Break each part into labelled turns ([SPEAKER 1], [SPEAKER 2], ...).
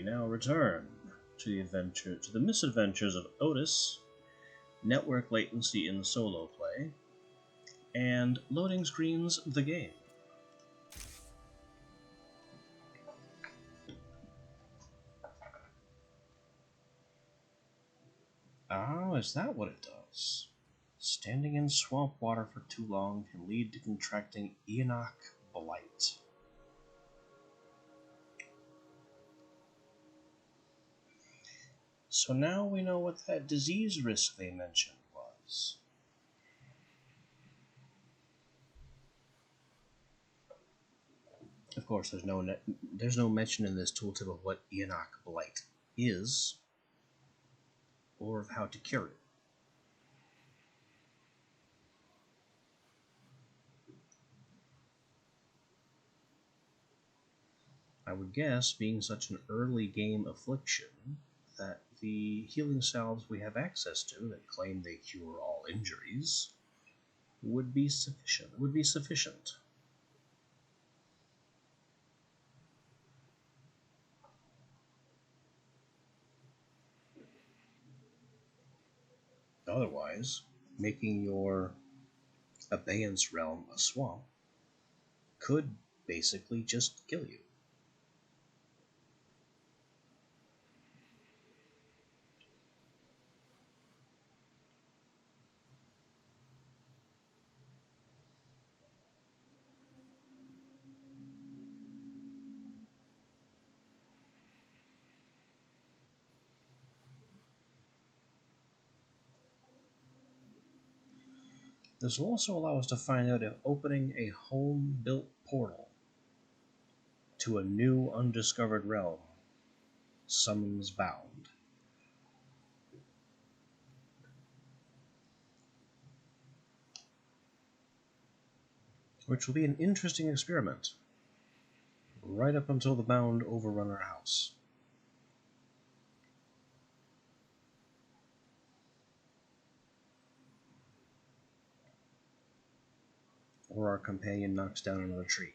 [SPEAKER 1] now return to the misadventures of Otis, network latency in solo play, and loading screens the game. Oh, is that what it does? Standing in swamp water for too long can lead to contracting Enoch blight. So now we know what that disease risk they mentioned was. Of course, there's no mention in this tooltip of what Enoch blight is, or of how to cure it. I would guess, being such an early game affliction, that the healing salves we have access to that claim they cure all injuries would be sufficient. Otherwise, making your abeyance realm a swamp could basically just kill you. This will also allow us to find out if opening a home-built portal to a new undiscovered realm summons bound. Which will be an interesting experiment, right up until the bound overrun our house. Or our companion knocks down another tree.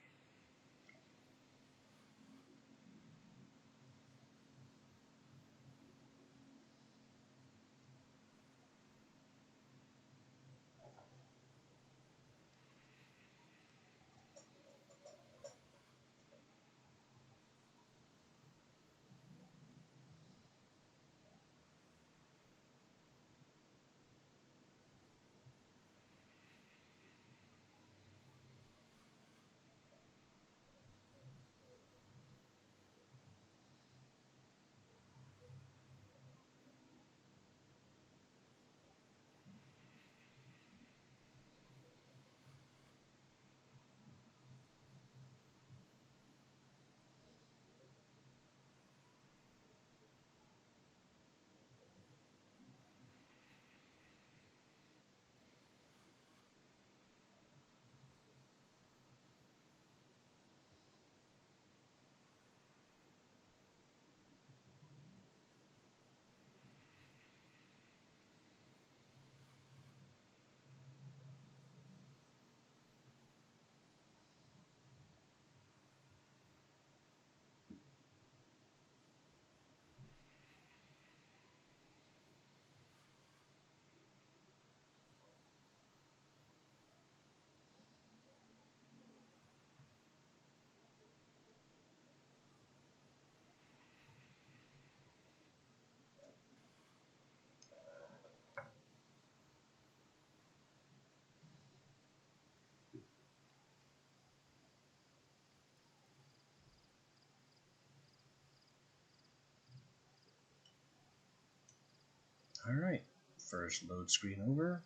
[SPEAKER 1] Alright, first load screen over.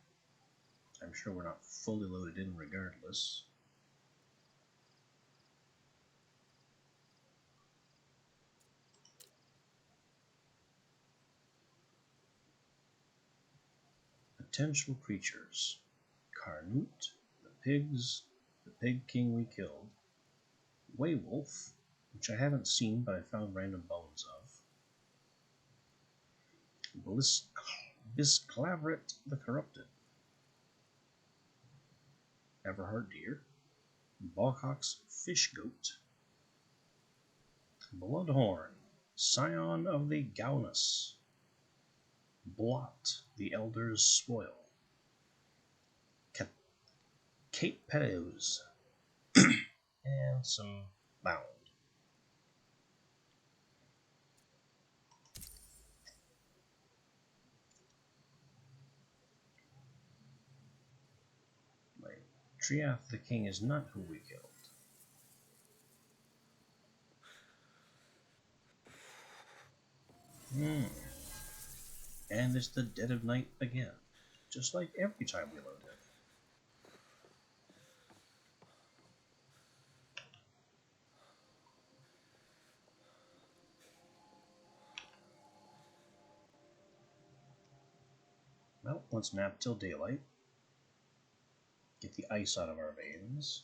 [SPEAKER 1] I'm sure we're not fully loaded in regardless. Potential creatures. Carnute, the pigs, the pig king we killed, Waywolf, which I haven't seen but I found random bones of, Bisclaveret the Corrupted, Everhard Deer, Boghock's Fish Goat, Bloodhorn, Scion of the Gaunus, blot the elder's spoil. Cape Pereus, and some bound. Like, Triath the King is not who we killed. And it's the dead of night again, just like every time we load in. Well, let's nap till daylight. Get the ice out of our veins.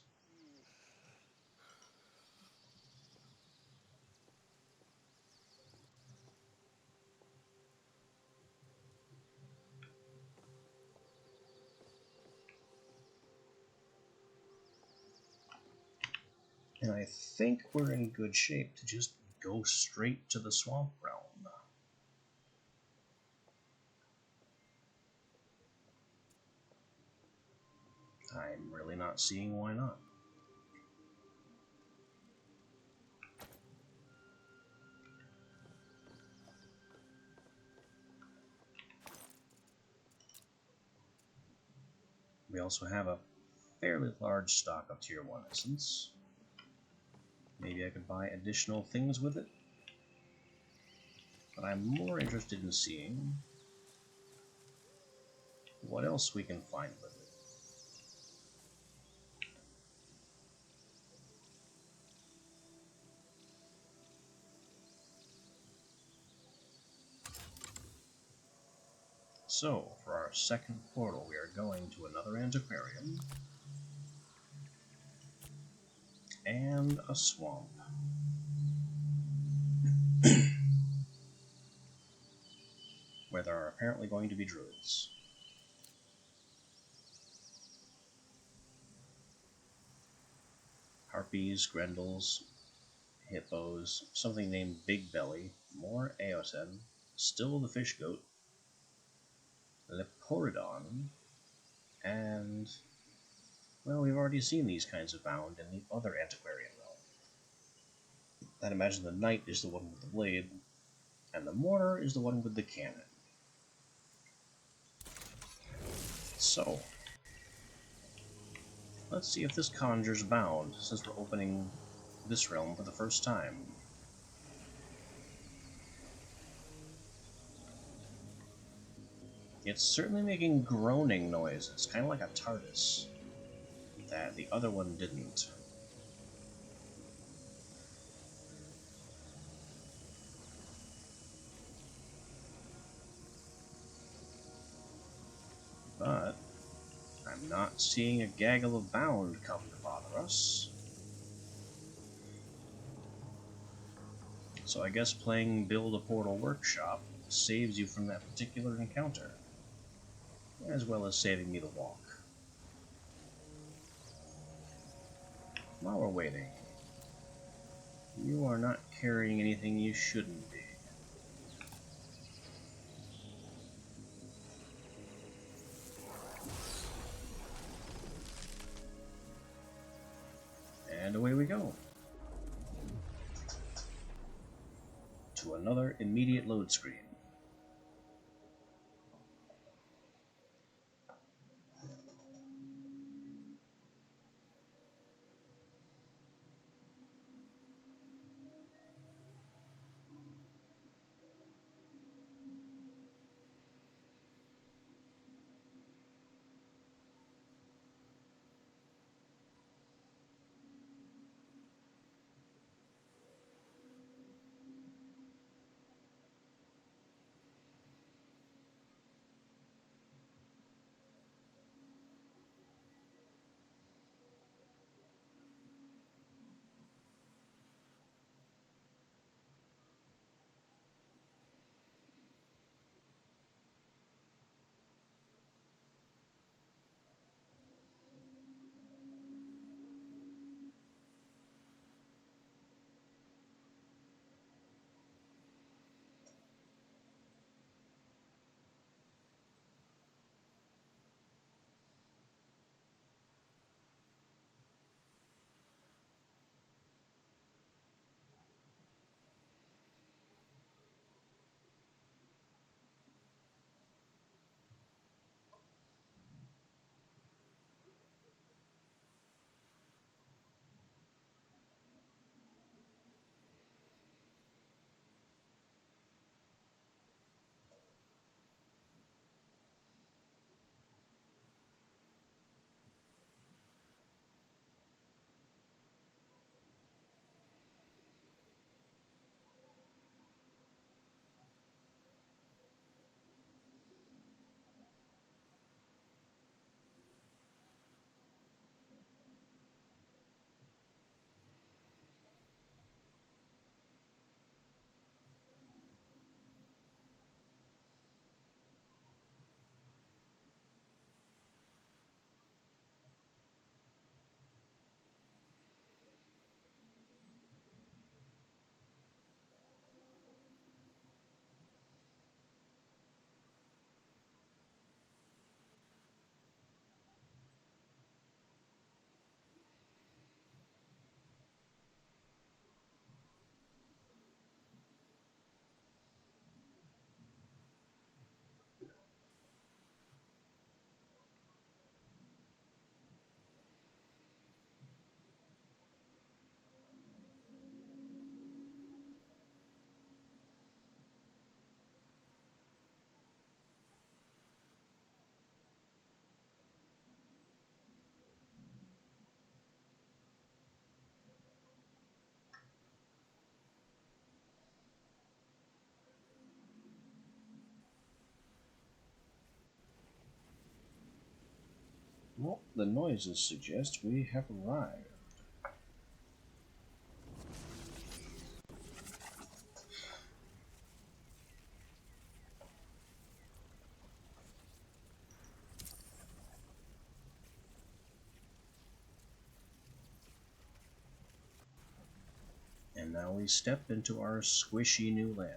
[SPEAKER 1] And I think we're in good shape to just go straight to the swamp realm. I'm really not seeing why not. We also have a fairly large stock of Tier 1 Essence. Maybe I could buy additional things with it. But I'm more interested in seeing what else we can find with it. So, for our second portal, we are going to another antiquarium and a swamp. Where there are apparently going to be druids. Harpies, grendels, hippos, something named Big Belly, more Eoten, still the fish goat, Leporidon, and, well, we've already seen these kinds of bound in the other antiquarian realm. I'd imagine the knight is the one with the blade, and the mortar is the one with the cannon. So, let's see if this conjures bound, since we're opening this realm for the first time. It's certainly making groaning noises, kind of like a TARDIS. That the other one didn't. But I'm not seeing a gaggle of bound come to bother us. So I guess playing Build a Portal Workshop saves you from that particular encounter, as well as saving me the walk. While we're waiting, you are not carrying anything you shouldn't be. And away we go. To another immediate load screen. Well, the noises suggest we have arrived. And now we step into our squishy new land.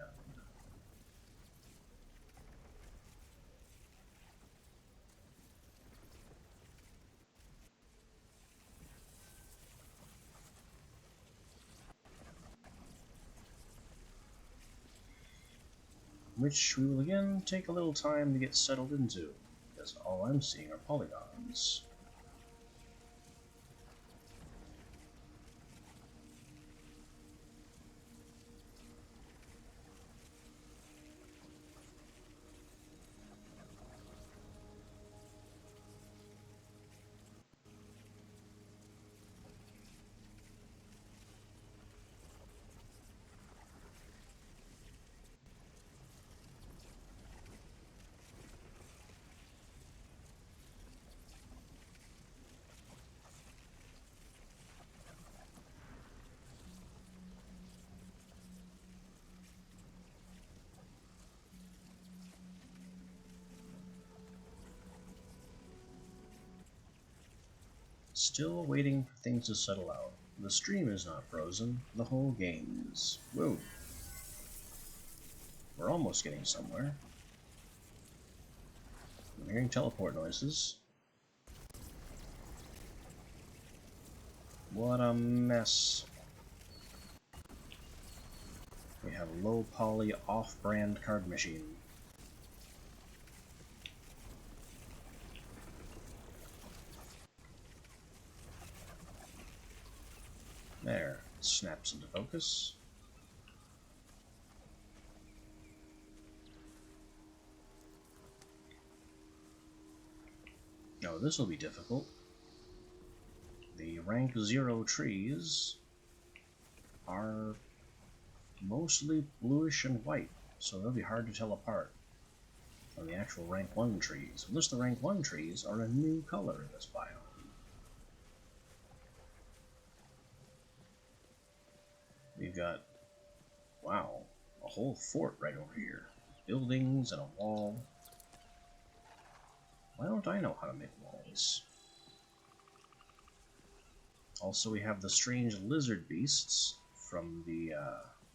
[SPEAKER 1] Which we will again take a little time to get settled into, because all I'm seeing are polygons. Still waiting for things to settle out. The stream is not frozen, the whole game is. Whoa. We're almost getting somewhere. I'm hearing teleport noises. What a mess. We have low poly off-brand card machine. There, snaps into focus. Oh, this will be difficult. The rank 0 trees are mostly bluish and white, so they'll be hard to tell apart from the actual rank 1 trees. Unless the rank 1 trees are a new color in this biome. We've got, wow, a whole fort right over here. Buildings and a wall. Why don't I know how to make walls? Also, we have the strange lizard beasts from the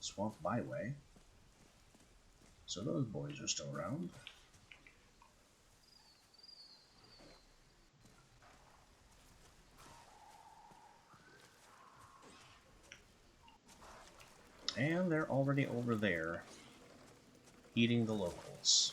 [SPEAKER 1] Swamp Byway. So those boys are still around. And they're already over there, eating the locals.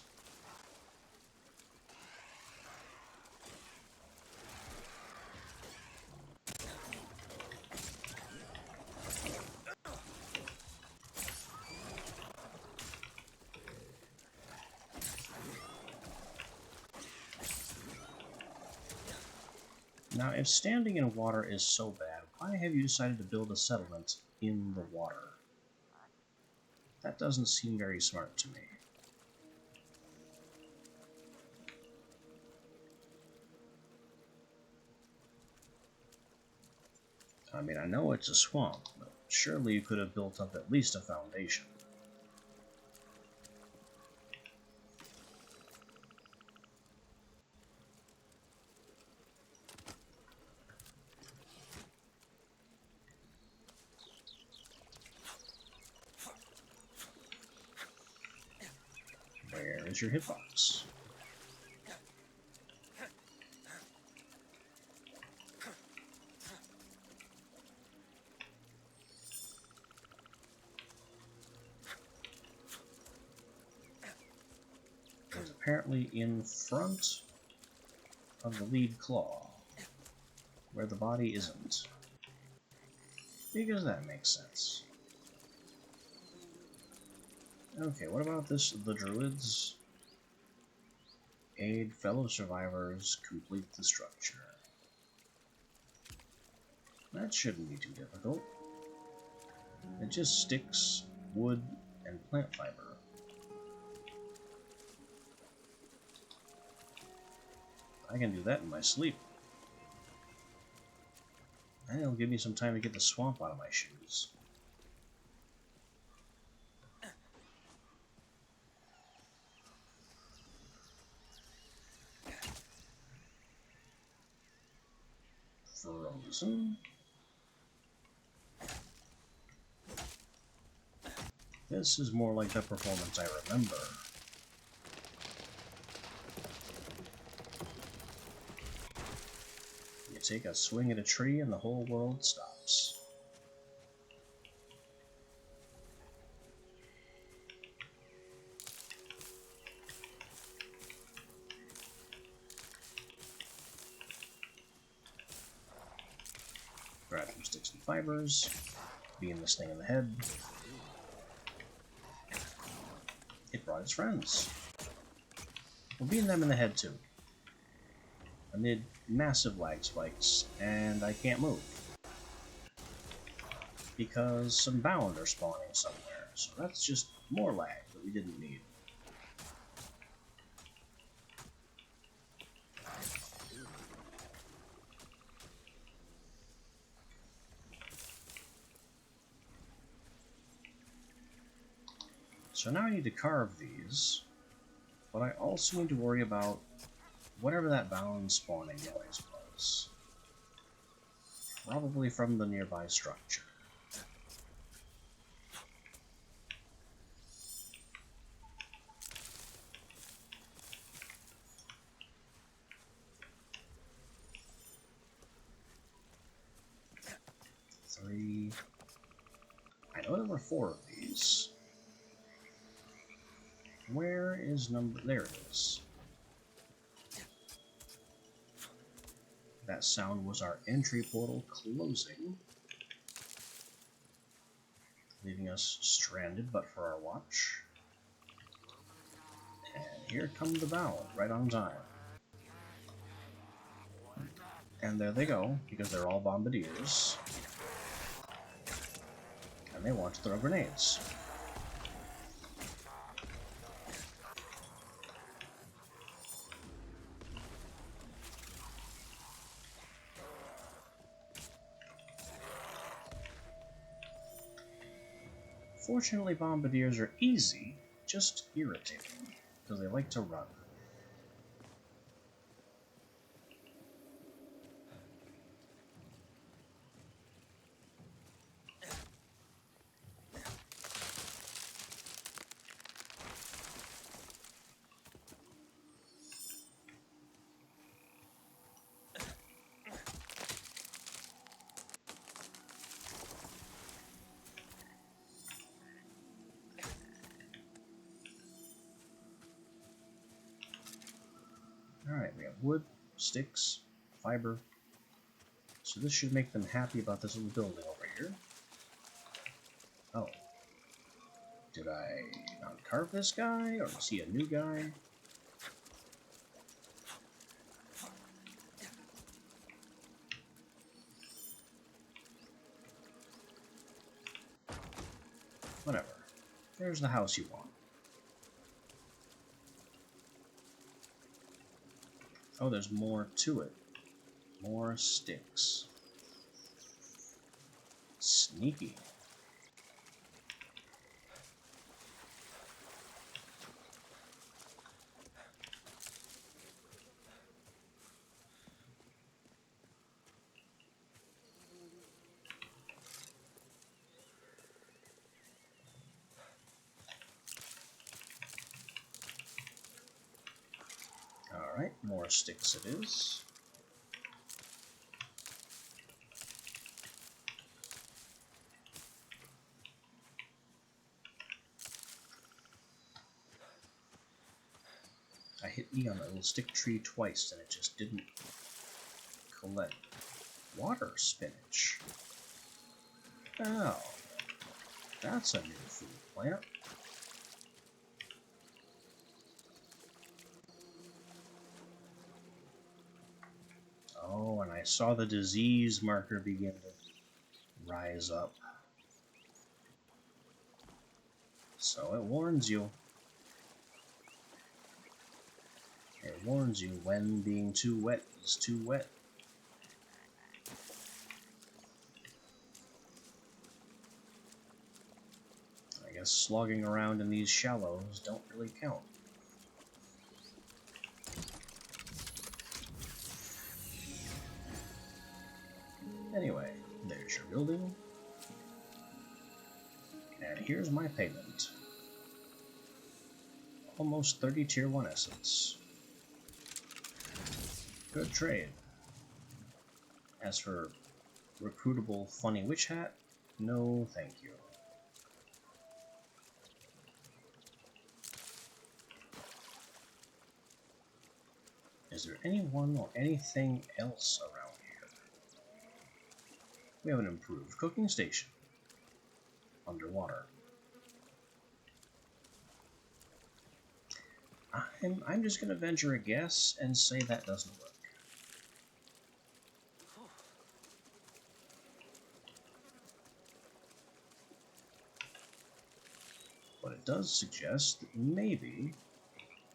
[SPEAKER 1] Now, if standing in water is so bad, why have you decided to build a settlement in the water? That doesn't seem very smart to me. I mean, I know it's a swamp, but surely you could have built up at least a foundation. Where is your hitbox? It's apparently in front of the lead claw, where the body isn't. Because that makes sense. Okay, what about this? The druids aid fellow survivors complete the structure. That shouldn't be too difficult. It just sticks, wood, and plant fiber. I can do that in my sleep. And it'll give me some time to get the swamp out of my shoes. Frozen. This is more like the performance I remember. You take a swing at a tree and the whole world stops. Grab some sticks and fibers, beam this thing in the head. It brought its friends. We'll beam them in the head too. Amid massive lag spikes, and I can't move. Because some bound are spawning somewhere, so that's just more lag that we didn't need. So now I need to carve these, but I also need to worry about whatever that bound spawning noise was. Probably from the nearby structure. Three. I know there were 4 of these. Where is number... There it is. That sound was our entry portal closing, leaving us stranded but for our watch. And here come the bound, right on time. And there they go, because they're all bombardiers. And they want to throw grenades. Fortunately, bombardiers are easy, just irritating, because they like to run. Alright, we have wood, sticks, fiber. So this should make them happy about this little building over here. Oh. Did I not carve this guy, or is he a new guy? Whatever. There's the house you want. Oh, there's more to it. More sticks. Sneaky. Alright, more sticks it is. I hit E on that little stick tree twice and it just didn't collect. Water spinach. Oh, that's a new food plant. Oh, and I saw the disease marker begin to rise up. So it warns you. It warns you when being too wet is too wet. guess slogging around in these shallows don't really count. Anyway, there's your building. And here's my payment. Almost 30 tier 1 essence. Good trade. As for recruitable funny witch hat, no thank you. Is there anyone or anything else around here? We have an improved cooking station. Underwater. I'm just going to venture a guess and say that doesn't work. But it does suggest that maybe,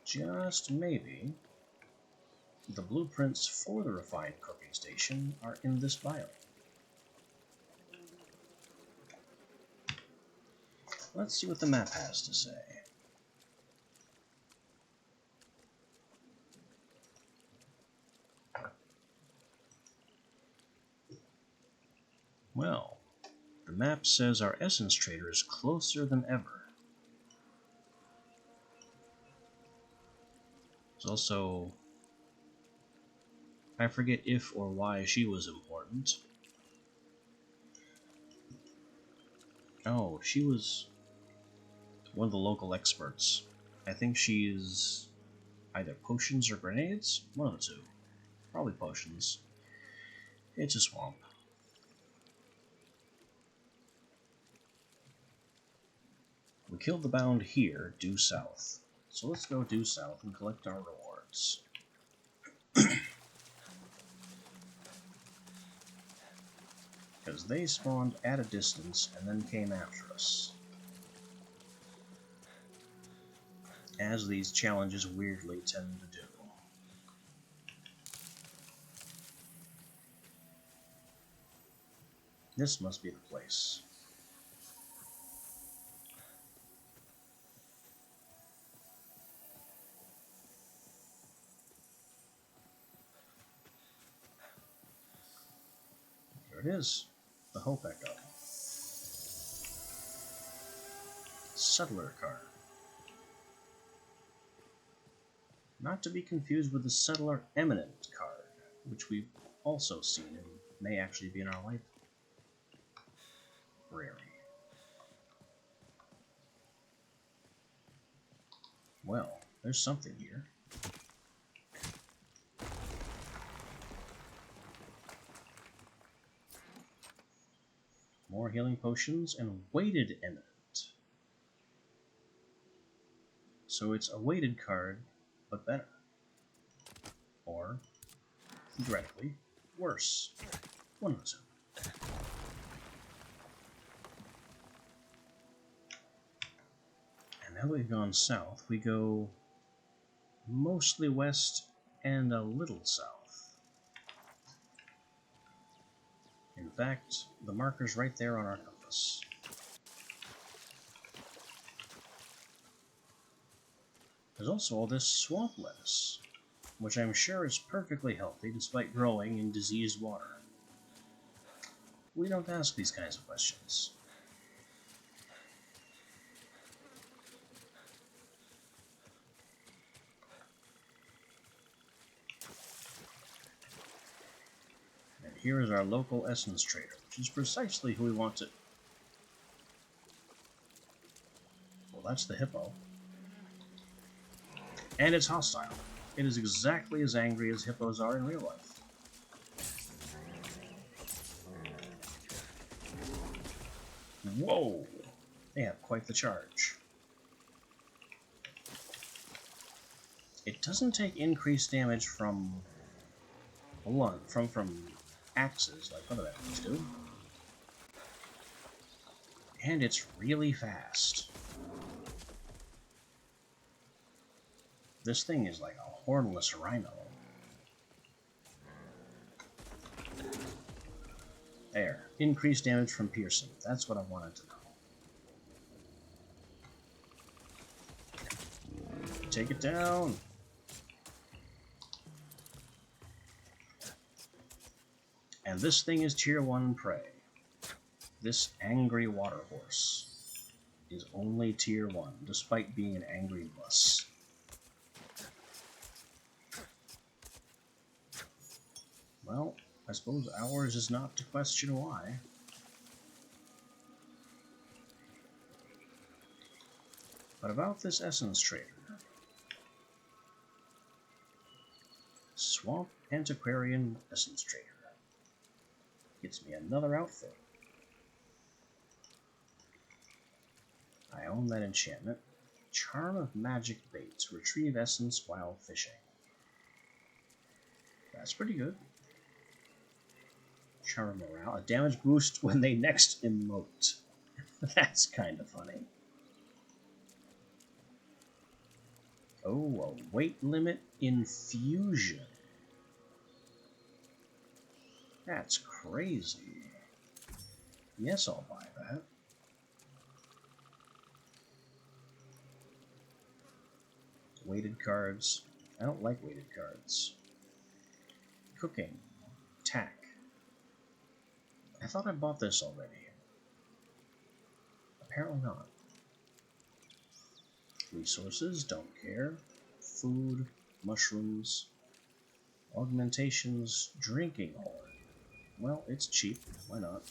[SPEAKER 1] just maybe, the blueprints for the refined cooking station are in this biome. Let's see what the map has to say. Well, the map says our essence trader is closer than ever. There's also, I forget if or why she was important. Oh, she was one of the local experts. I think she's either potions or grenades? One of the two. Probably potions. It's a swamp. We killed the bound here, due south. So let's go due south and collect our rewards. Because they spawned at a distance and then came after us. As these challenges weirdly tend to do. This must be the place. Here it is. The Hope Echo. Settler card. Not to be confused with the Settler Eminent card, which we've also seen and may actually be in our library. Well, there's something here. More healing potions and weighted eminent. So it's a weighted card, but better. Or, theoretically, worse. One of the two. And now that we've gone south, we go mostly west and a little south. In fact, the marker's right there on our compass. There's also all this swamp lettuce, which I'm sure is perfectly healthy despite growing in diseased water. We don't ask these kinds of questions. And here is our local essence trader, which is precisely who we want to... Well, that's the hippo. And it's hostile. It is exactly as angry as hippos are in real life. Whoa! They have quite the charge. It doesn't take increased damage from axes like other enemies do. And it's really fast. This thing is like a hornless rhino. There. Increased damage from piercing. That's what I wanted to know. Take it down! And this thing is tier 1 prey. This angry water horse is only tier 1, despite being an angry bus. Well, I suppose ours is not to question why. But about this essence trader. Swamp Antiquarian Essence Trader. Gets me another outfit. I own that enchantment. Charm of Magic Baits. Retrieve essence while fishing. That's pretty good. Charm of Morale. A damage boost when they next emote. That's kind of funny. Oh, a weight limit infusion. That's crazy. Yes, I'll buy that. Weighted cards. I don't like weighted cards. Cooking. Tack. I thought I bought this already. Apparently not. Resources, don't care. Food, mushrooms. Augmentations, drinking horn. Well, it's cheap. Why not?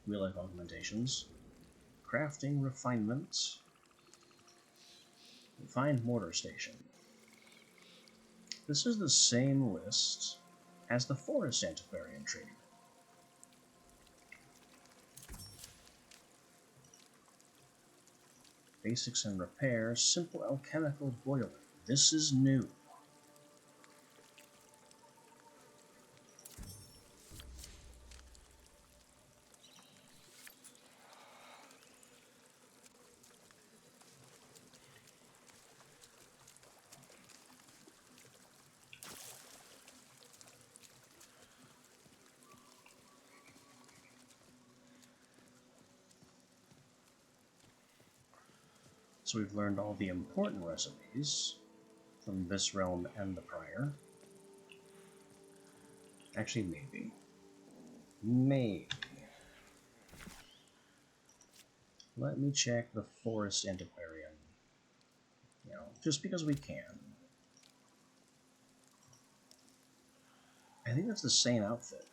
[SPEAKER 1] We like augmentations. Crafting, refinement. Refined mortar station. This is the same list as the Forest Antiquarian Trader. Basics and repair, simple alchemical boiler. This is new. So we've learned all the important recipes from this realm and the prior. Actually, maybe. Maybe. Let me check the Forest Antiquarian. You know, just because we can. I think that's the same outfit.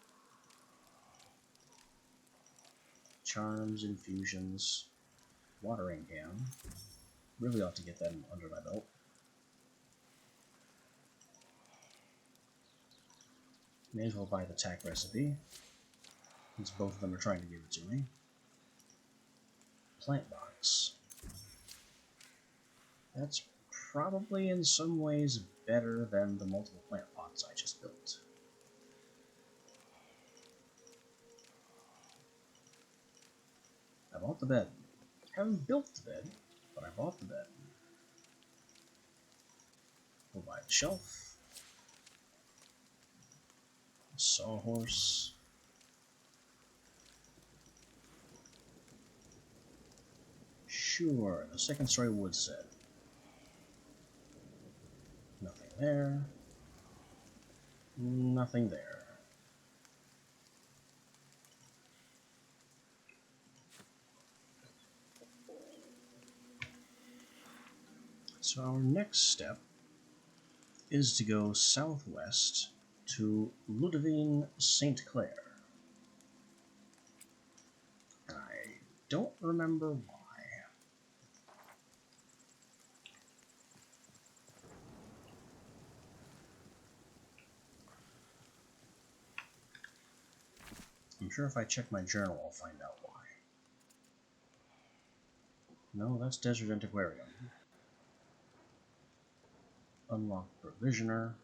[SPEAKER 1] Charms, infusions, watering can. Really ought to get that under my belt. May as well buy the tack recipe, since both of them are trying to give it to me. Plant box. That's probably in some ways better than the multiple plant pots I just built. I bought the bed. I haven't built the bed, but I bought the bed. We'll buy the shelf. Sawhorse. Sure, the second story wood set. Nothing there. Nothing there. So our next step is to go southwest to Ludovine St. Clair. I don't remember why. I'm sure if I check my journal I'll find out why. No, that's Desert Antiquarium. Unlock Provisioner.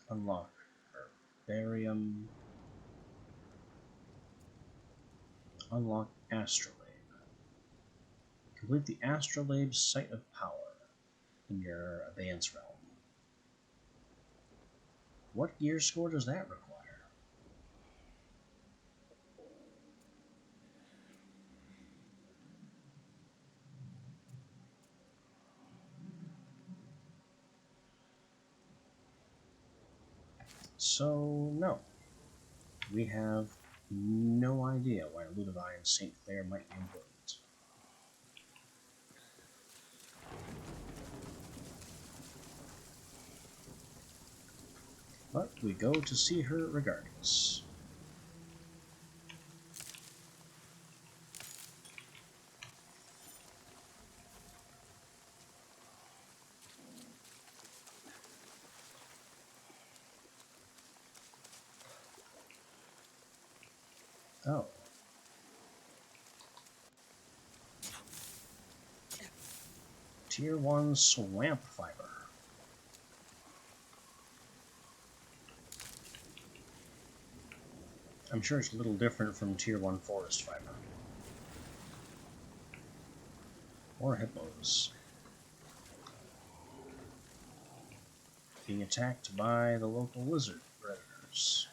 [SPEAKER 1] Unlock Herbarium. Unlock Astrolabe. Complete the Astrolabe Site of Power in your Abeyance Realm. What gear score does that require? So, no. We have no idea why Ludovine St. Clair might be important. But we go to see her regardless. Oh. Tier 1 swamp fiber. I'm sure it's a little different from Tier 1 forest fiber. Or hippos. Being attacked by the local lizard predators.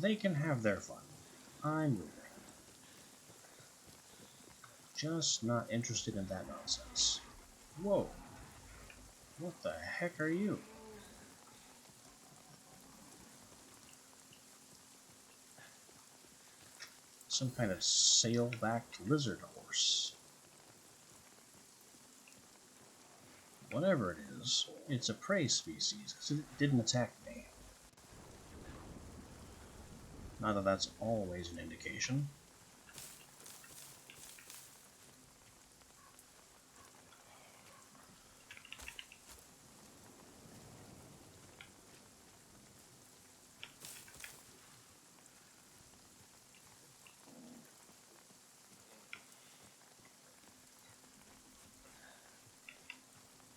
[SPEAKER 1] They can have their fun. I'm moving. Just not interested in that nonsense. Whoa. What the heck are you? Some kind of sail-backed lizard horse. Whatever it is, it's a prey species, because it didn't attack me. Not that that's always an indication.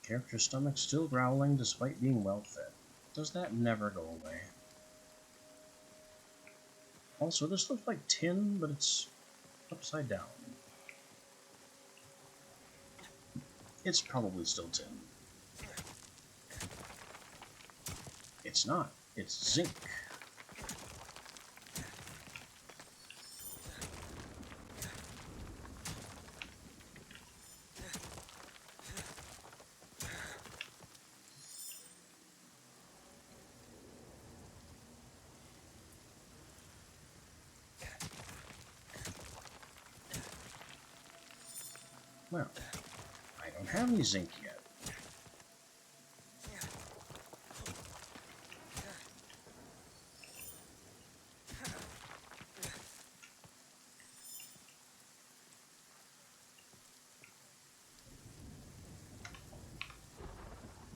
[SPEAKER 1] Character's stomach still growling despite being well fed. Does that never go away? Also, this looks like tin, but it's upside down. It's probably still tin. It's not. It's zinc. Well, I don't have any zinc yet.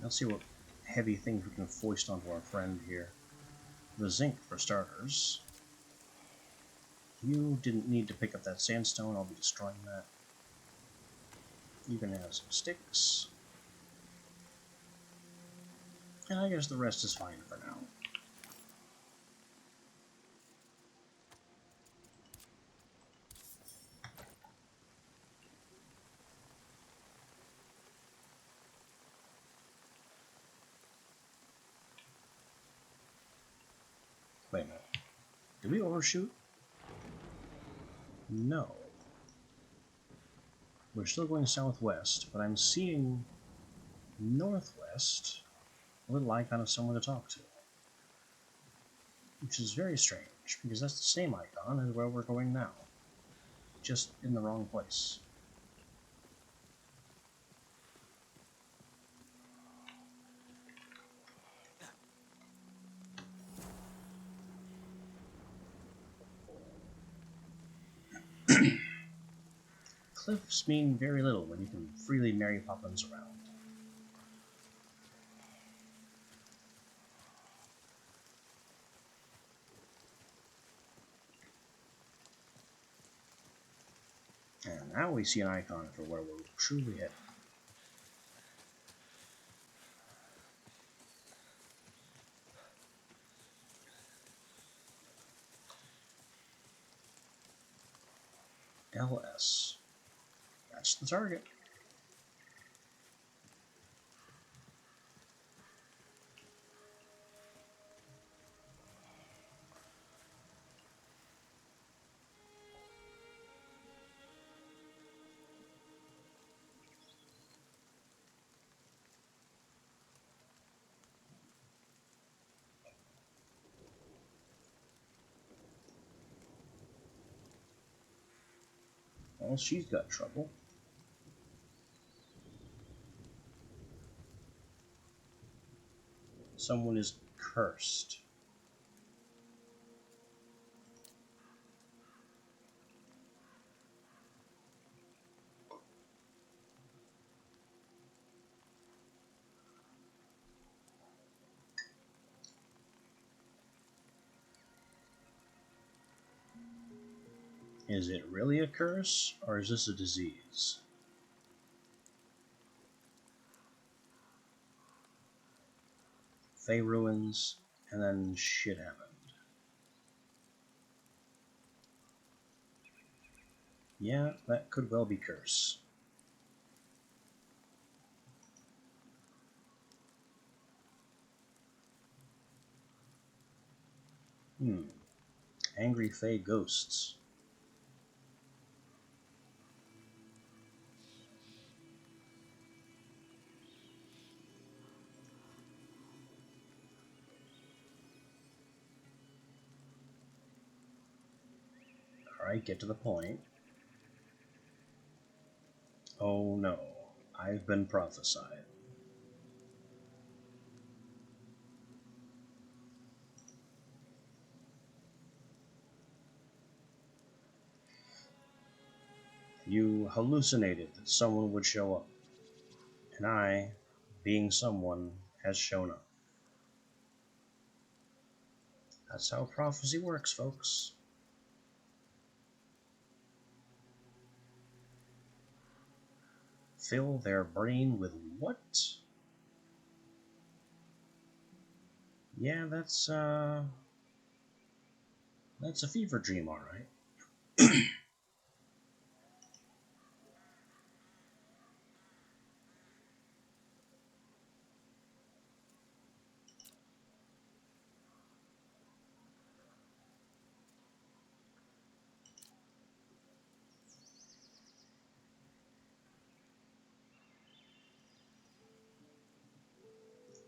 [SPEAKER 1] Let's see what heavy things we can foist onto our friend here. The zinc, for starters. You didn't need to pick up that sandstone. I'll be destroying that. You can have some sticks. And I guess the rest is fine for now. Wait a minute. Did we overshoot? No. We're still going southwest, but I'm seeing northwest a little icon of someone to talk to. Which is very strange, because that's the same icon as where we're going now. Just in the wrong place. Cliffs mean very little when you can freely Mary Poppins around. And now we see an icon for where we're truly headed. LS. That's the target. Well, she's got trouble. Someone is cursed. Is it really a curse, or is this a disease? Fey ruins, and then shit happened. Yeah, that could well be curse. Angry Fey ghosts. Alright, get to the point. Oh no, I've been prophesied. You hallucinated that someone would show up, and I, being someone, has shown up. That's how prophecy works, folks. Fill their brain with what? Yeah, that's a fever dream, alright.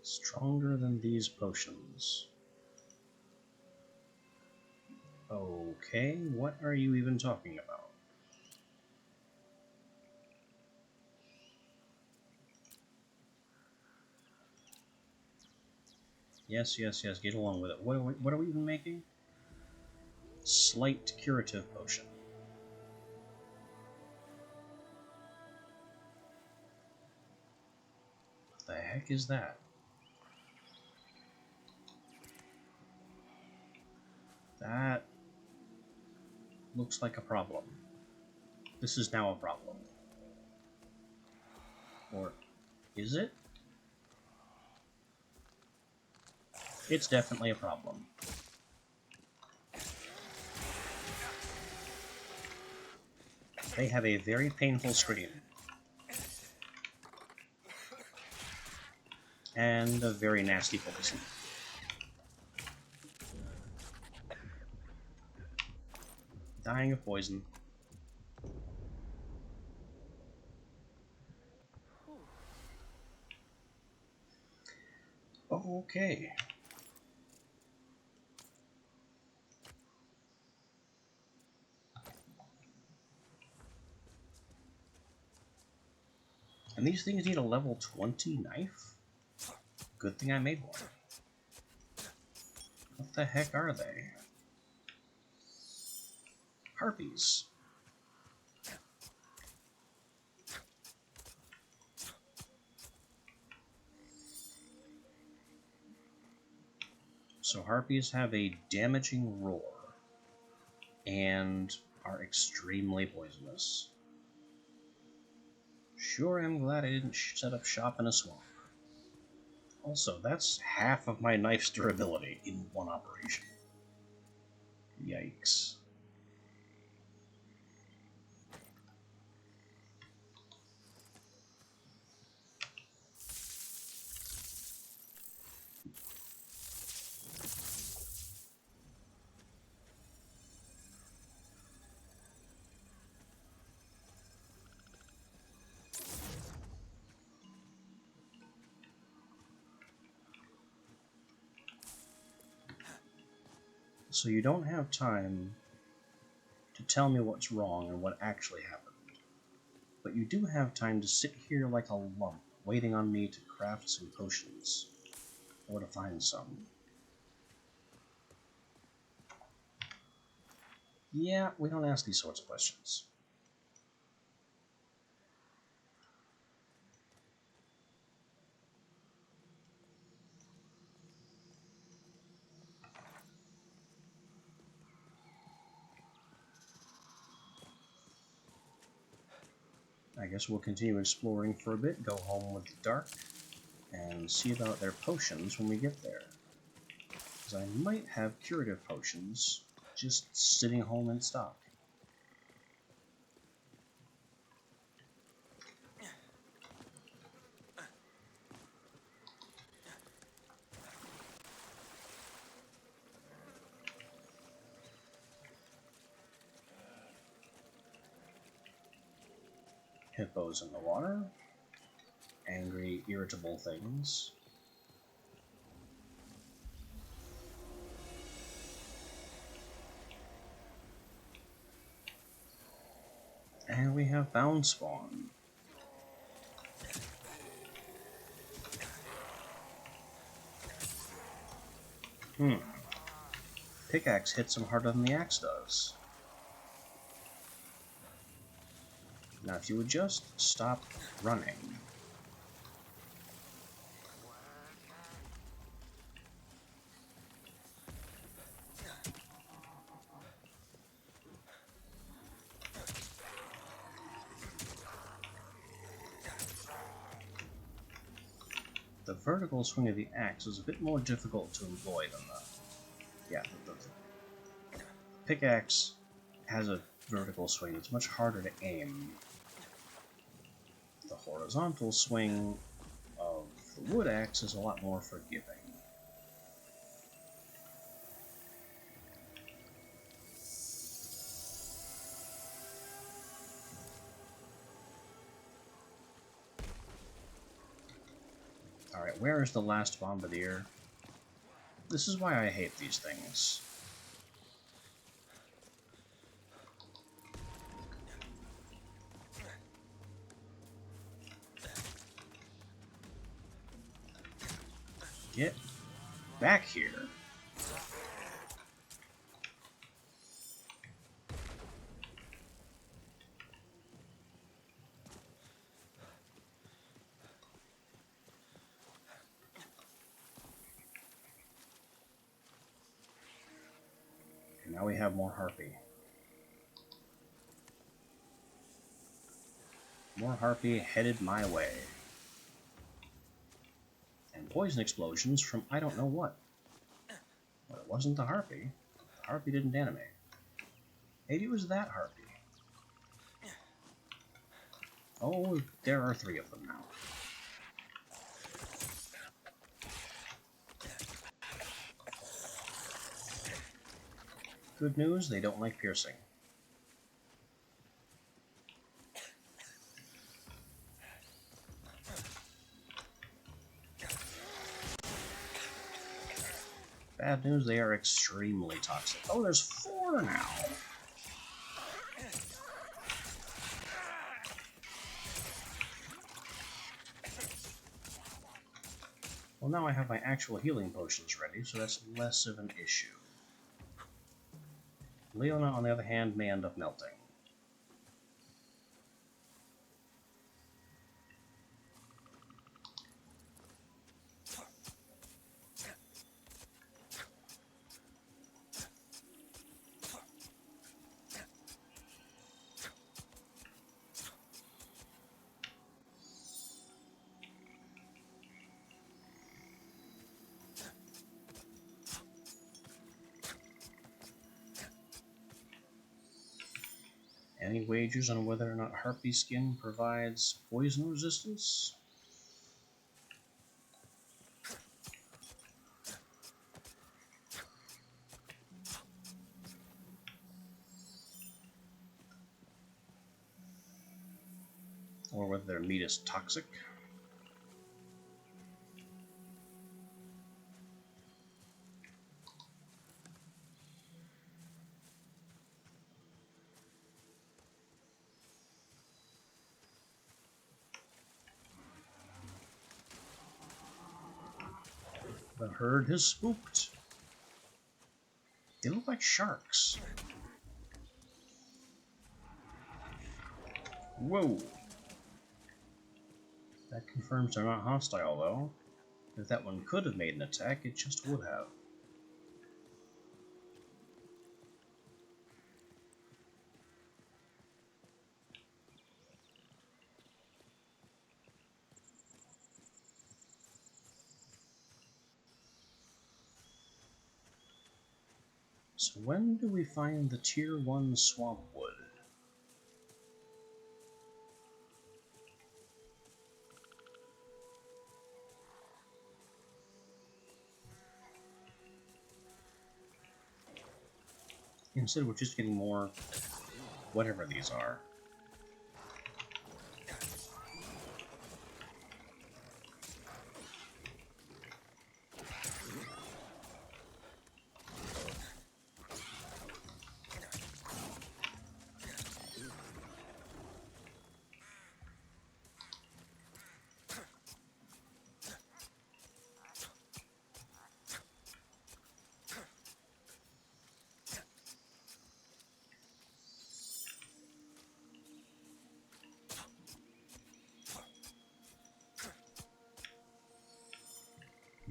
[SPEAKER 1] Stronger than these potions. Okay, what are you even talking about? Yes, get along with it. What are we even making? Slight curative potion. What the heck is that? That looks like a problem. This is now a problem. Or is it? It's definitely a problem. They have a very painful scream. And a very nasty poison. Dying of poison. Okay. And these things need a level 20 knife? Good thing I made one. What the heck are they? Harpies. So harpies have a damaging roar and are extremely poisonous. Sure am glad I didn't set up shop in a swamp. Also, that's half of my knife's durability in one operation. Yikes. So you don't have time to tell me what's wrong and what actually happened. But you do have time to sit here like a lump, waiting on me to craft some potions. Or to find some. Yeah, we don't ask these sorts of questions. I guess we'll continue exploring for a bit, go home with the dark, and see about their potions when we get there. Because I might have curative potions just sitting home in stock. Hippos in the water. Angry, irritable things. And we have bound spawn. Pickaxe hits him harder than the axe does. Now if you would just stop running. The vertical swing of the axe is a bit more difficult to employ than the pickaxe has a vertical swing. It's much harder to aim. The horizontal swing of the wood axe is a lot more forgiving. Alright, where is the last bombardier? This is why I hate these things. Get back here. And now we have more harpy. More harpy headed my way. And poison explosions from I don't know what. But it wasn't the harpy. The harpy didn't animate. Maybe it was that harpy. Oh, there are 3 of them now. Good news, they don't like piercing. Bad news, they are extremely toxic. Oh, there's 4 now! Well, now I have my actual healing potions ready, so that's less of an issue. Leona, on the other hand, may end up melting. Any wagers on whether or not harpy skin provides poison resistance? Or whether their meat is toxic? The herd has spooked. They look like sharks. Whoa! That confirms they're not hostile, though. If that one could have made an attack, it just would have. So when do we find the Tier 1 swamp wood? Instead, we're just getting more whatever these are.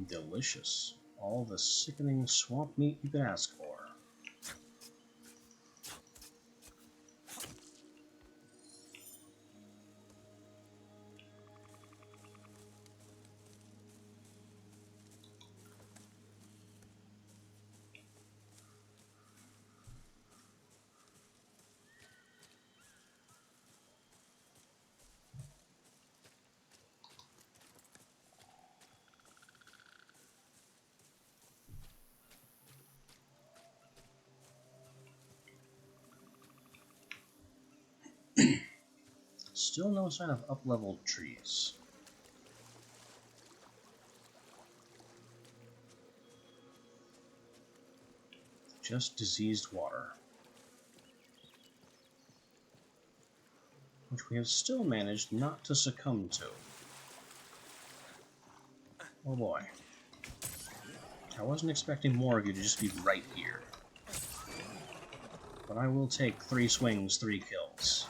[SPEAKER 1] Delicious. All the sickening swamp meat you could ask for. Still no sign of up-leveled trees. Just diseased water. Which we have still managed not to succumb to. Oh boy. I wasn't expecting more of you to just be right here. But I will take 3 swings, 3 kills.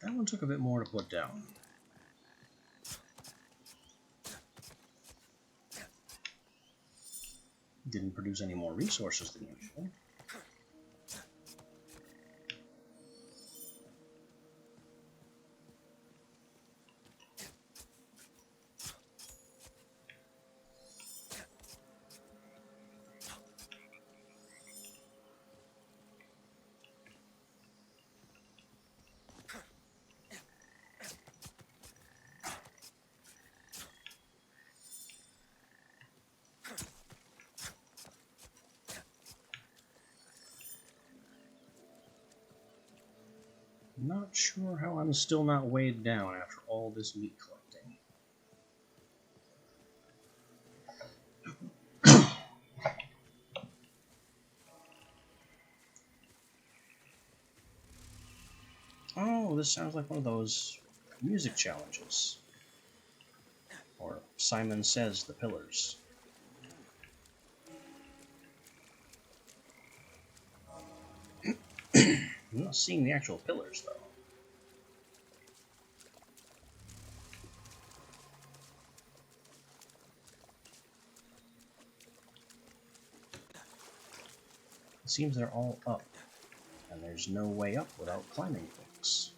[SPEAKER 1] That one took a bit more to put down. Didn't produce any more resources than usual. Not sure how I'm still not weighed down after all this meat collecting. Oh, this sounds like one of those music challenges. Or Simon Says the Pillars. I'm not seeing the actual pillars, though. It seems they're all up, and there's no way up without climbing things.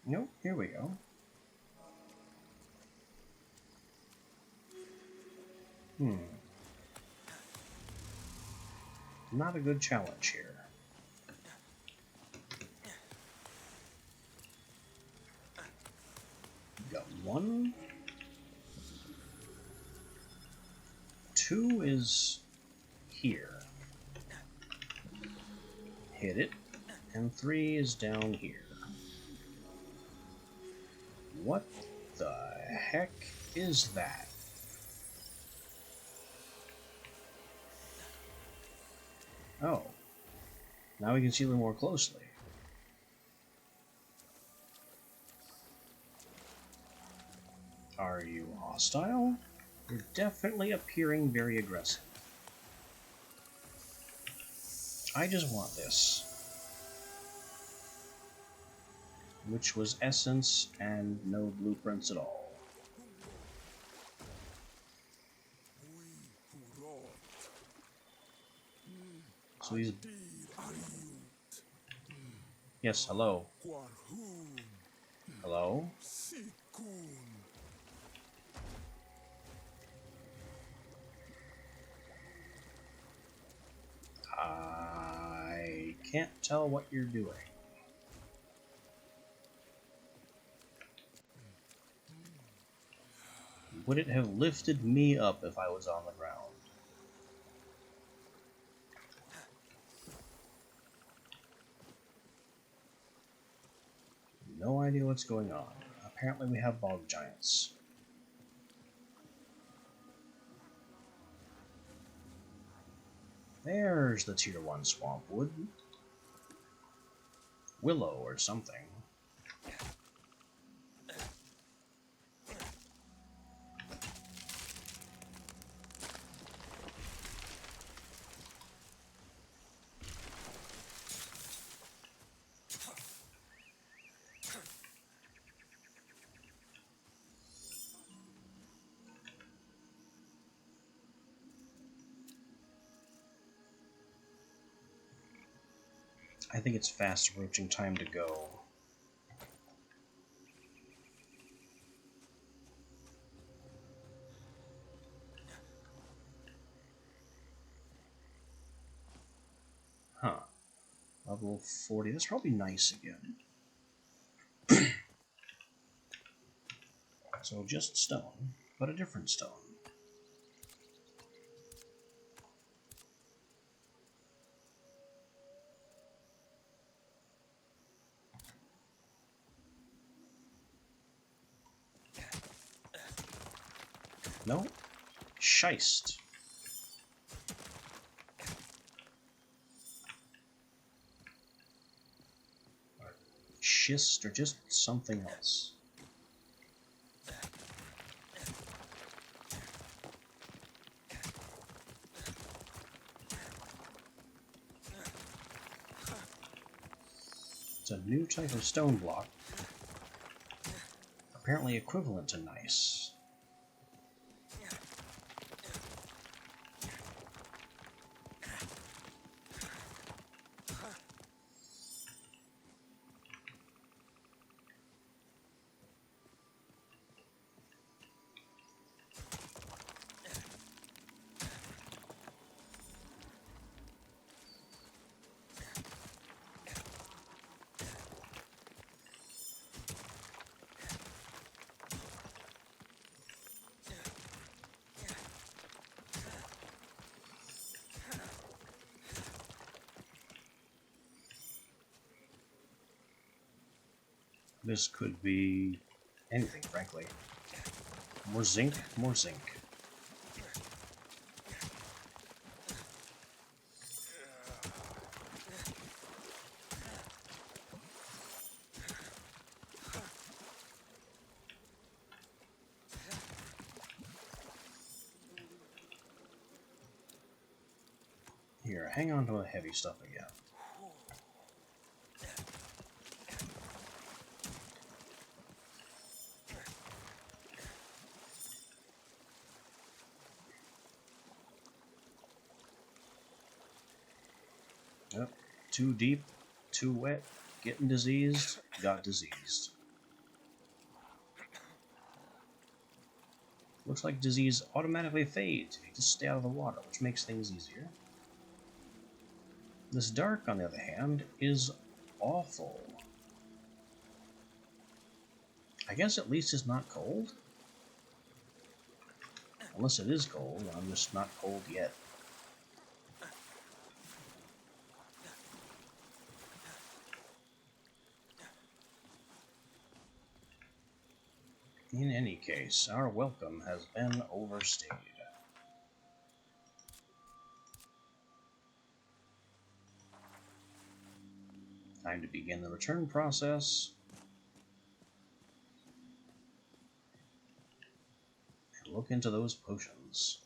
[SPEAKER 1] Nope, here we go. Not a good challenge here. Got 1. 2 is here. Hit it, and 3 is down here. What the heck is that? Oh, now we can see them more closely. Are you hostile? You're definitely appearing very aggressive. I just want this. Which was essence and no blueprints at all. So he's... Yes, hello. Hello? I can't tell what you're doing. Would it have lifted me up if I was on the ground? No idea what's going on. Apparently we have bog giants. There's the tier 1 swamp wood. Willow or something. I think it's fast approaching time to go. Huh. Level 40. That's probably nice again. So just stone, but a different stone. No? Scheist. Or schist, or just something else. It's a new type of stone block. Apparently equivalent to gneiss. This could be anything, frankly. More zinc, more zinc. Here, hang on to the heavy stuff again. Yep, too deep, too wet, getting diseased, got diseased. Looks like disease automatically fades if you just stay out of the water, which makes things easier. This dark, on the other hand, is awful. I guess at least it's not cold? Unless it is cold, I'm just not cold yet. In any case, our welcome has been overstayed. Time to begin the return process and look into those potions.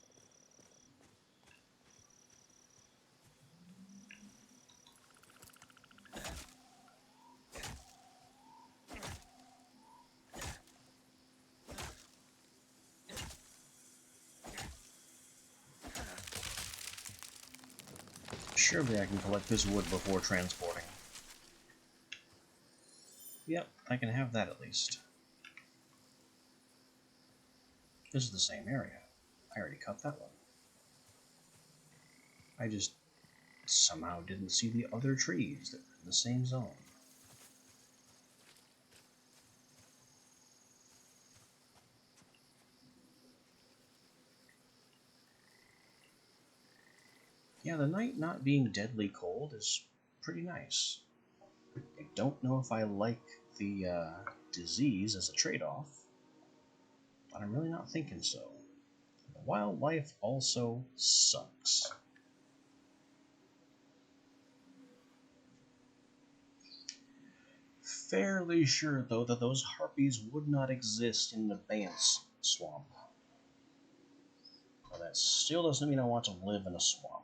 [SPEAKER 1] Surely I can collect this wood before transporting. Yep, I can have that at least. This is the same area. I already cut that one. I just somehow didn't see the other trees that were in the same zone. Yeah, the night not being deadly cold is pretty nice. I don't know if I like the disease as a trade-off, but I'm really not thinking so. The wildlife also sucks. Fairly sure, though, that those harpies would not exist in the Bance swamp. But that still doesn't mean I want to live in a swamp.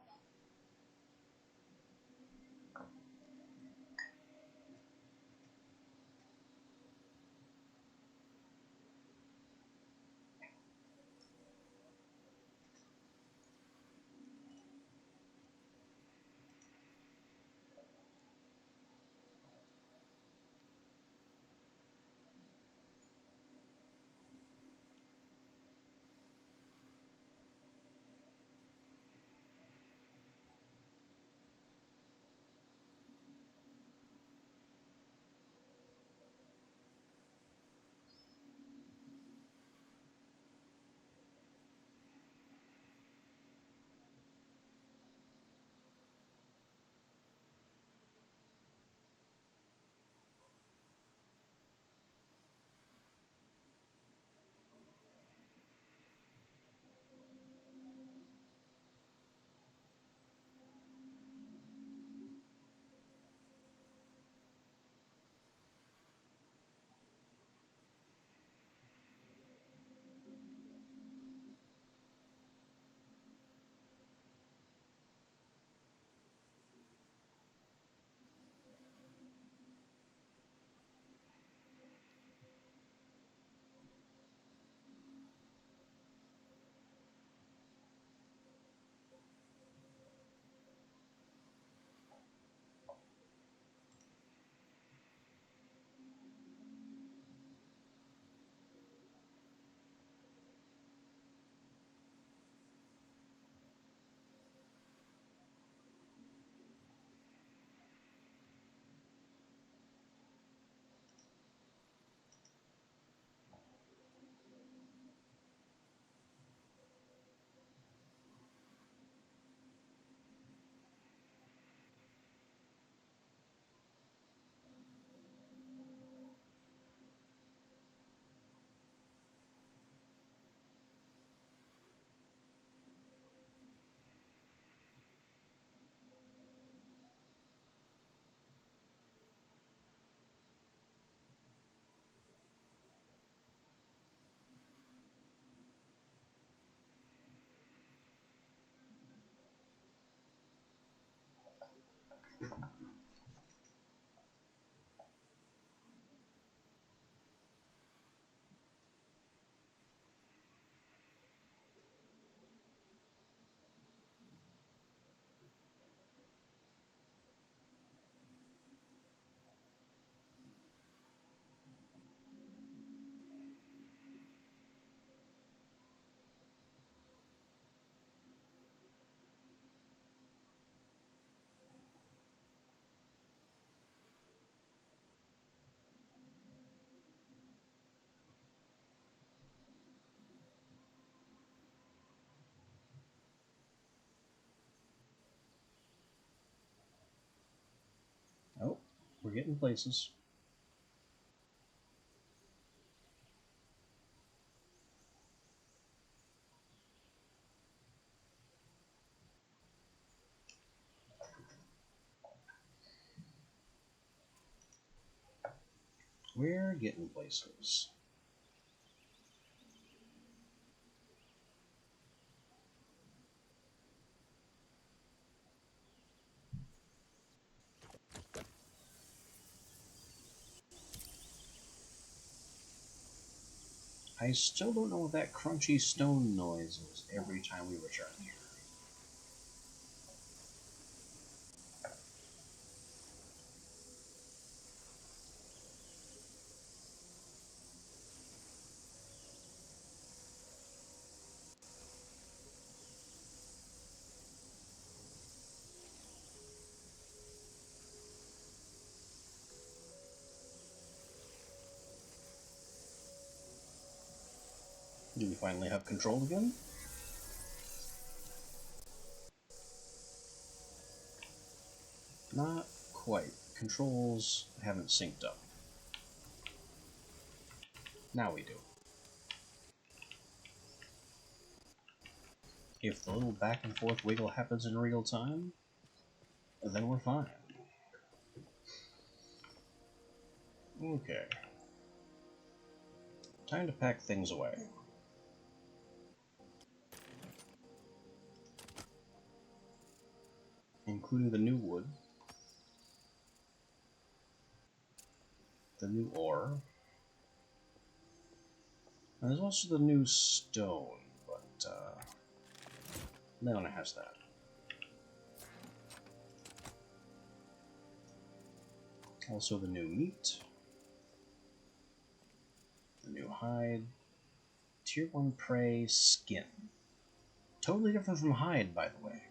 [SPEAKER 1] Oh, we're getting places. We're getting places. I still don't know what that crunchy stone noise is every time we return here. Do we finally have control again? Not quite. Controls haven't synced up. Now we do. If the little back and forth wiggle happens in real time, then we're fine. Okay. Time to pack things away. Including the new wood, the new ore, and there's also the new stone, but Leona has that. Also the new meat, the new hide, tier 1 prey skin. Totally different from hide, by the way.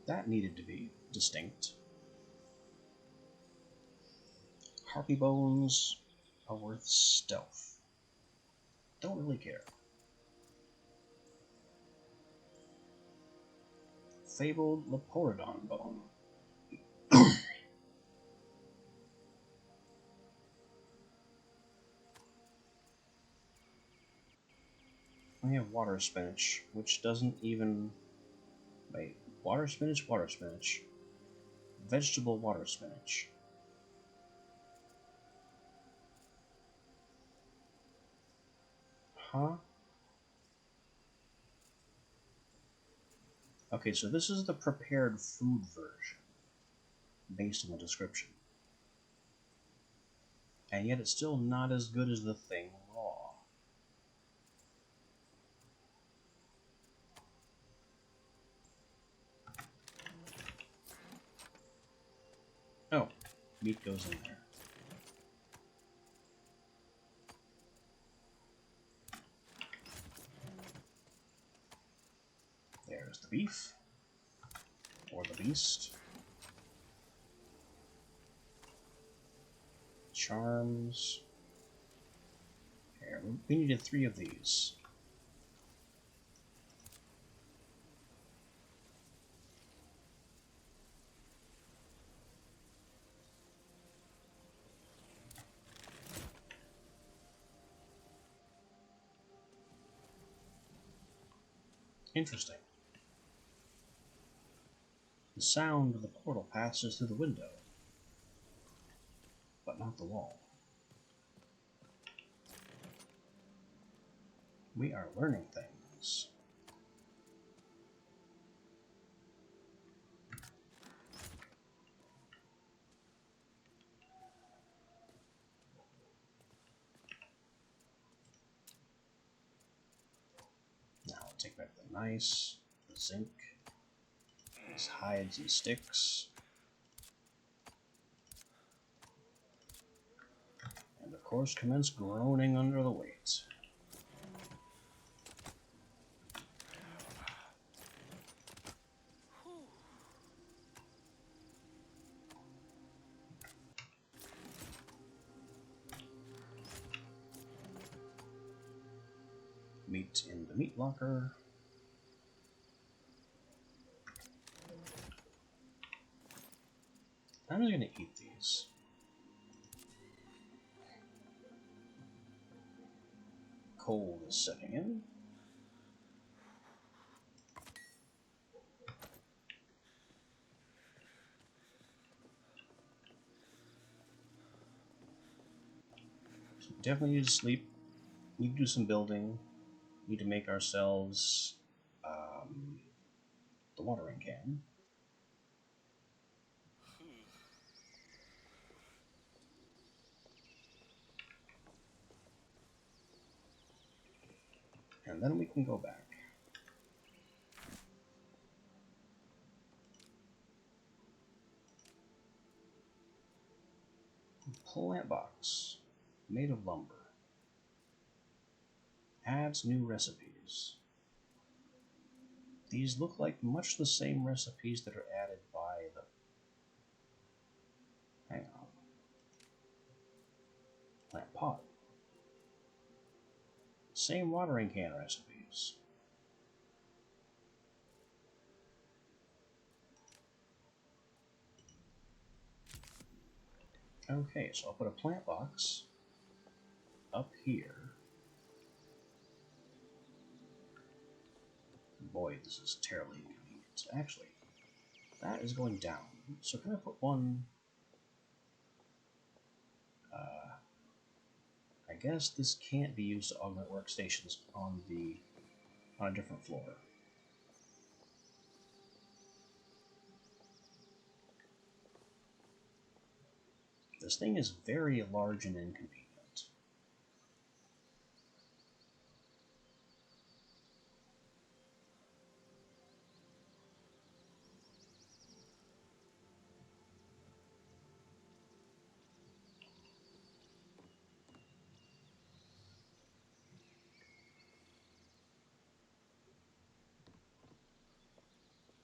[SPEAKER 1] That needed to be distinct. Harpy bones are worth stealth. Don't really care. Fabled Leporodon bone. We have water spinach, which doesn't even... Wait, water spinach, water spinach. Vegetable water spinach. Huh? Okay, so this is the prepared food version, based on the description. And yet it's still not as good as the thing raw. Oh, meat goes in there. There's the beef. Or the beast. Charms. Here, we needed 3 of these. Interesting. The sound of the portal passes through the window, but not the wall. We are learning things. Now I'll take back the nice, the zinc, these hides and sticks, and of course commence groaning under the weight. Meat in the meat locker. I'm just going to eat these. Cold is setting in. Definitely need to sleep. Need to do some building. Need to make ourselves the watering can. And then we can go back. Plant box. Made of lumber. Adds new recipes. These look like much the same recipes that are added by the... Hang on. Plant pot. Same watering can recipes. Okay, so I'll put a plant box up here. Boy, this is terribly inconvenient. Actually, that is going down. So can I put one... I guess this can't be used to augment workstations on a different floor. This thing is very large and inconvenient.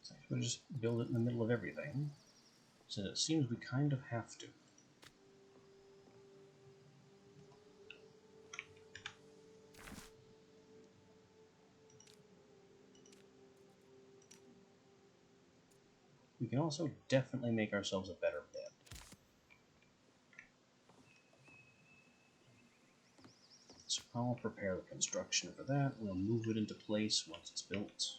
[SPEAKER 1] So we'll just build it in the middle of everything, so it seems we kind of have to. We can also definitely make ourselves a better bed. So I'll prepare the construction for that. We'll move it into place once it's built.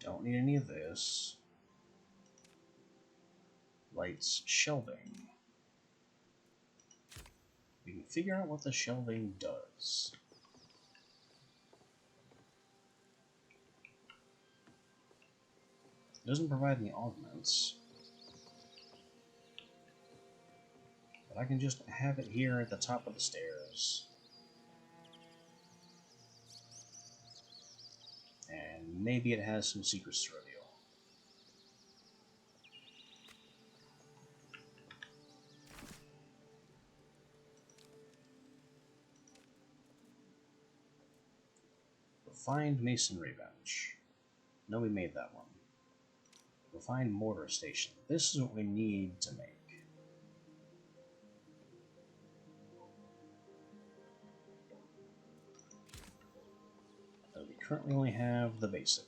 [SPEAKER 1] Don't need any of this. Lights, shelving. We can figure out what the shelving does. It doesn't provide any augments. But I can just have it here at the top of the stairs. And maybe it has some secrets to reveal. Refined masonry bench. No, we made that one. Refined mortar station. This is what we need to make. We currently only have the basic.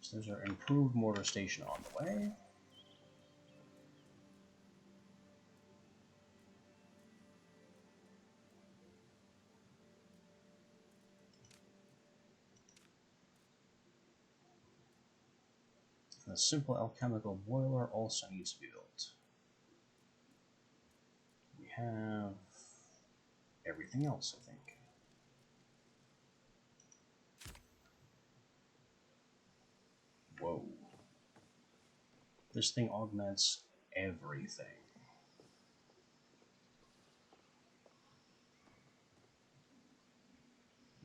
[SPEAKER 1] So there's our improved mortar station on the way. And a simple alchemical boiler also needs to be built. We have everything else, I think. Whoa. This thing augments everything.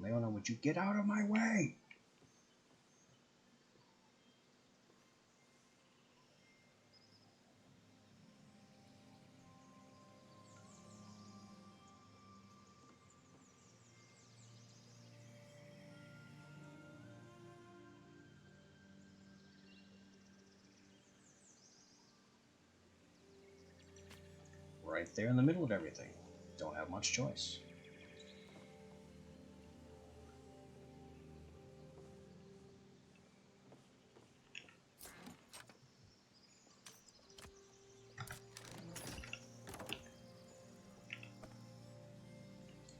[SPEAKER 1] Leona, would you get out of my way? Right there in the middle of everything. Don't have much choice.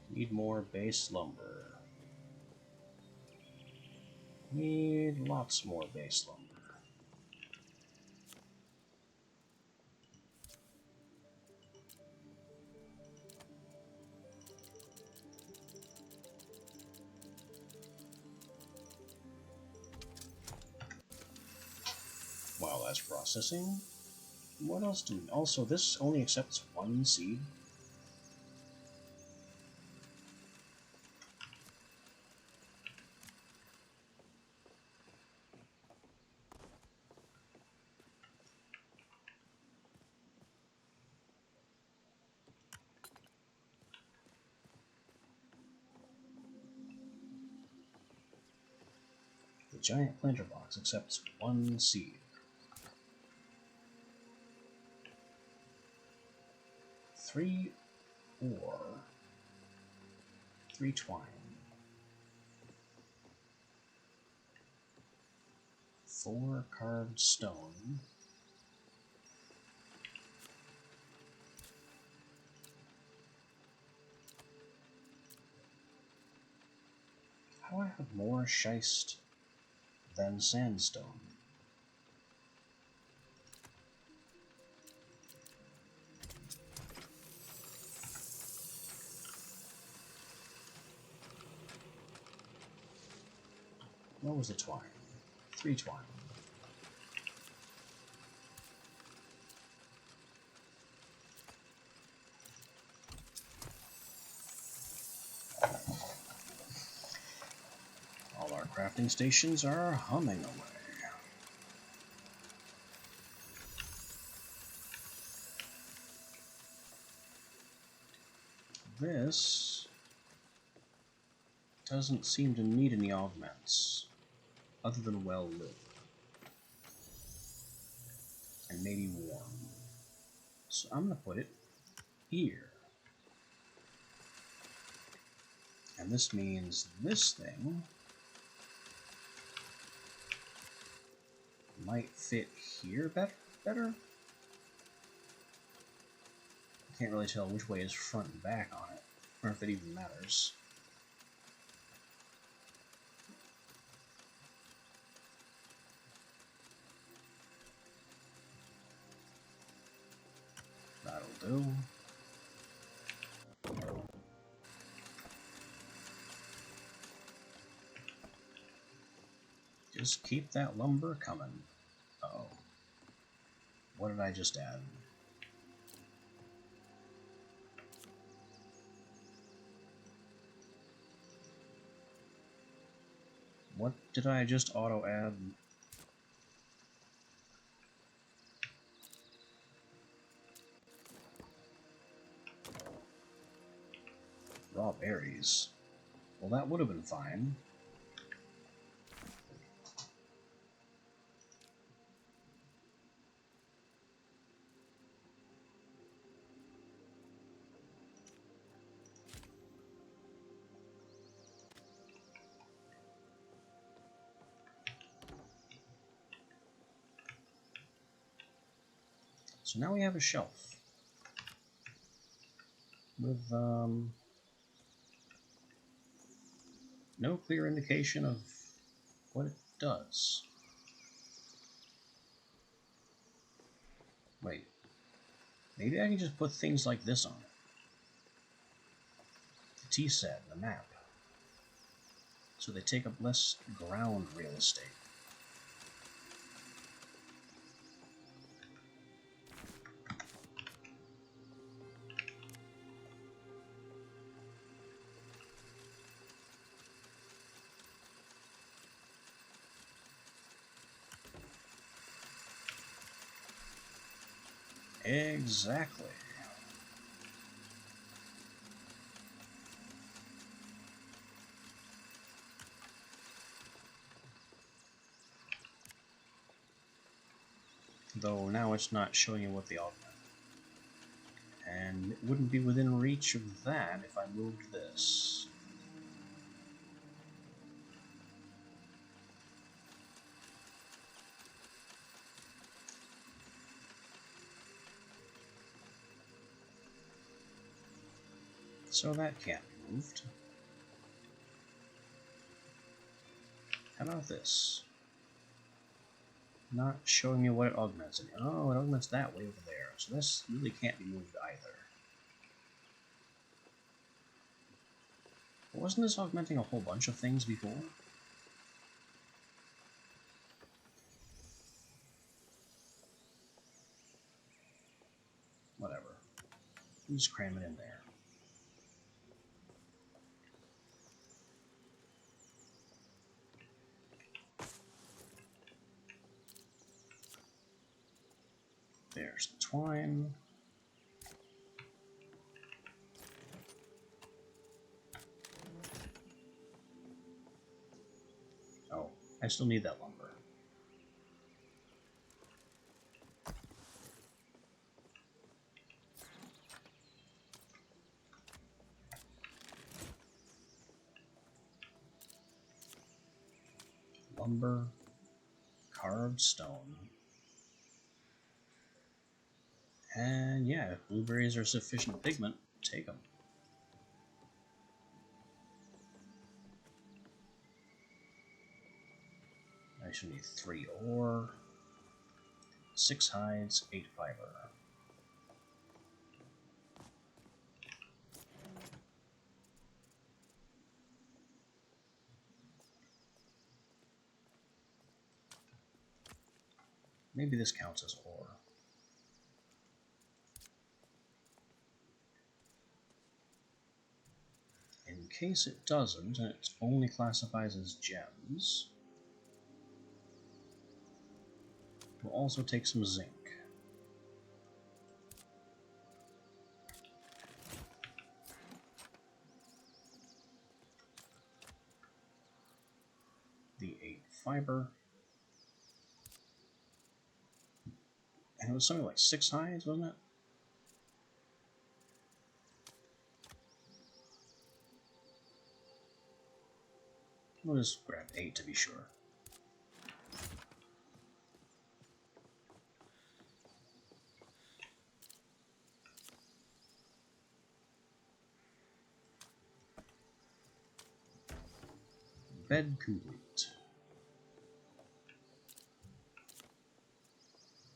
[SPEAKER 1] Need more base lumber. Need lots more base lumber. While that's processing, what else do we... Also, this only accepts one seed. The giant planter box accepts one seed. 3 ore, 3 twine, 4 carved stone, how do I have more schist than sandstone? What was the twine? 3 twine. All our crafting stations are humming away. This doesn't seem to need any augments, other than well lit. And maybe warm. So I'm going to put it here. And this means this thing might fit here better? I can't really tell which way is front and back on it, or if it even matters. That'll do. Just keep that lumber coming. Uh-oh. What did I just add? What did I just auto-add? Raw berries. Well, that would have been fine. So now we have a shelf with no clear indication of what it does. Wait, maybe I can just put things like this on it. The T-set, the map. So they take up less ground real estate. Exactly. Though now it's not showing you what the augment. And it wouldn't be within reach of that if I moved this. So that can't be moved. How about this? Not showing me what it augments. Oh, it augments that way over there. So this really can't be moved either. Wasn't this augmenting a whole bunch of things before? Whatever. Just cram it in there. There's the twine. Oh, I still need that lumber. Lumber, carved stone. And yeah, if blueberries are sufficient pigment, take them. I should need 3 ore, 6 hides, 8 fiber. Maybe this counts as ore. In case it doesn't, and it only classifies as gems, we'll also take some zinc. The 8 fiber. And it was something like 6 hides, wasn't it? We'll just grab 8 to be sure. Bed complete.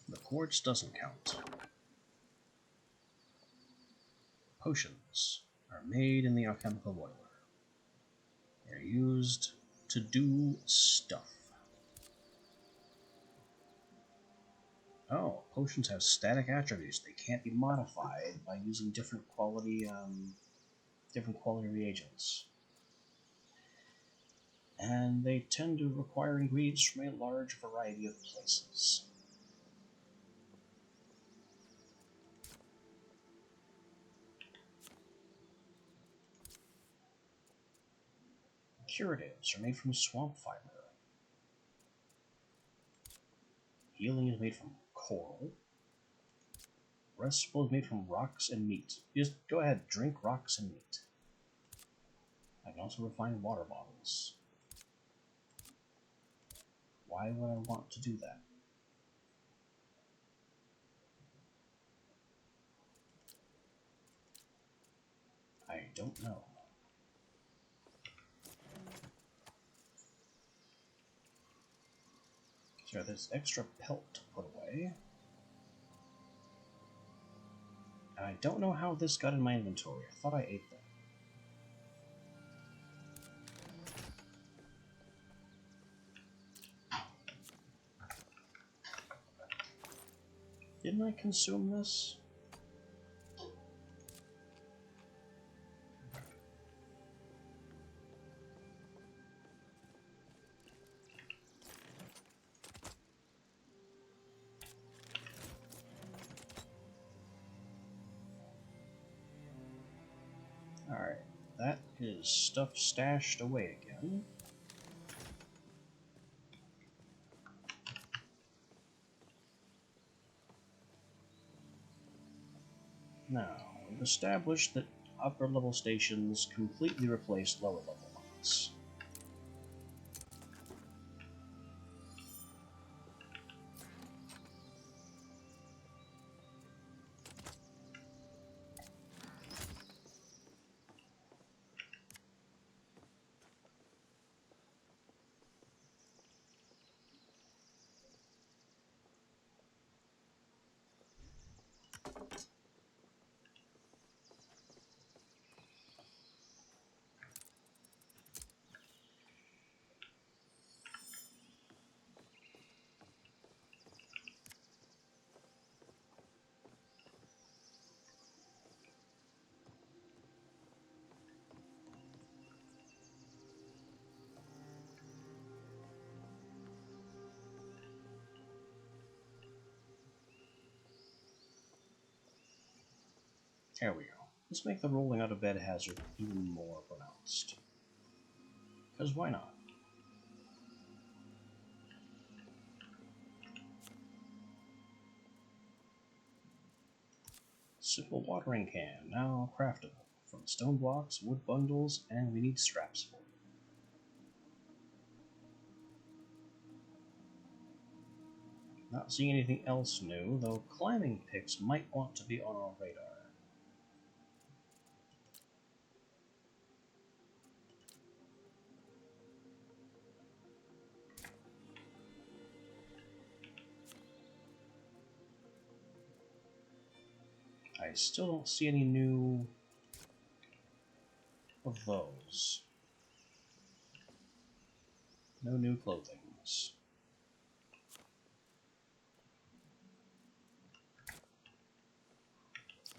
[SPEAKER 1] The quartz doesn't count. Potions are made in the alchemical boiler. They're used to do stuff. Oh, potions have static attributes. They can't be modified by using different quality reagents. And they tend to require ingredients from a large variety of places. Curatives are made from swamp fiber. Healing is made from coral. Restful is made from rocks and meat. Just go ahead, drink rocks and meat. I can also refine water bottles. Why would I want to do that? I don't know. So there's extra pelt to put away. And I don't know how this got in my inventory. I thought I ate that. Didn't I consume this? Alright, that is stuff stashed away again. Now, we've established that upper level stations completely replace lower level ones. There we go. Let's make the rolling out of bed hazard even more pronounced. Because why not? Simple watering can, now craftable. From stone blocks, wood bundles, and we need straps for it. Not seeing anything else new, though climbing picks might want to be on our radar. I still don't see any new of those. No new clothings.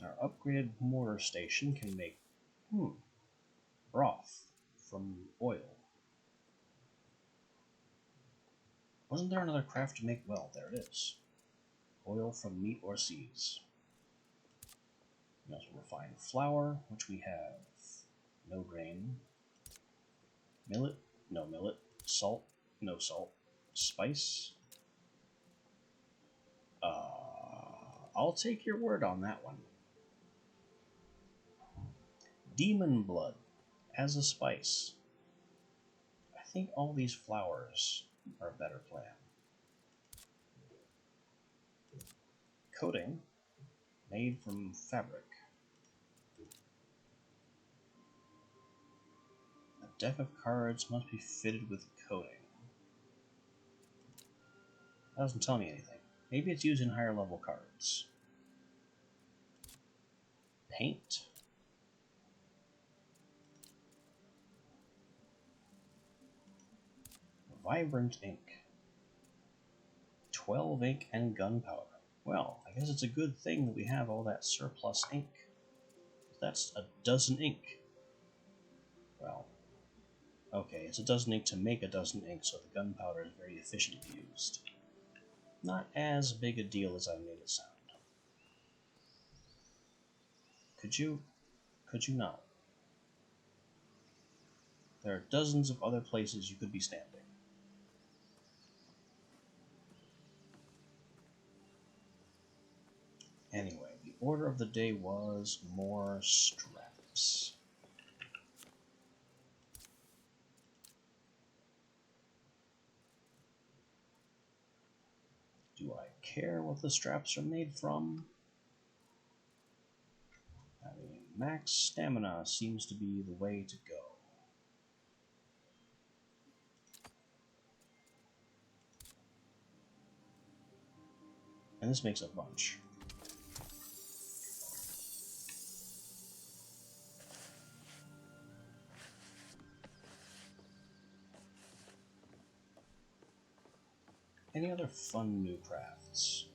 [SPEAKER 1] Our upgraded mortar station can make broth from oil. Wasn't there another craft to make? Well, there it is. Oil from meat or seeds. We also refine flour, which we have no grain. Millet, no millet. Salt, no salt. Spice. I'll take your word on that one. Demon blood as a spice. I think all these flowers are a better plan. Coating made from fabric. A deck of cards must be fitted with coating. That doesn't tell me anything. Maybe it's used in higher level cards. Paint. Vibrant ink. 12 ink and gunpowder. Well, I guess it's a good thing that we have all that surplus ink. That's a dozen ink. Well, okay, it's a dozen ink to make a dozen ink, so the gunpowder is very efficiently used. Not as big a deal as I made it sound. Could you not? There are dozens of other places you could be standing. Anyway, the order of the day was more straps. Do I care what the straps are made from? I mean, max stamina seems to be the way to go. And this makes a bunch. Any other fun new crafts?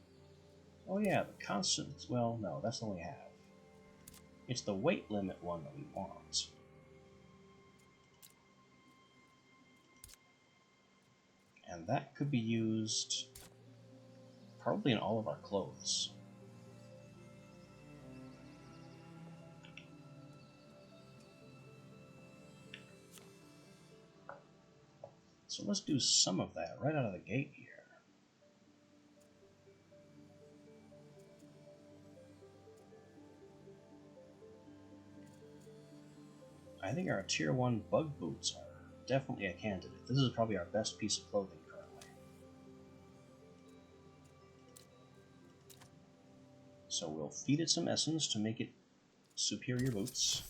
[SPEAKER 1] Oh yeah, the constant... Well, no, that's all we have. It's the weight limit one that we want. And that could be used probably in all of our clothes. So let's do some of that right out of the gate here. I think our tier 1 bug boots are definitely a candidate. This is probably our best piece of clothing currently. So we'll feed it some essence to make it superior boots.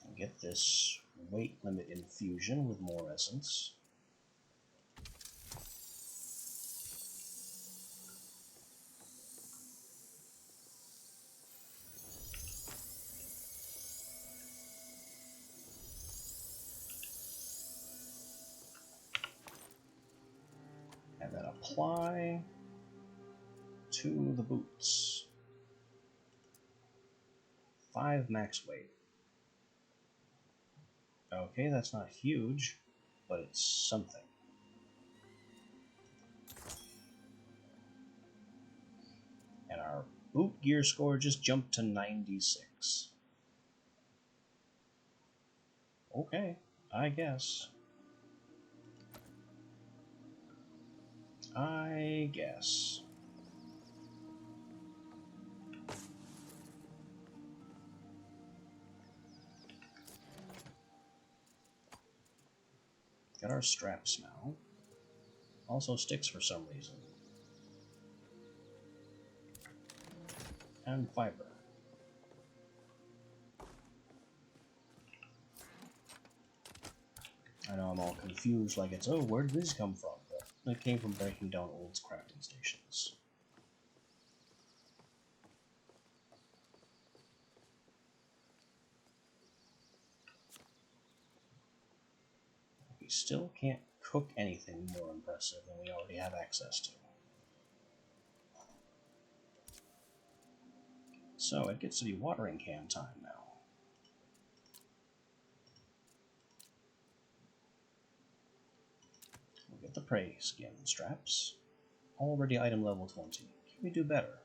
[SPEAKER 1] And get this weight limit infusion with more essence. And then apply to the boots. 5 max weight. Okay, that's not huge, but it's something. And our boot gear score just jumped to 96. Okay, I guess. Got our straps now. Also sticks for some reason. And fiber. I know I'm all confused, like it's, oh, where did this come from? But it came from breaking down old crafting stations. We still can't cook anything more impressive than we already have access to. So it gets to be watering can time now. We'll get the prey skin straps. Already item level 20. Can we do better?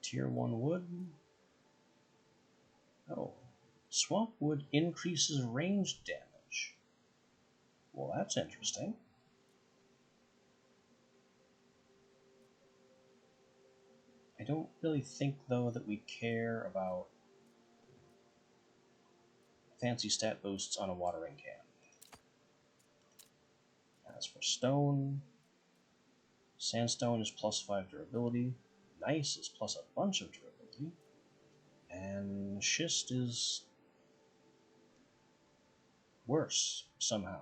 [SPEAKER 1] Tier 1 wood. Oh. Swamp wood increases range damage. Well, that's interesting. I don't really think, though, that we care about fancy stat boosts on a watering can. As for stone, sandstone is plus 5 durability, gneiss is plus a bunch of durability, and schist is worse somehow.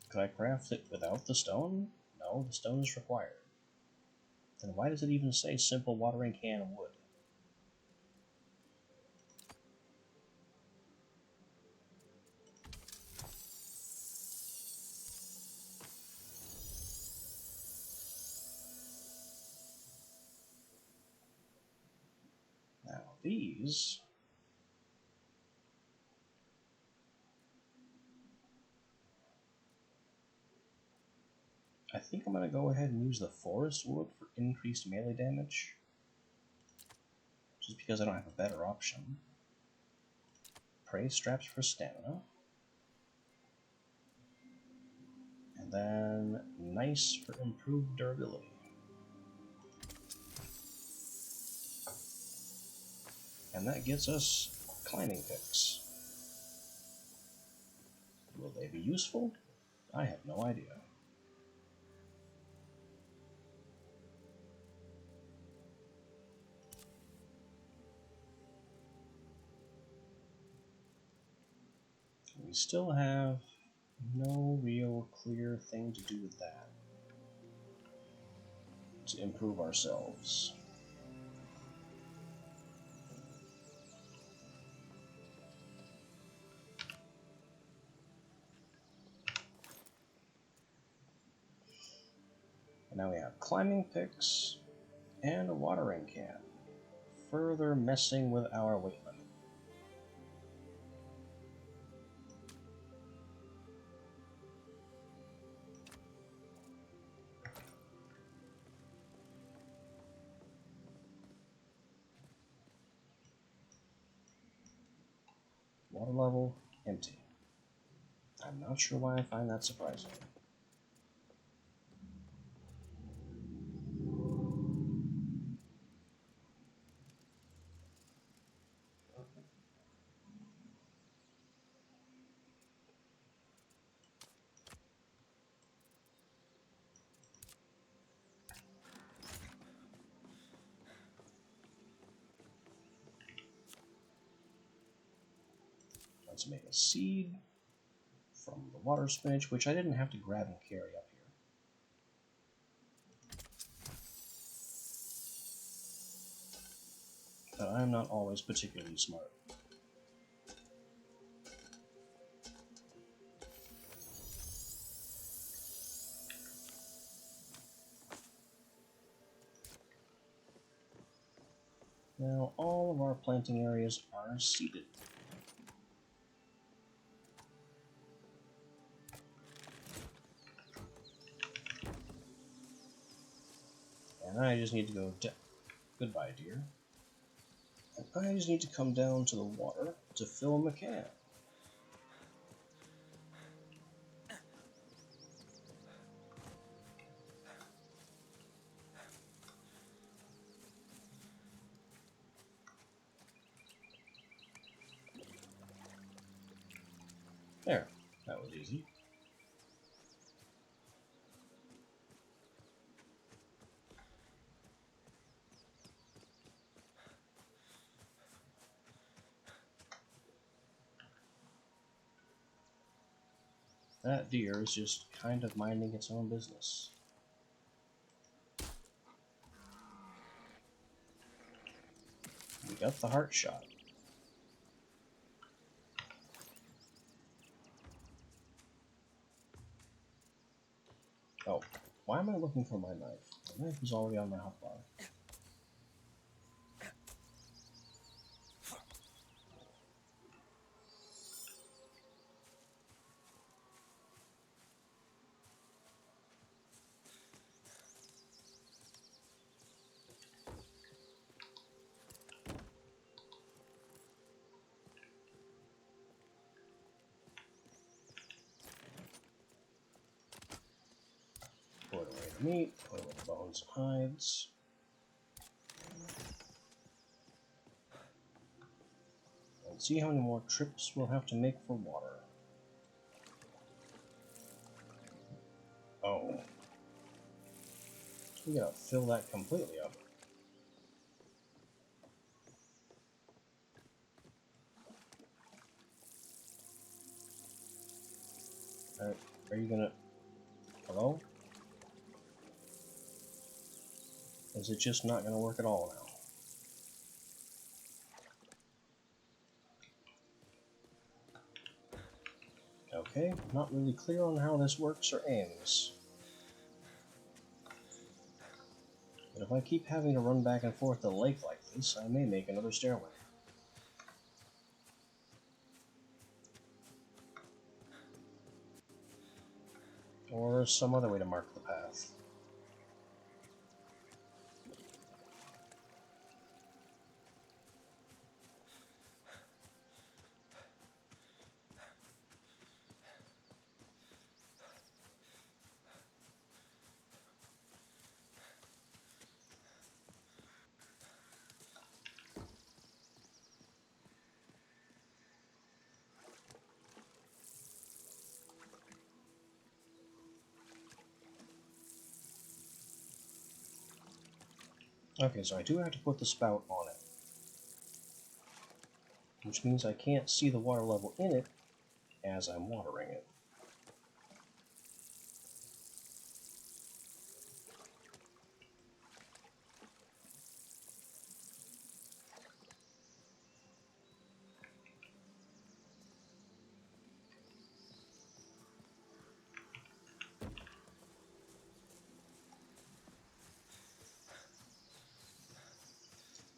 [SPEAKER 1] Could I craft it without the stone? No, the stone is required. Then why does it even say simple watering can wood? Now these... I think I'm going to go ahead and use the forest wood for increased melee damage. Just because I don't have a better option. Prey straps for stamina. And then gneiss for improved durability. And that gets us climbing picks. Will they be useful? I have no idea. We still have no real clear thing to do with that to improve ourselves. And now we have climbing picks and a watering can, further messing with our weight limit. Water level, empty. I'm not sure why I find that surprising. Let's make a seed from the water spinach, which I didn't have to grab and carry up here. But I'm not always particularly smart. Now all of our planting areas are seeded. And I just need to go goodbye, dear. And I just need to come down to the water to fill my can. There, that was easy. That deer is just kind of minding its own business. We got the heart shot. Oh, why am I looking for my knife? The knife is already on my hotbar. Put away the meat, put away the bones and hides. And see how many more trips we'll have to make for water. Oh. We gotta fill that completely up. Alright, are you gonna... Hello? Is it just not gonna work at all now? Okay, not really clear on how this works or aims. But if I keep having to run back and forth to the lake like this, I may make another stairway. Or some other way to mark the path. Okay, so I do have to put the spout on it. Which means I can't see the water level in it as I'm watering it.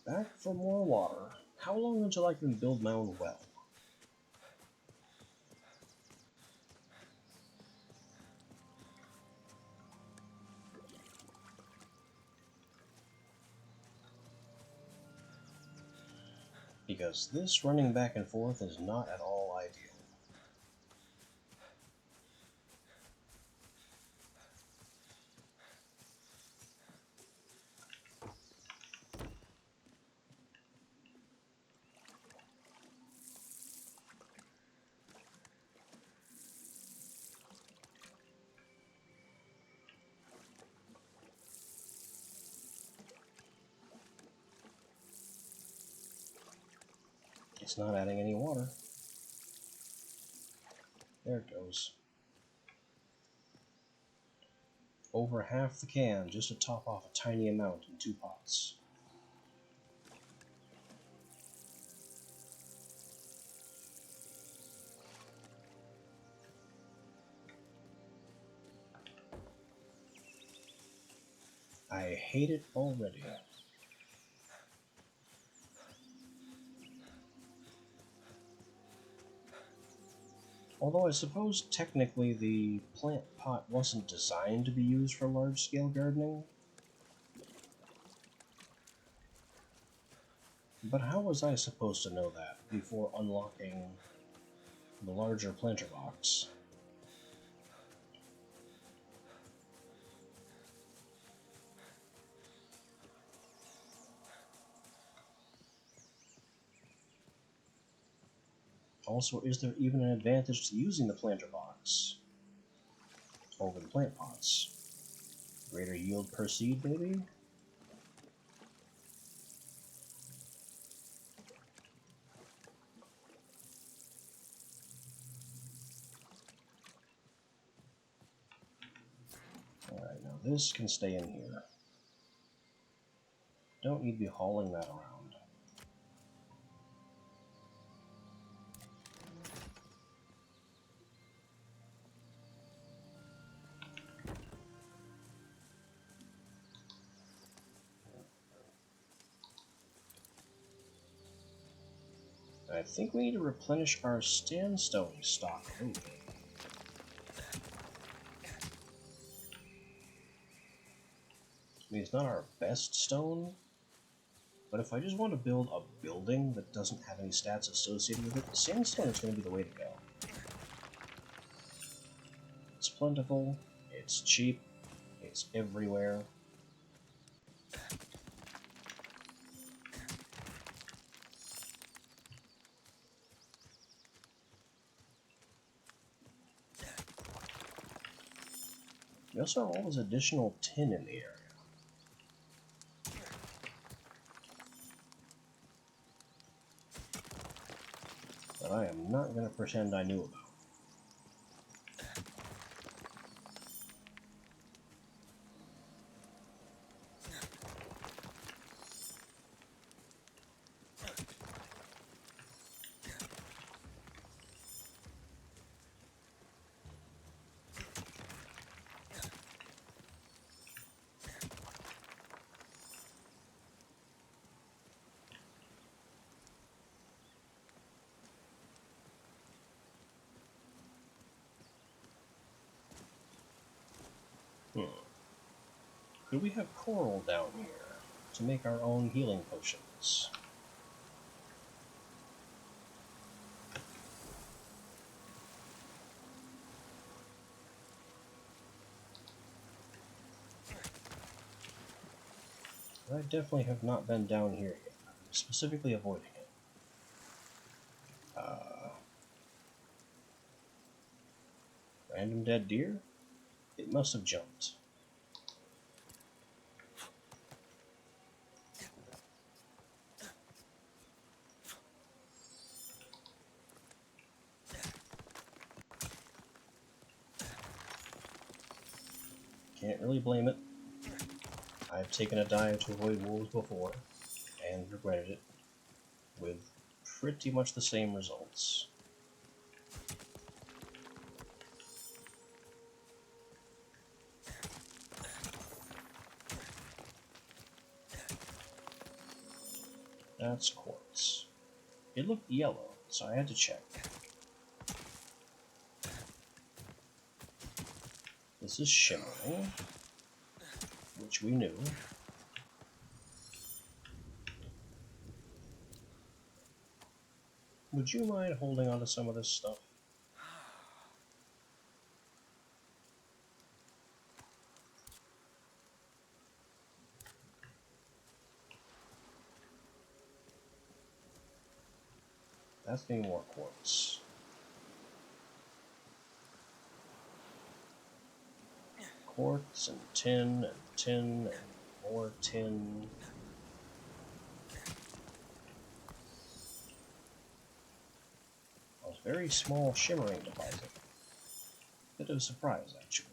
[SPEAKER 1] Back for more water. How long until I can build my own well? Because this running back and forth is not at all ideal. It's not adding any water. There it goes. Over half the can just to top off a tiny amount in 2 pots. I hate it already. Although I suppose technically the plant pot wasn't designed to be used for large-scale gardening. But how was I supposed to know that before unlocking the larger planter box? Also, is there even an advantage to using the planter box over the plant pots? Greater yield per seed, maybe? Alright, now this can stay in here. Don't need to be hauling that around. I think we need to replenish our sandstone stock a little bit. I mean, it's not our best stone, but if I just want to build a building that doesn't have any stats associated with it, sandstone is going to be the way to go. It's plentiful, it's cheap, it's everywhere. We also have all this additional tin in the area that I am not going to pretend I knew about. Could we have coral down here to make our own healing potions? I definitely have not been down here yet. I'm specifically avoiding it. Random dead deer? It must have jumped. Can't really blame it. I've taken a dive to avoid wolves before, and regretted it, with pretty much the same results. That's quartz. It looked yellow, so I had to check. This is shimmering, which we knew. Would you mind holding on to some of this stuff? That's getting more quartz. Quartz and tin and more tin. A very small shimmering deposit. Bit of a surprise, actually.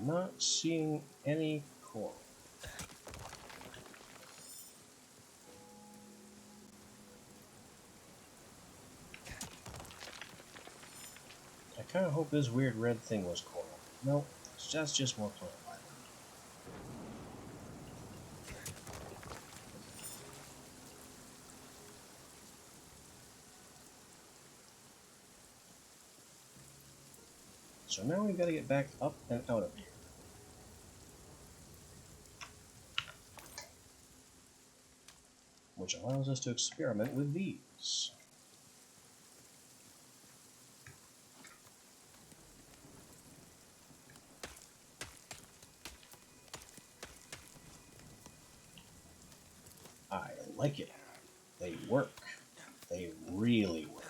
[SPEAKER 1] not seeing any coral. I kind of hope this weird red thing was coral. Nope, that's just more plant life. So now we've got to get back up and out of here. Which allows us to experiment with these. I like it. They work. They really work.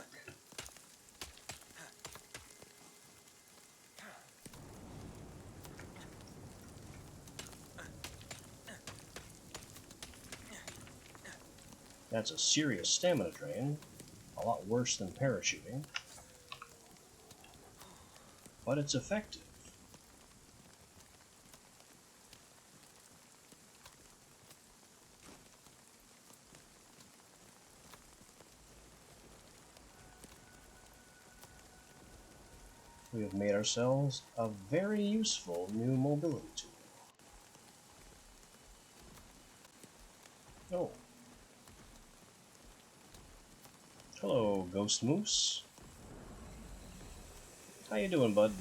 [SPEAKER 1] That's a serious stamina drain. A lot worse than parachuting. But it's effective. We have made ourselves a very useful new mobility tool. Oh. Hello, Ghost Moose. How you doing, bud?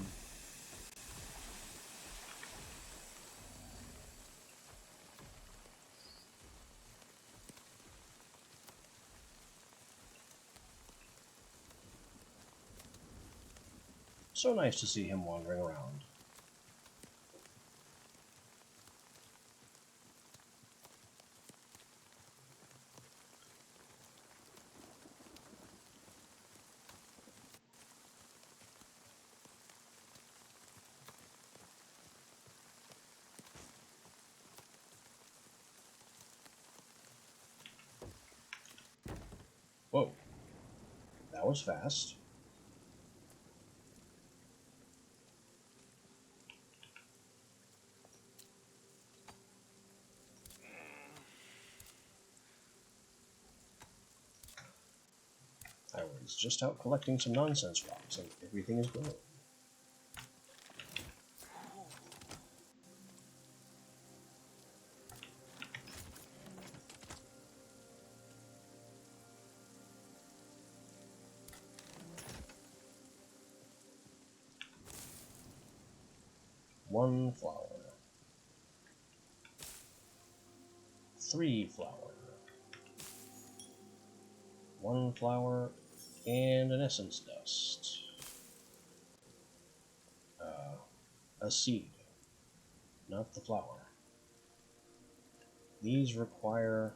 [SPEAKER 1] So nice to see him wandering around. Whoa. That was fast. I was just out collecting some nonsense rocks and everything is growing. One flower. 3 flower. 1 flower and an essence dust. A seed, not the flower. These require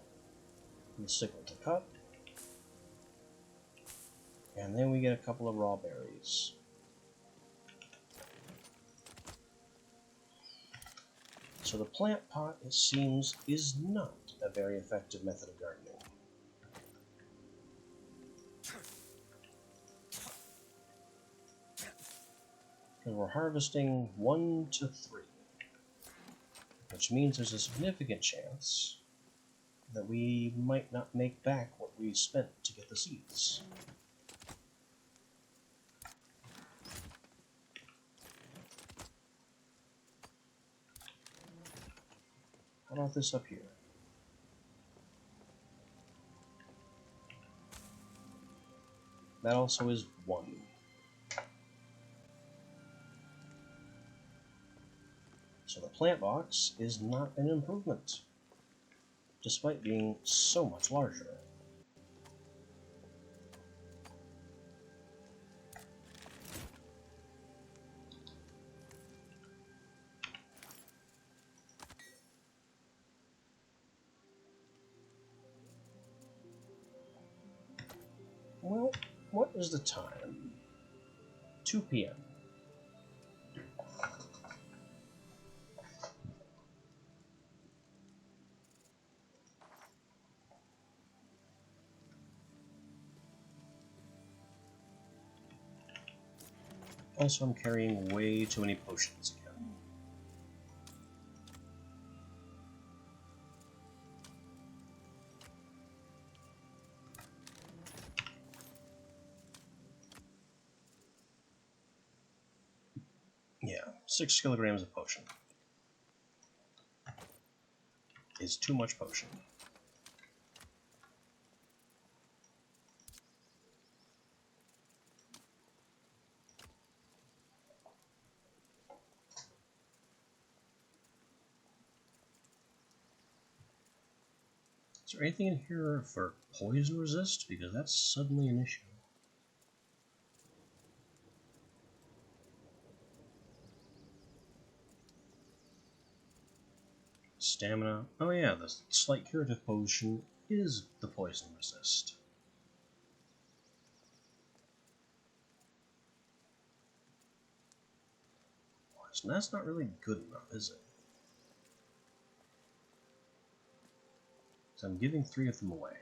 [SPEAKER 1] the sickle to cut, and then we get a couple of raw berries. So the plant pot, it seems, is not a very effective method of gardening. Because we're harvesting 1 to 3, which means there's a significant chance that we might not make back what we spent to get the seeds. How about this up here? That also is 1. So the plant box is not an improvement, despite being so much larger. Well, what is the time? 2 p.m. Also, I'm carrying way too many potions again. 6 kilograms of potion. It's too much potion. Is there anything in here for poison resist? Because that's suddenly an issue. Stamina. Oh yeah, the slight curative potion is the poison resist. So that's not really good enough, is it? So I'm giving 3 of them away.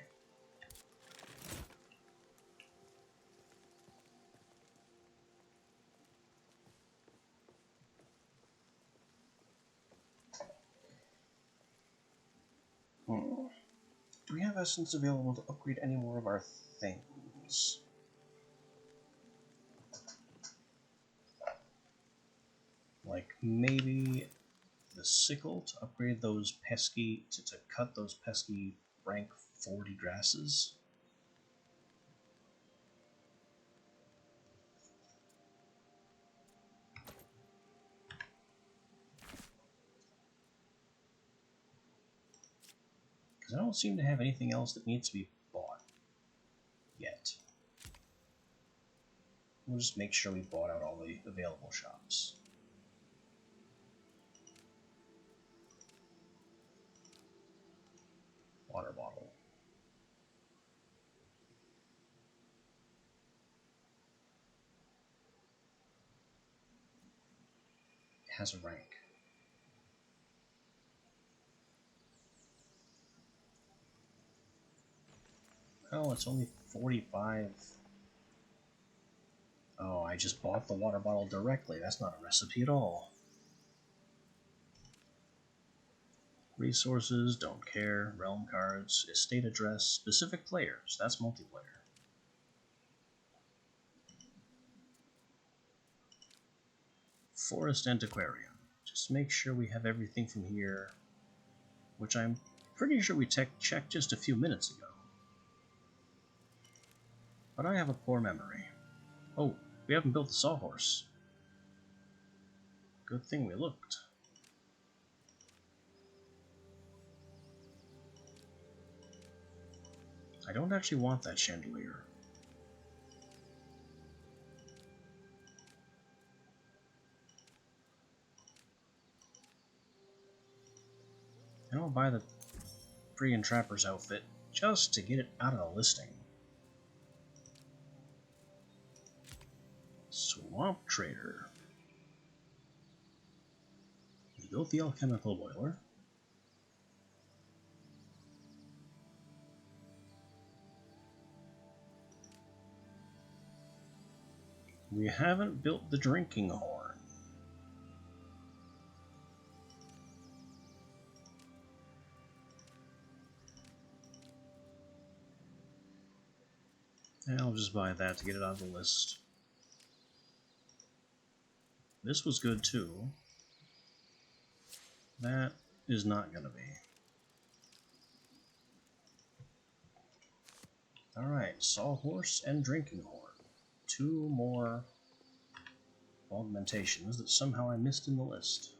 [SPEAKER 1] Do we have essence available to upgrade any more of our things? Like maybe the sickle to upgrade those pesky, to cut those pesky rank 40 grasses? Because I don't seem to have anything else that needs to be bought yet. We'll just make sure we bought out all the available shops. Water bottle. It has a rank. Oh, it's only 45. Oh, I just bought the water bottle directly. That's not a recipe at all. Resources, don't care. Realm cards, estate address, specific players. That's multiplayer. Forest Antiquarian. Just make sure we have everything from here, which I'm pretty sure we checked just a few minutes ago. But I have a poor memory. Oh, we haven't built the sawhorse. Good thing we looked. I don't actually want that chandelier. And I'll buy the Free and Trapper's outfit just to get it out of the listing. Swamp Trader. We built the alchemical boiler. We haven't built the drinking horn. And I'll just buy that to get it out of the list. This was good too. That is not going to be. Alright, Sawhorse and Drinking Horn. 2 more augmentations that somehow I missed in the list.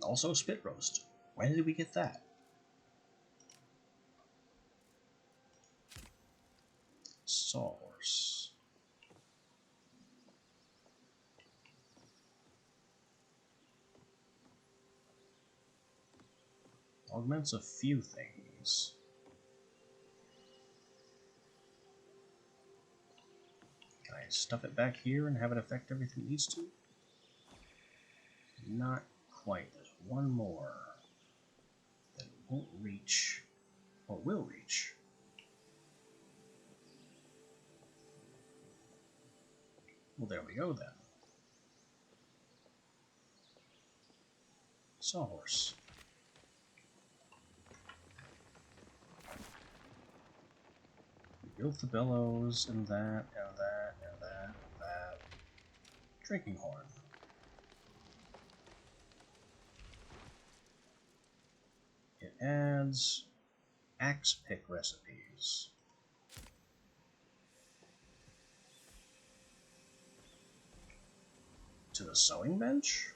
[SPEAKER 1] Also Spit Roast. When did we get that? Sawhorse. Augments a few things. Can I stuff it back here and have it affect everything it needs to? Not quite. There's one more that won't reach, or will reach. Well, there we go then. Sawhorse. We built the bellows and that, and that, and Drinking horn. It adds axe pick recipes. To the sewing bench?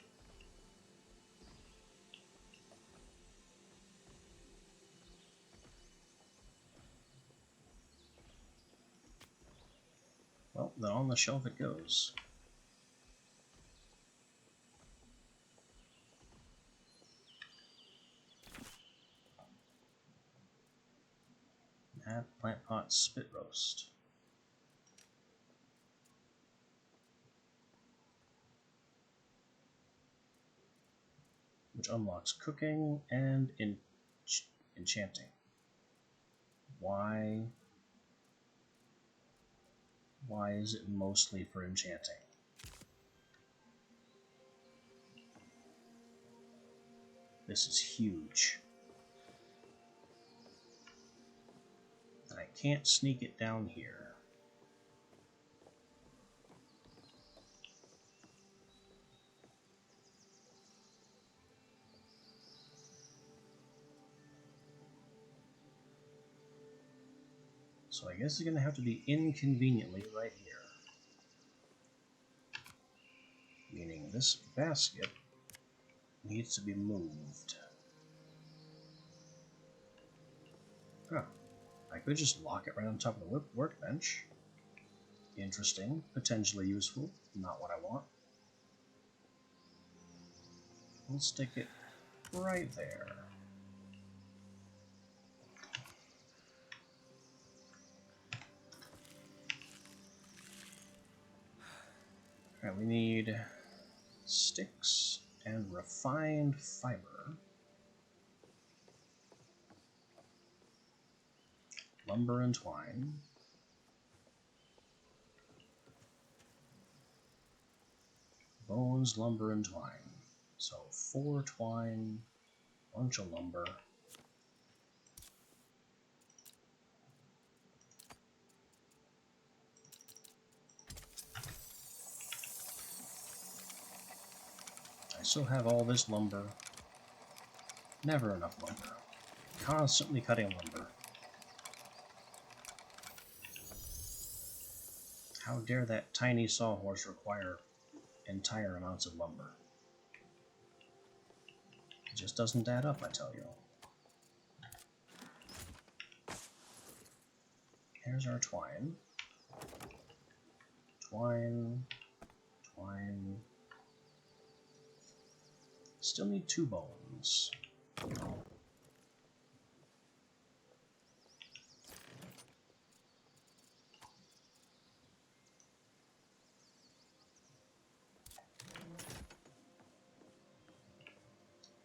[SPEAKER 1] Well, then on the shelf it goes. Add plant pot spit roast. Which unlocks cooking and enchanting. Why is it mostly for enchanting? This is huge. And I can't sneak it down here. So I guess it's going to have to be inconveniently right here. Meaning this basket needs to be moved. Huh. I could just lock it right on top of the workbench. Interesting, potentially useful, not what I want. We'll stick it right there. Alright, we need sticks and refined fiber. Lumber and twine. Bones, lumber, and twine. So 4 twine, bunch of lumber. I still have all this lumber. Never enough lumber. Constantly cutting lumber. How dare that tiny sawhorse require entire amounts of lumber? It just doesn't add up, I tell you. Here's our twine. Twine. Twine. Still need 2 bones.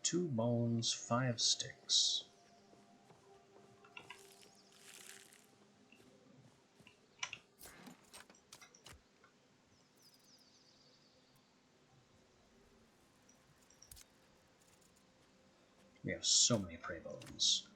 [SPEAKER 1] Two bones, 5 sticks. We have so many prey bones.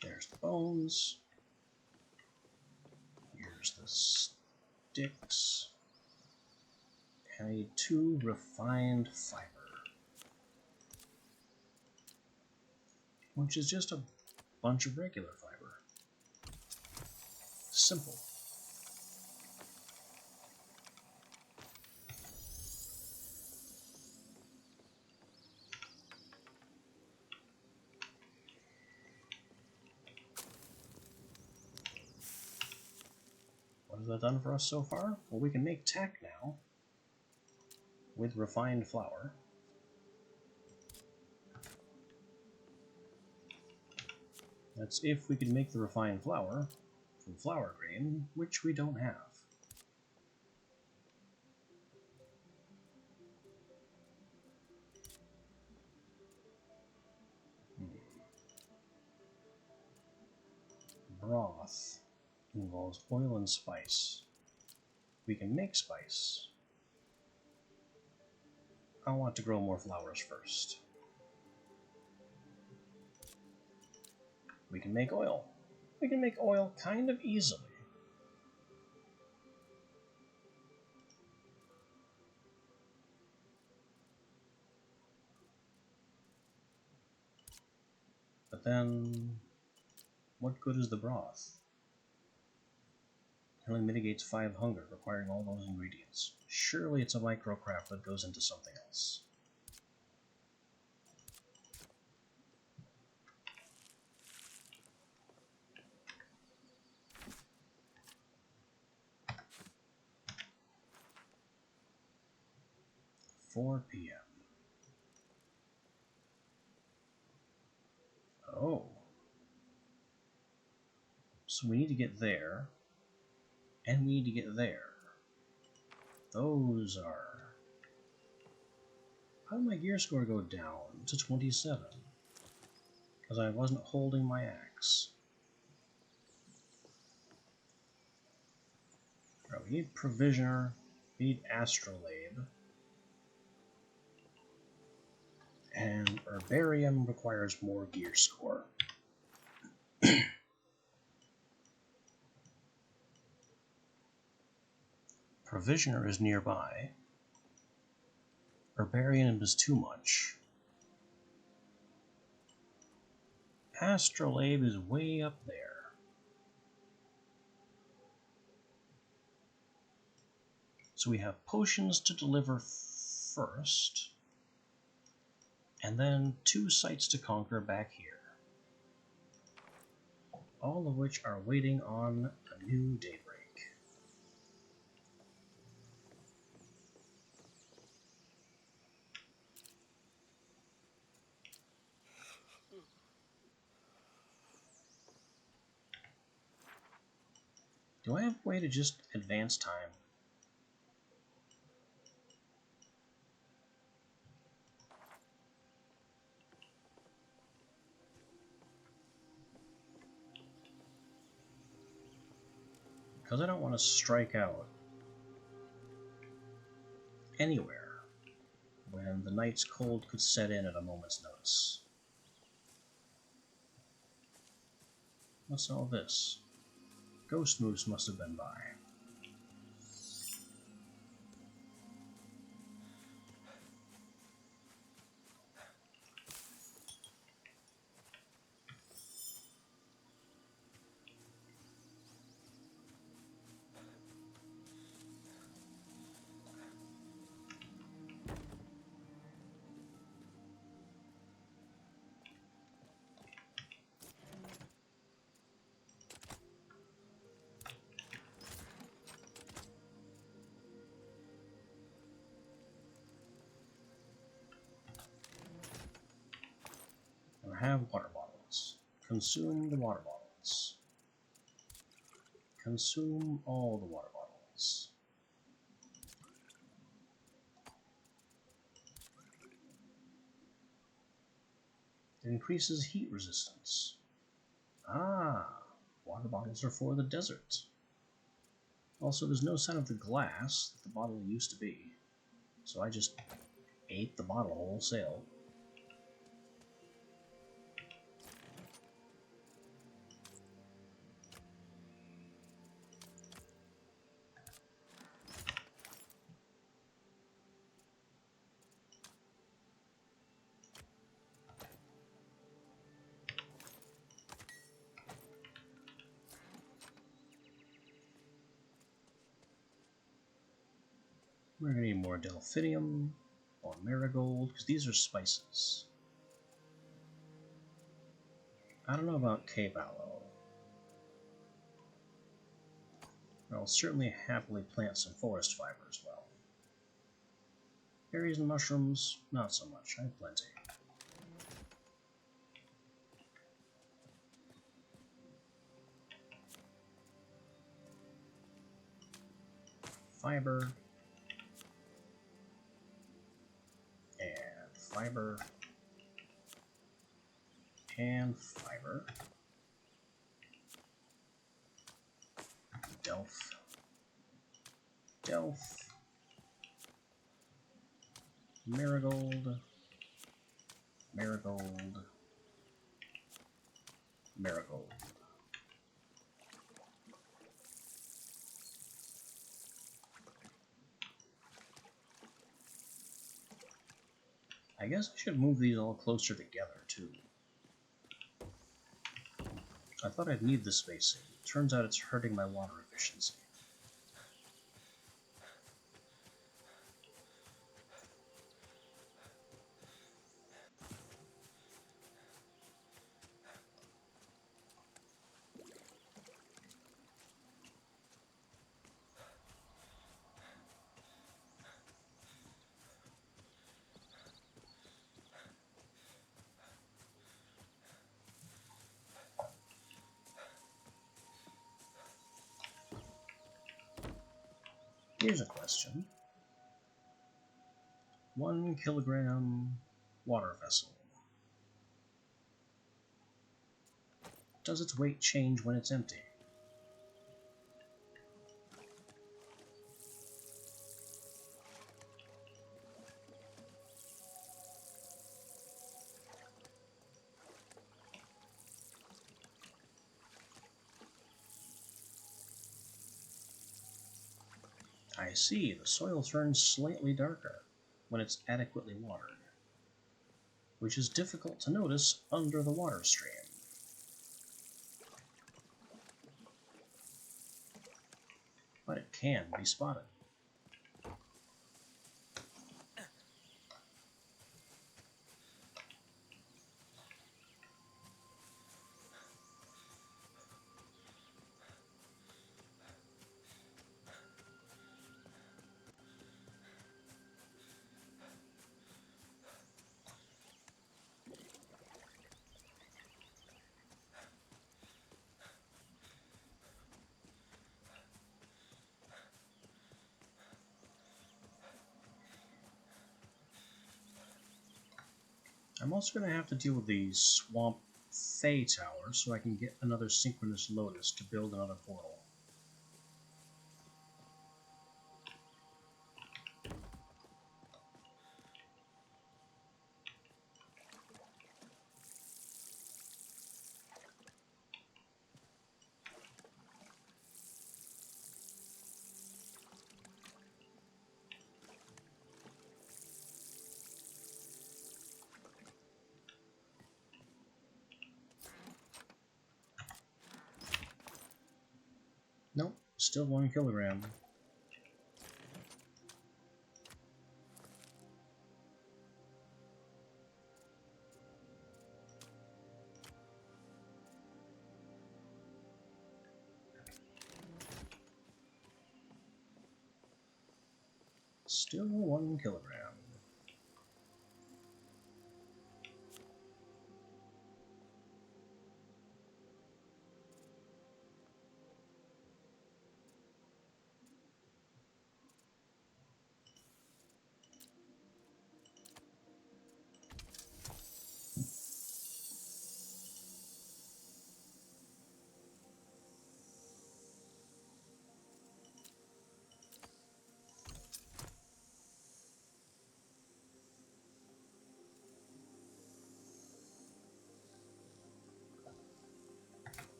[SPEAKER 1] There's the bones. Here's the sticks. And I need 2 refined fiber. Which is just a bunch of regular fiber. Simple. What has that done for us so far? Well, we can make tack now with refined flour. That's if we can make the refined flour from flour grain, which we don't have. Broth involves oil and spice. We can make spice. I want to grow more flowers first. We can make oil. We can make oil kind of easily. But then, what good is the broth? It only mitigates 5 hunger, requiring all those ingredients. Surely it's a microcraft that goes into something else. "4 p.m. Oh. So we need to get there, and we need to get there. Those are... How did my gear score go down to 27? Because I wasn't holding my axe. Right, we need Provisioner, we need Astrolabe, and Herbarium requires more gear score. Provisioner is nearby. Herbarium is too much. Astrolabe is way up there. So we have potions to deliver first, and then 2 sites to conquer back here. All of which are waiting on a new daybreak. Do I have a way to just advance time? Because I don't want to strike out anywhere when the night's cold could set in at a moment's notice. What's all this? Ghost moose must have been by. I have water bottles. Consume the water bottles. Consume all the water bottles. It increases heat resistance. Ah, water bottles are for the desert. Also, there's no sign of the glass that the bottle used to be. So I just ate the bottle wholesale. We're going to need more delphinium or marigold, because these are spices. I don't know about cave aloe. I'll certainly happily plant some forest fiber as well. Berries and mushrooms, not so much. I have plenty. Fiber. And fiber. And fiber. Delph. Marigold, Marigold, Marigold. I guess I should move these all closer together, too. I thought I'd need the spacing. Turns out it's hurting my water efficiency. Here's a question. 1 kilogram water vessel. Does its weight change when it's empty? I see, the soil turns slightly darker when it's adequately watered, which is difficult to notice under the water stream. But it can be spotted. I'm also going to have to deal with the Swamp Fey Tower so I can get another Synchronous Lotus to build another portal. Nope, still 1 kilogram. Still 1 kilogram.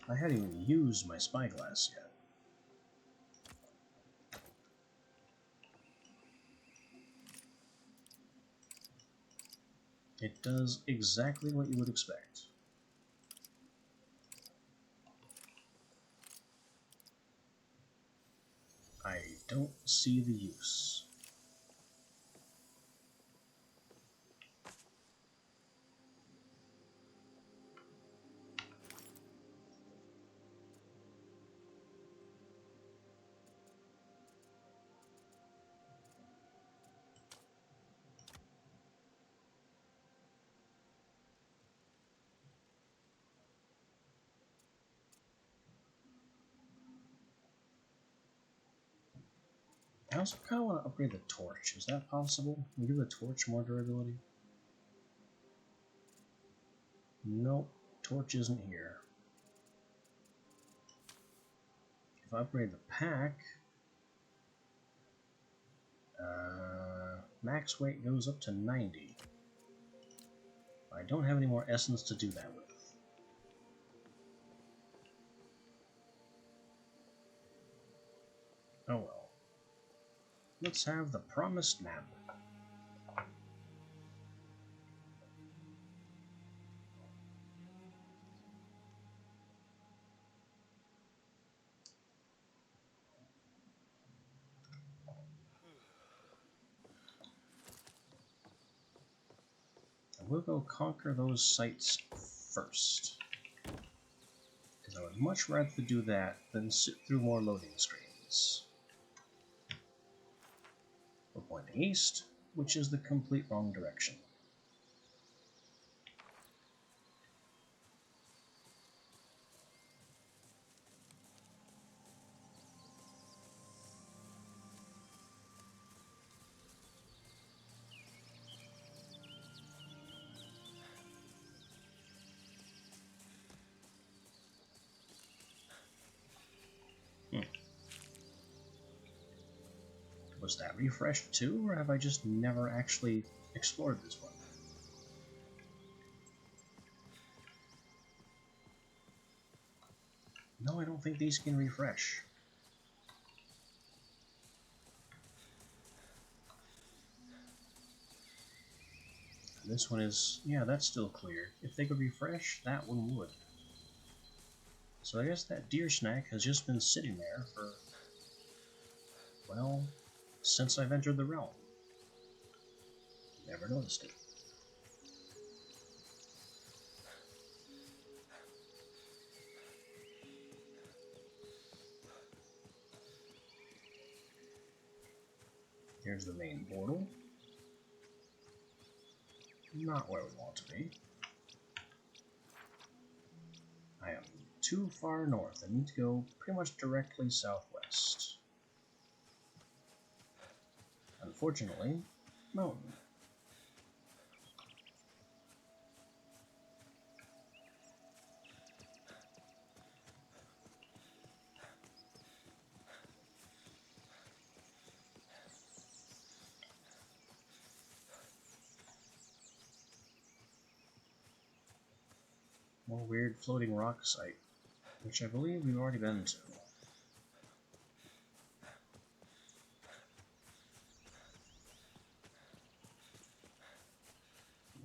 [SPEAKER 1] I hadn't even used my spyglass yet. It does exactly what you would expect. I don't see the use. I also kind of want to upgrade the torch. Is that possible? Can we give the torch more durability? Nope, torch isn't here. If I upgrade the pack, Max weight goes up to 90. I don't have any more essence to do that with. Oh well. Let's have the promised map. We'll go conquer those sites first, because I would much rather do that than sit through more loading screens. We're pointing east, which is the complete wrong direction. Was that refreshed too, or have I just never actually explored this one? No, I don't think these can refresh. And this one is, yeah, that's still clear. If they could refresh, that one would. So I guess that deer snack has just been sitting there for, well, since I've entered the realm. Never noticed it. Here's the main portal. Not where we want to be. I am too far north. I need to go pretty much directly southwest. Unfortunately, mountain. More weird floating rock site, which I believe we've already been to.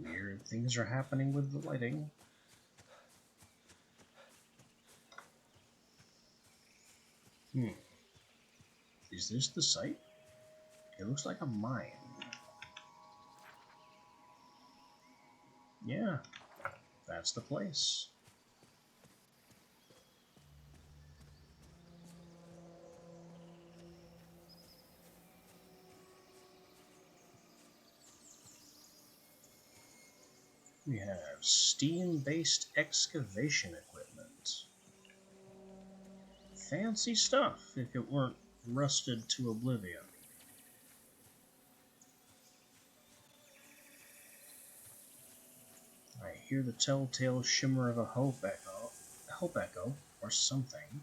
[SPEAKER 1] Weird things are happening with the lighting. Is this the site? It looks like a mine. Yeah, that's the place. We have steam-based excavation equipment. Fancy stuff if it weren't rusted to oblivion. I hear the telltale shimmer of a hope echo, or something.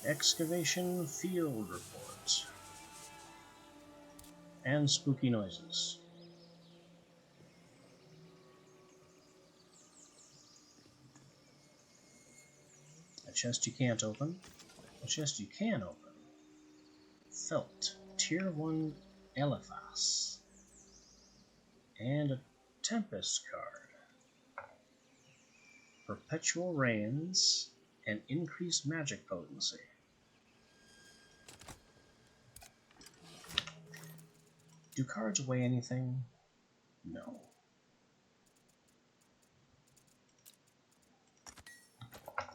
[SPEAKER 1] Excavation field report. And spooky noises. A chest you can't open. A chest you can open. Felt. Tier 1 Eliphas. And a Tempest card. Perpetual Rains and increased magic potency. Do cards weigh anything? No.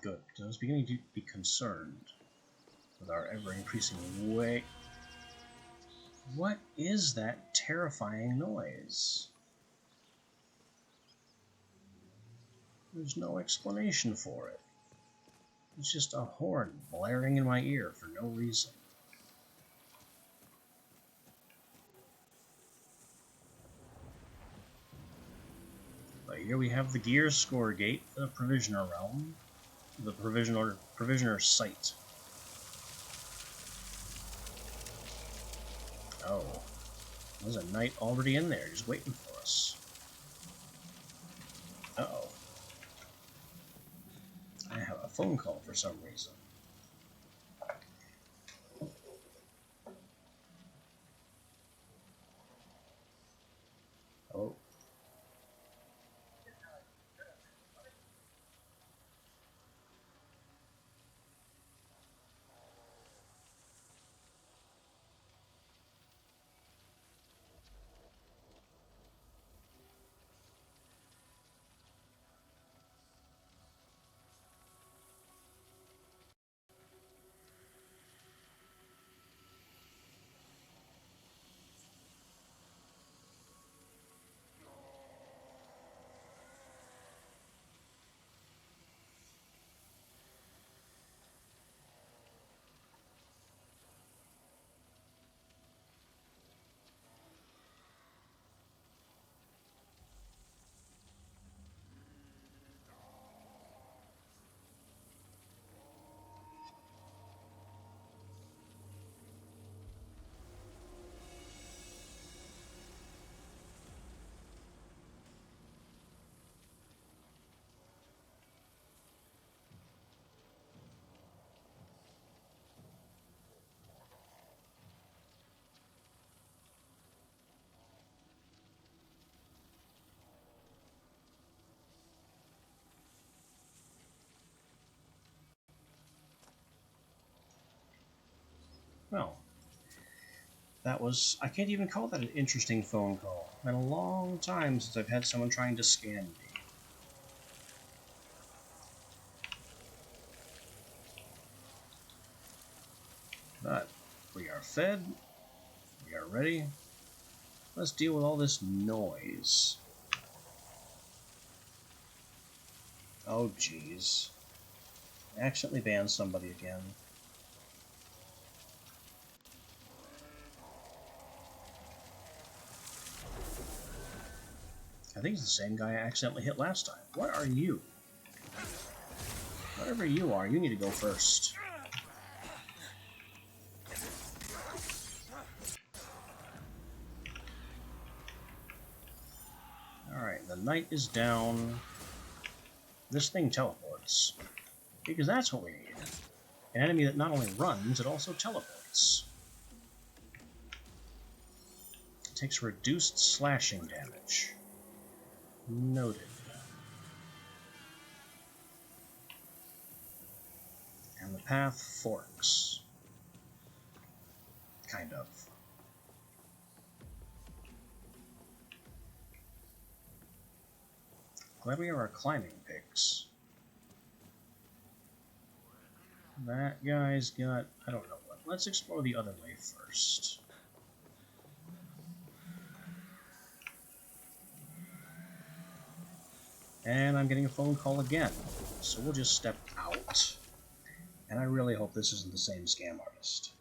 [SPEAKER 1] Good, because I was beginning to be concerned with our ever-increasing weight. What is that terrifying noise? There's no explanation for it. It's just a horn blaring in my ear for no reason. here we have the gear score gate for the Provisioner realm, the Provisioner site. Oh, there's a knight already in there, just waiting for us. Uh-oh. I have a phone call for some reason. Oh. Well, that was... I can't even call that an interesting phone call. It's been a long time since I've had someone trying to scam me. But we are fed. We are ready. Let's deal with all this noise. Oh, jeez. I accidentally banned somebody again. I think it's the same guy I accidentally hit last time. What are you? Whatever you are, you need to go first. Alright, the knight is down. This thing teleports. Because that's what we need. An enemy that not only runs, it also teleports. It takes reduced slashing damage. Noted. And the path forks. Kind of. Glad we have our climbing picks. That guy's got... I don't know what. Let's explore the other way first. And I'm getting a phone call again. So we'll just step out. And I really hope this isn't the same scam artist.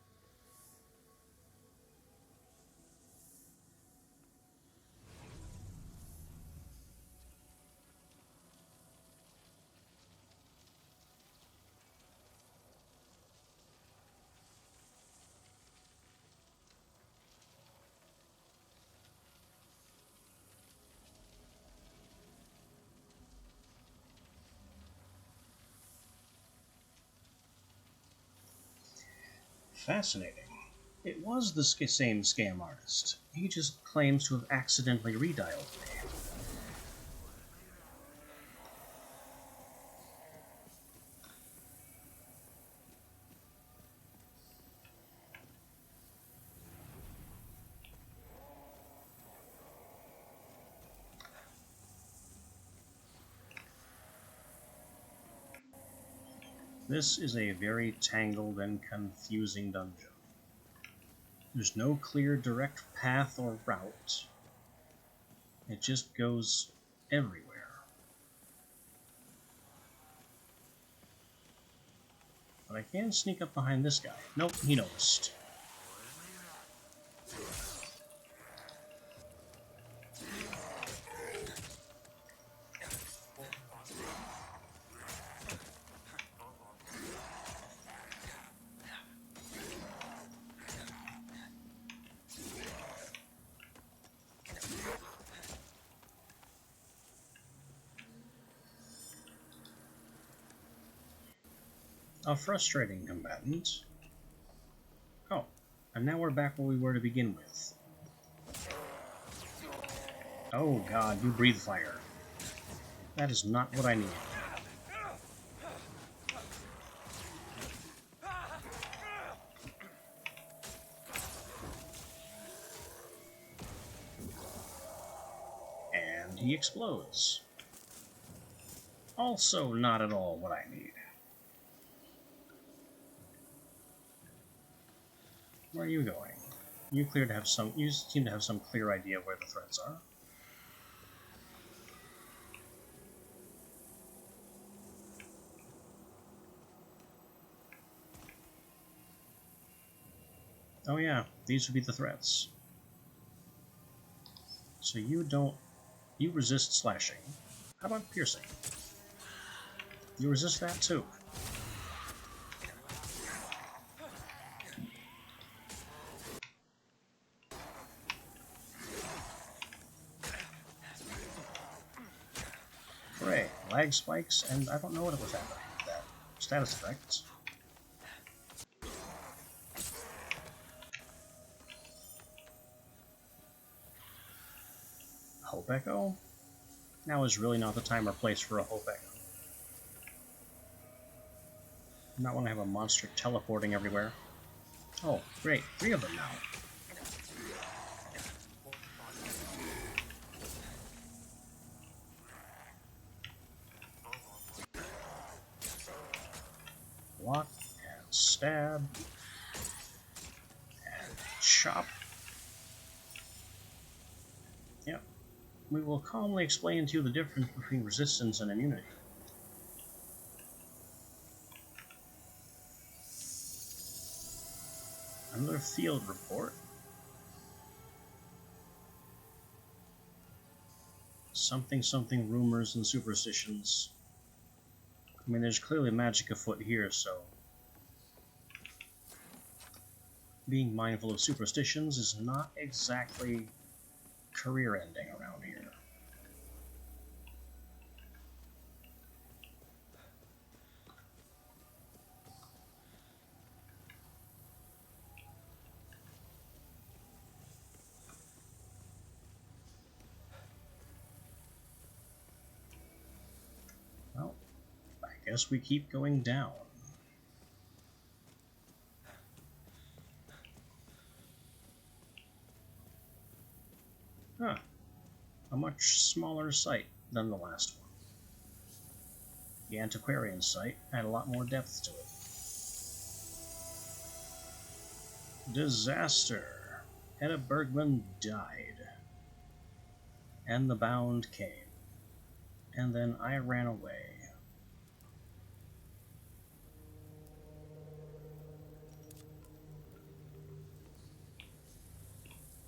[SPEAKER 1] Fascinating. It was the same scam artist. He just claims to have accidentally redialed me. This is a very tangled and confusing dungeon. There's no clear direct path or route. It just goes everywhere. But I can sneak up behind this guy. Nope, he noticed. A frustrating combatant. Oh, and now we're back where we were to begin with. Oh god, you breathe fire. That is not what I need. And he explodes. Also not at all what I need. Where are you going? You seem to have some clear idea where the threats are. Oh yeah, these would be the threats. So you resist slashing. How about piercing? You resist that too. Hooray, lag spikes, and I don't know what was happening with that. Status effects. Hope Echo? Now is really not the time or place for a Hope Echo. Not when I have a monster teleporting everywhere. Oh, great, 3 of them now. Block, and stab, and chop. Yep. We will calmly explain to you the difference between resistance and immunity. Another field report. Something rumors and superstitions. I mean, there's clearly magic afoot here, so being mindful of superstitions is not exactly career-ending around here. Well, I guess we keep going down. Huh. A much smaller site than the last one. The antiquarian site had a lot more depth to it. Disaster. Hedda Bergman died. And the bound came. And then I ran away.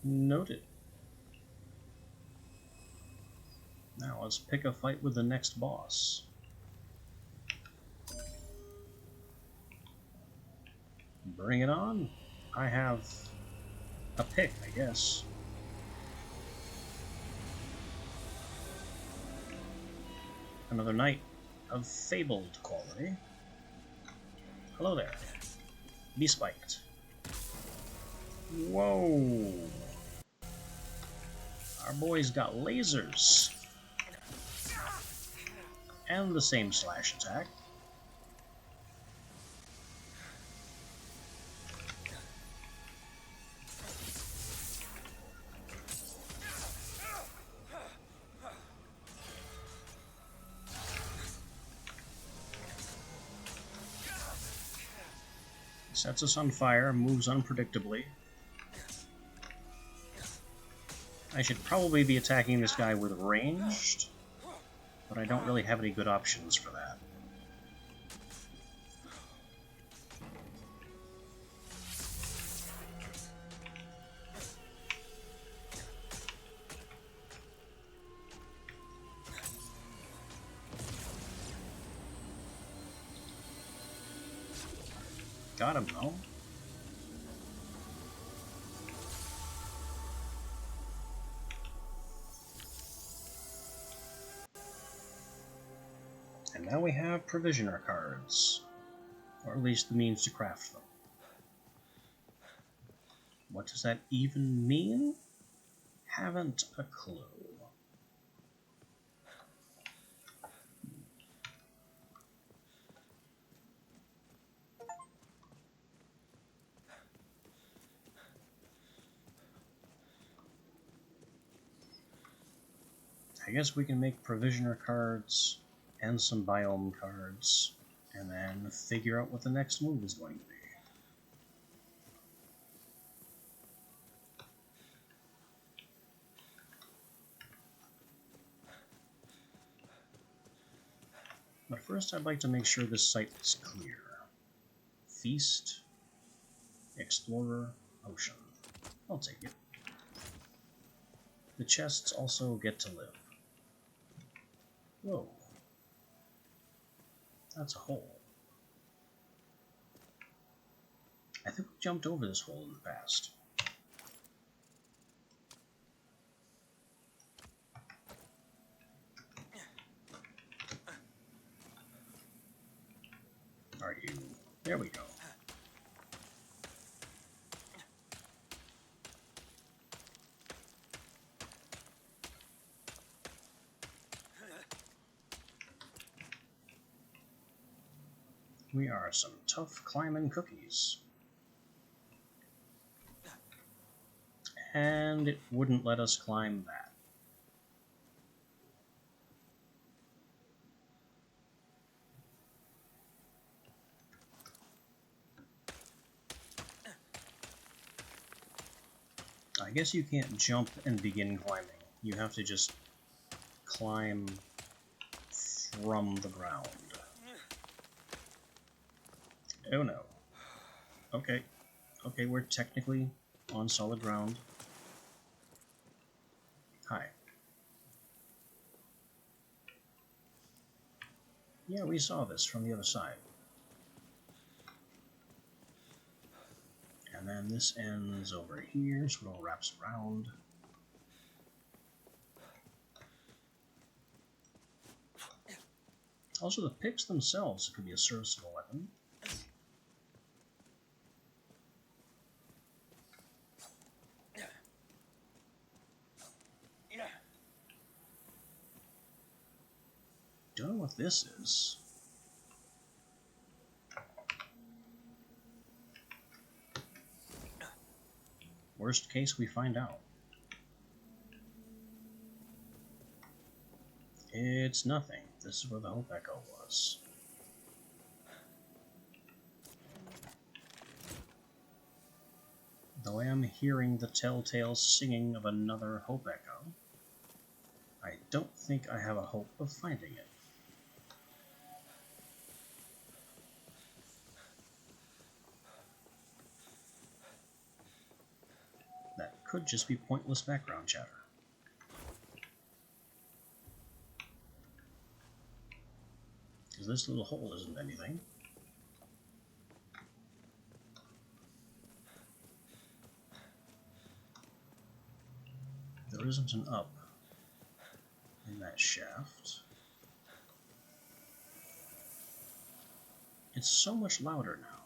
[SPEAKER 1] Noted. Now let's pick a fight with the next boss. Bring it on. I have a pick, I guess. Another knight of fabled quality. Hello there. Be spiked. Whoa! Our boy's got lasers. And the same slash attack. Sets us on fire, moves unpredictably. I should probably be attacking this guy with ranged, but I don't really have any good options for that. Got him, though. And now we have provisioner cards. Or at least the means to craft them. What does that even mean? Haven't a clue. I guess we can make provisioner cards and some biome cards, and then figure out what the next move is going to be. But first I'd like to make sure this site is clear. Feast, Explorer, Ocean. I'll take it. The chests also get to live. Whoa. That's a hole. I think we jumped over this hole in the past. Are you? There we go. We are some tough climbing cookies. And it wouldn't let us climb that. I guess you can't jump and begin climbing. You have to just climb from the ground. Oh no. Okay. Okay, we're technically on solid ground. Hi. Yeah, we saw this from the other side. And then this ends over here, so it all wraps around. Also, the picks themselves could be a serviceable weapon. Don't know what this is. Worst case, we find out. It's nothing. This is where the Hope Echo was. Though I am hearing the telltale singing of another Hope Echo, I don't think I have a hope of finding it. That could just be pointless background chatter. Because this little hole isn't anything. There isn't an up in that shaft. It's so much louder now.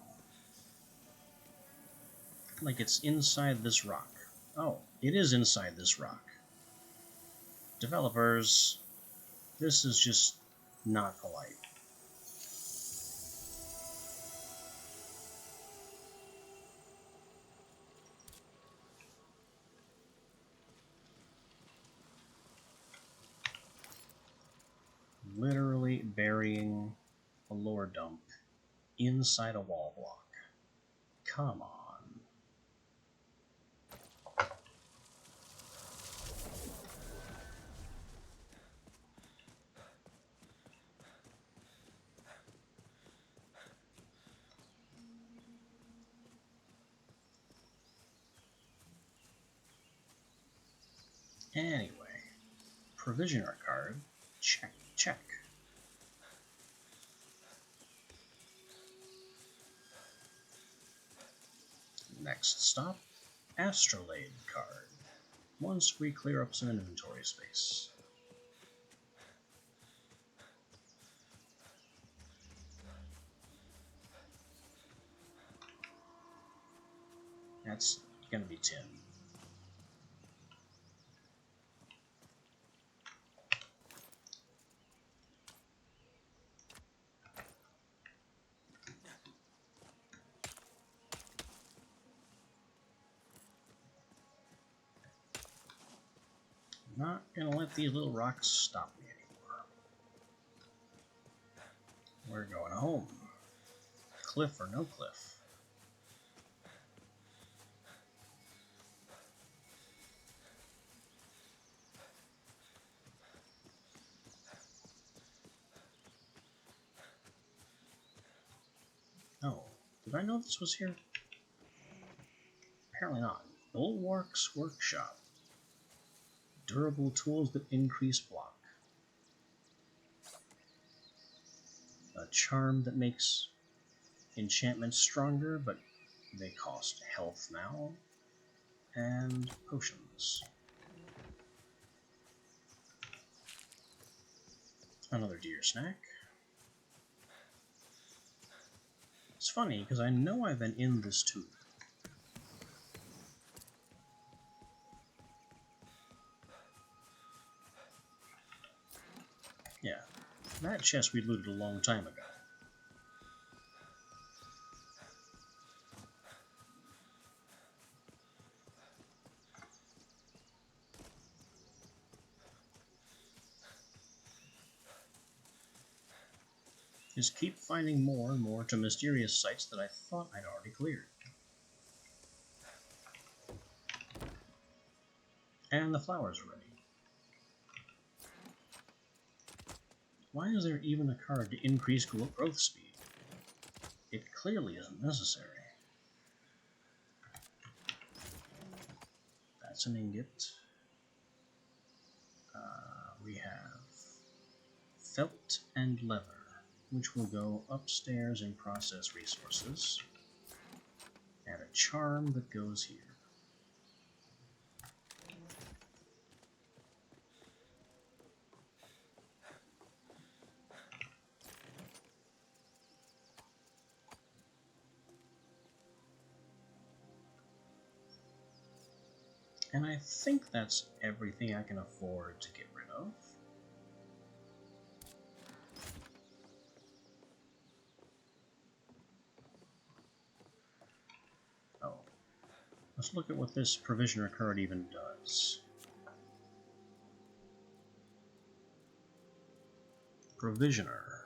[SPEAKER 1] Like it's inside this rock. Oh, it is inside this rock. Developers, this is just not polite. Literally burying a lore dump inside a wall block. Come on. Anyway, provisioner card, check, check. Next stop, Astrolabe card. Once we clear up some inventory space. That's gonna be tin. Not gonna let these little rocks stop me anymore. We're going home. Cliff or no cliff. Oh, did I know this was here? Apparently not. Bulwark's Workshop. Durable tools that increase block. A charm that makes enchantments stronger, but they cost health now. And potions. Another deer snack. It's funny, because I know I've been in this tube. Yeah, that chest we looted a long time ago. Just keep finding more and more to mysterious sites that I thought I'd already cleared. And the flower's ready. Why is there even a card to increase growth speed? It clearly isn't necessary. That's an ingot. We have felt and leather, which will go upstairs in process resources, and a charm that goes here. And I think that's everything I can afford to get rid of. Oh, let's look at what this provisioner card even does. Provisioner.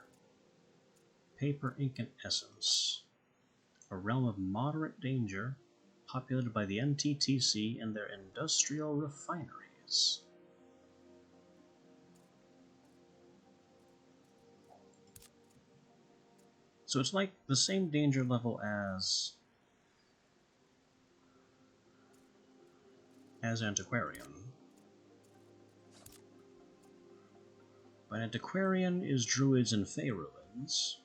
[SPEAKER 1] Paper, ink, and essence. A realm of moderate danger, populated by the NTTC and their industrial refineries. So it's like the same danger level as Antiquarian. But Antiquarian is druids and fey ruins.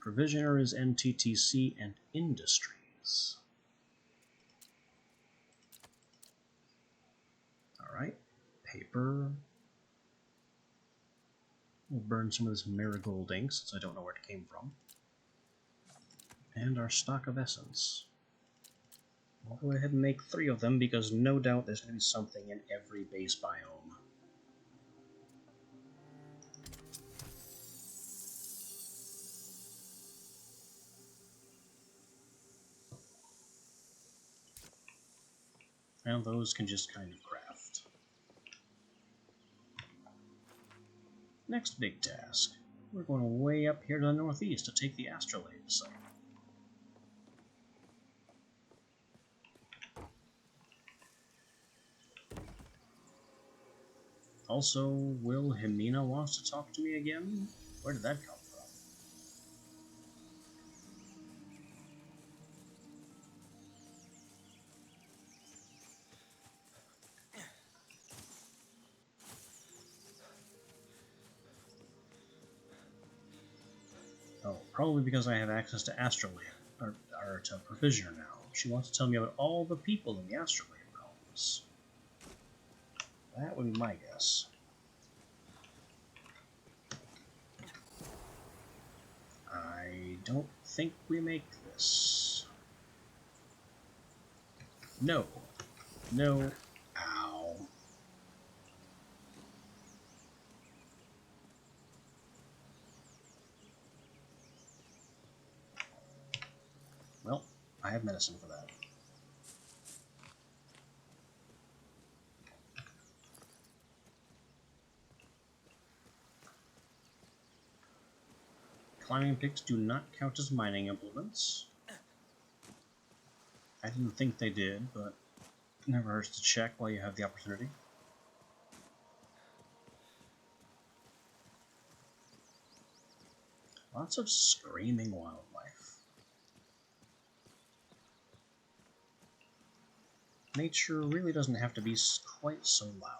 [SPEAKER 1] Provisioner is NTTC and industries. Alright, paper. We'll burn some of this marigold ink since I don't know where it came from. And our stock of essence. I'll go ahead and make 3 of them because no doubt there's going to be something in every base biome. And those can just kind of craft. Next big task. We're going way up here to the northeast to take the astrolabe site. Also, Will Himina wants to talk to me again? Where did that come from? Oh, probably because I have access to Astrolabe, or to Provisioner now. She wants to tell me about all the people in the Astrolabe realms. That would be my guess. I don't think we make this. No. No. Ow. Well, I have medicine for that. Climbing picks do not count as mining implements. I didn't think they did, but it never hurts to check while you have the opportunity. Lots of screaming wildlife. Nature really doesn't have to be quite so loud.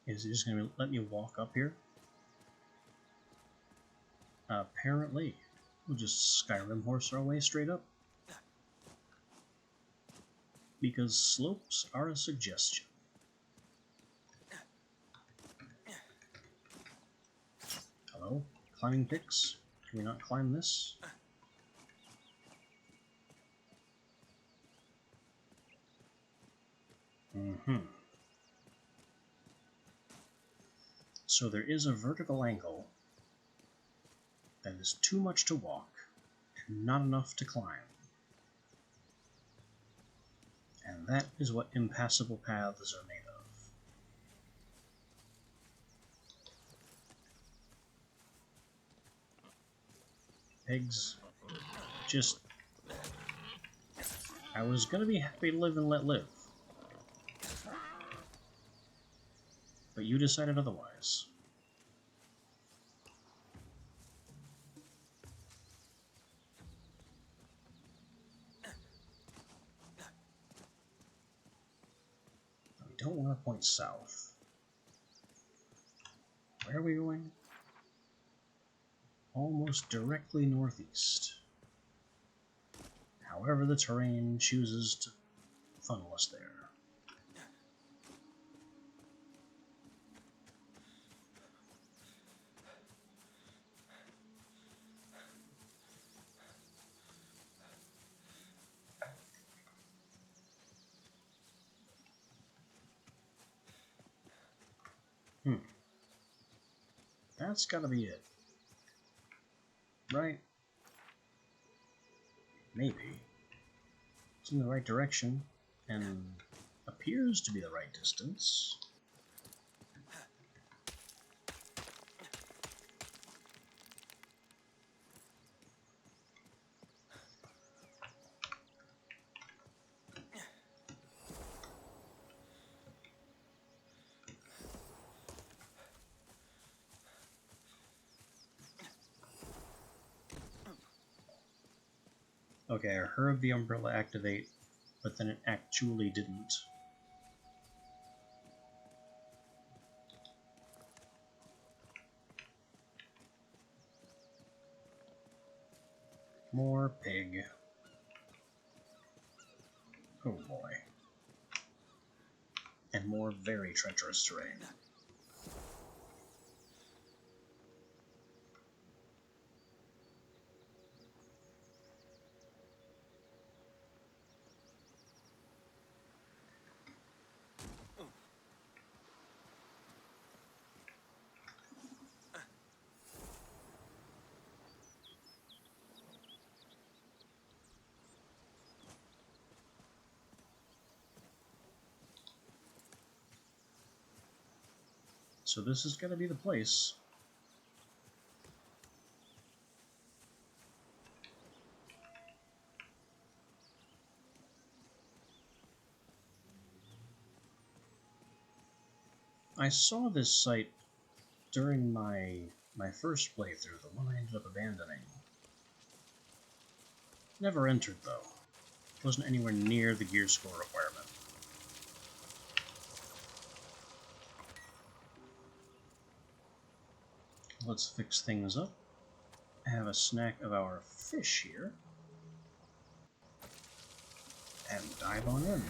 [SPEAKER 1] Is it just going to let me walk up here? Apparently. We'll just Skyrim horse our way straight up. Because slopes are a suggestion. Hello? Climbing picks? Can we not climb this? So there is a vertical angle that is too much to walk and not enough to climb. And that is what impassable paths are made of. Pigs, just... I was gonna be happy to live and let live. But you decided otherwise. We don't want to point south. Where are we going? Almost directly northeast. However the terrain chooses to funnel us there. That's gotta be it. Right? Maybe. It's in the right direction, and appears to be the right distance. Okay, I heard the umbrella activate, but then it actually didn't. More pig. Oh boy. And more very treacherous terrain. So this is gonna be the place. I saw this site during my first playthrough, the one I ended up abandoning. Never entered though. Wasn't anywhere near the gear score requirement. Let's fix things up. Have a snack of our fish here. and dive on in.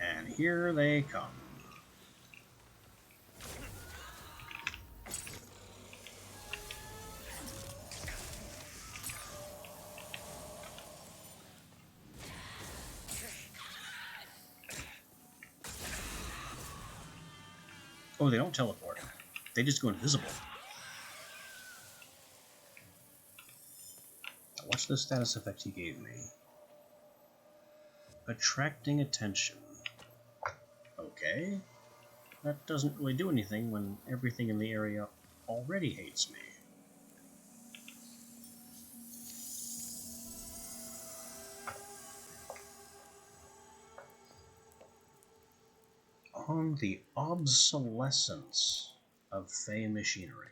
[SPEAKER 1] And here they come. Oh, they don't teleport. They just go invisible. What's the status effect he gave me? Attracting attention. Okay. That doesn't really do anything when everything in the area already hates me. On the obsolescence of Fey machinery.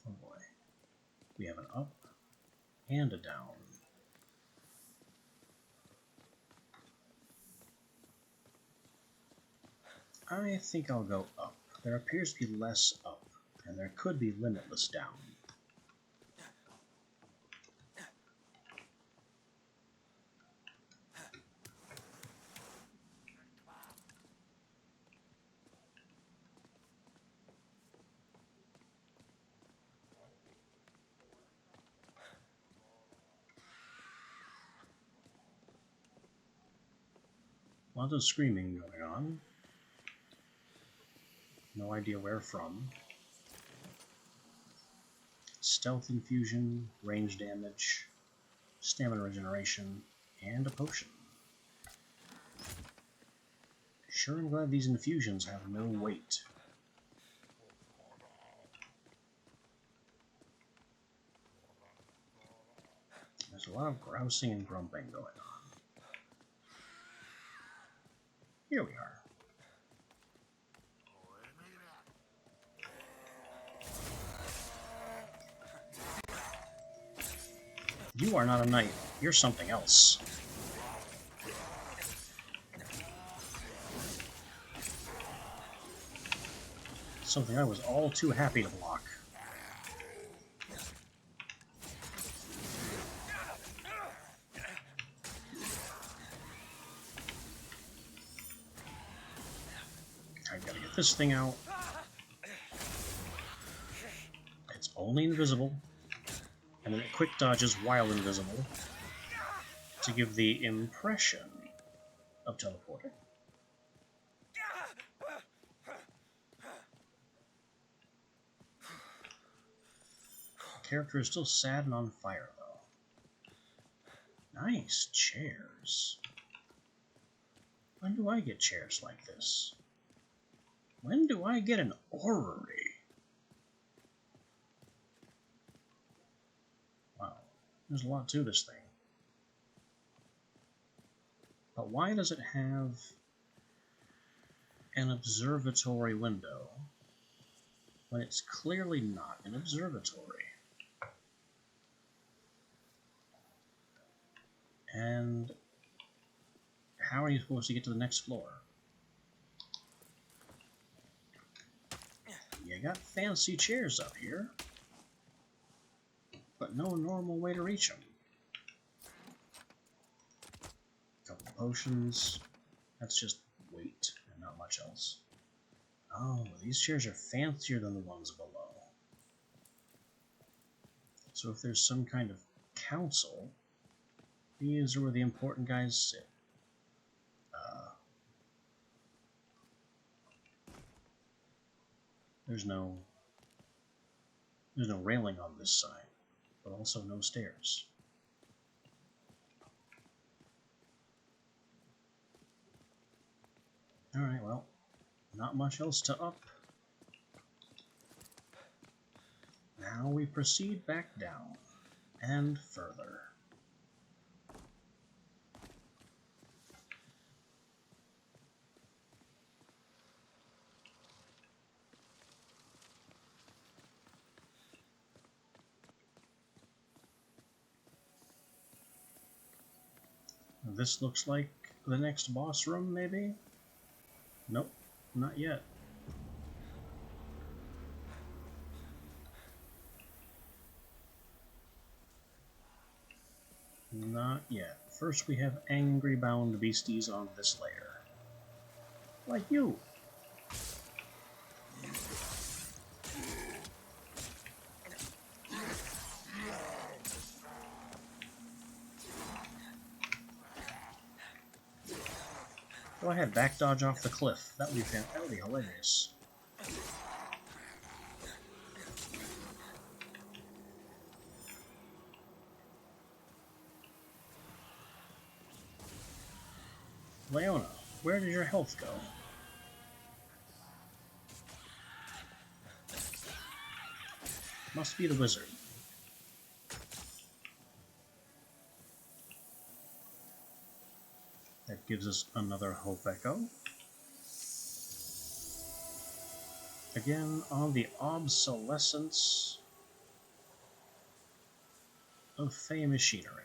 [SPEAKER 1] Oh boy. We have an up and a down. I think I'll go up. There appears to be less up, and there could be limitless down. Lots of screaming going on. No idea where from. Stealth infusion, range damage, stamina regeneration, and a potion. Sure, I'm glad these infusions have no weight. There's a lot of grousing and grumping going on. Here we are. You are not a knight. You're something else. Something I was all too happy to block. I gotta get this thing out. It's only invisible, and then it quick dodges while invisible to give the impression of teleporting. The character is still sad and on fire, though. Nice chairs. When do I get chairs like this? When do I get an orrery? Wow, there's a lot to this thing. But why does it have an observatory window when it's clearly not an observatory? And how are you supposed to get to the next floor? You got fancy chairs up here, but no normal way to reach them. Couple potions. That's just weight and not much else. Oh, these chairs are fancier than the ones below. So if there's some kind of council, these are where the important guys sit. There's no railing on this side, but also no stairs. Alright, well, not much else to up. Now we proceed back down, and further. This looks like the next boss room, maybe? Nope. Not yet. Not yet. First we have angry bound beasties on this layer. Like you. Go ahead, back dodge off the cliff. That would be hilarious. Leona, where did your health go? Must be the wizard. That gives us another hope echo. Again, on the obsolescence of Fey machinery.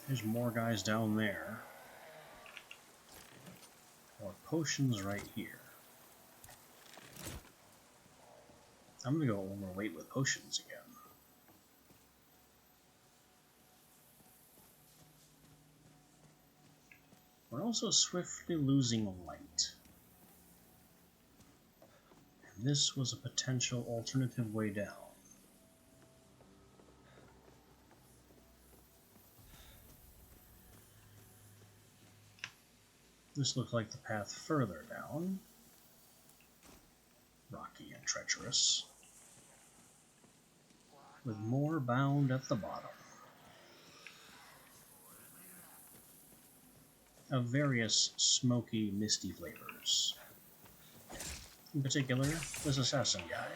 [SPEAKER 1] There's more guys down there. More potions right here. I'm gonna go overweight with potions again. We're also swiftly losing light. And this was a potential alternative way down. This looked like the path further down. Rocky and treacherous. With more bound at the bottom. Of various smoky, misty flavors. In particular, this assassin guy.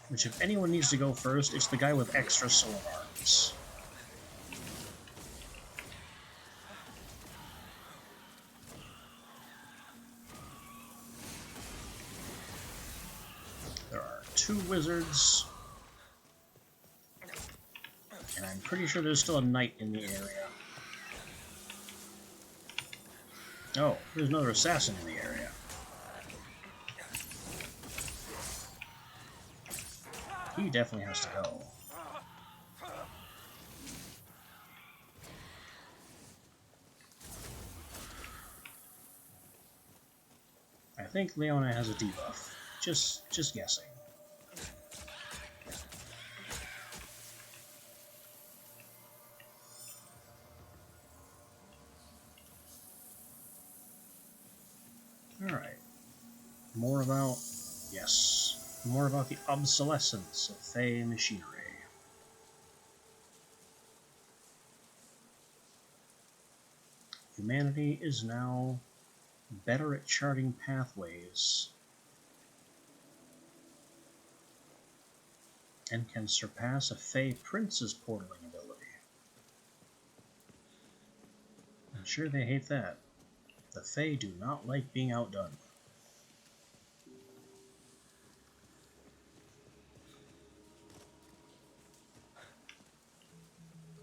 [SPEAKER 1] Which, if anyone needs to go first, it's the guy with extra sword arms. There are 2 wizards. And I'm pretty sure there's still a knight in the area. Oh, there's another assassin in the area. He definitely has to go. I think Leona has a debuff. Just guessing. Alright. More about the obsolescence of Fey machinery. Humanity is now better at charting pathways and can surpass a Fey prince's portaling ability. I'm sure they hate that. The Fey do not like being outdone.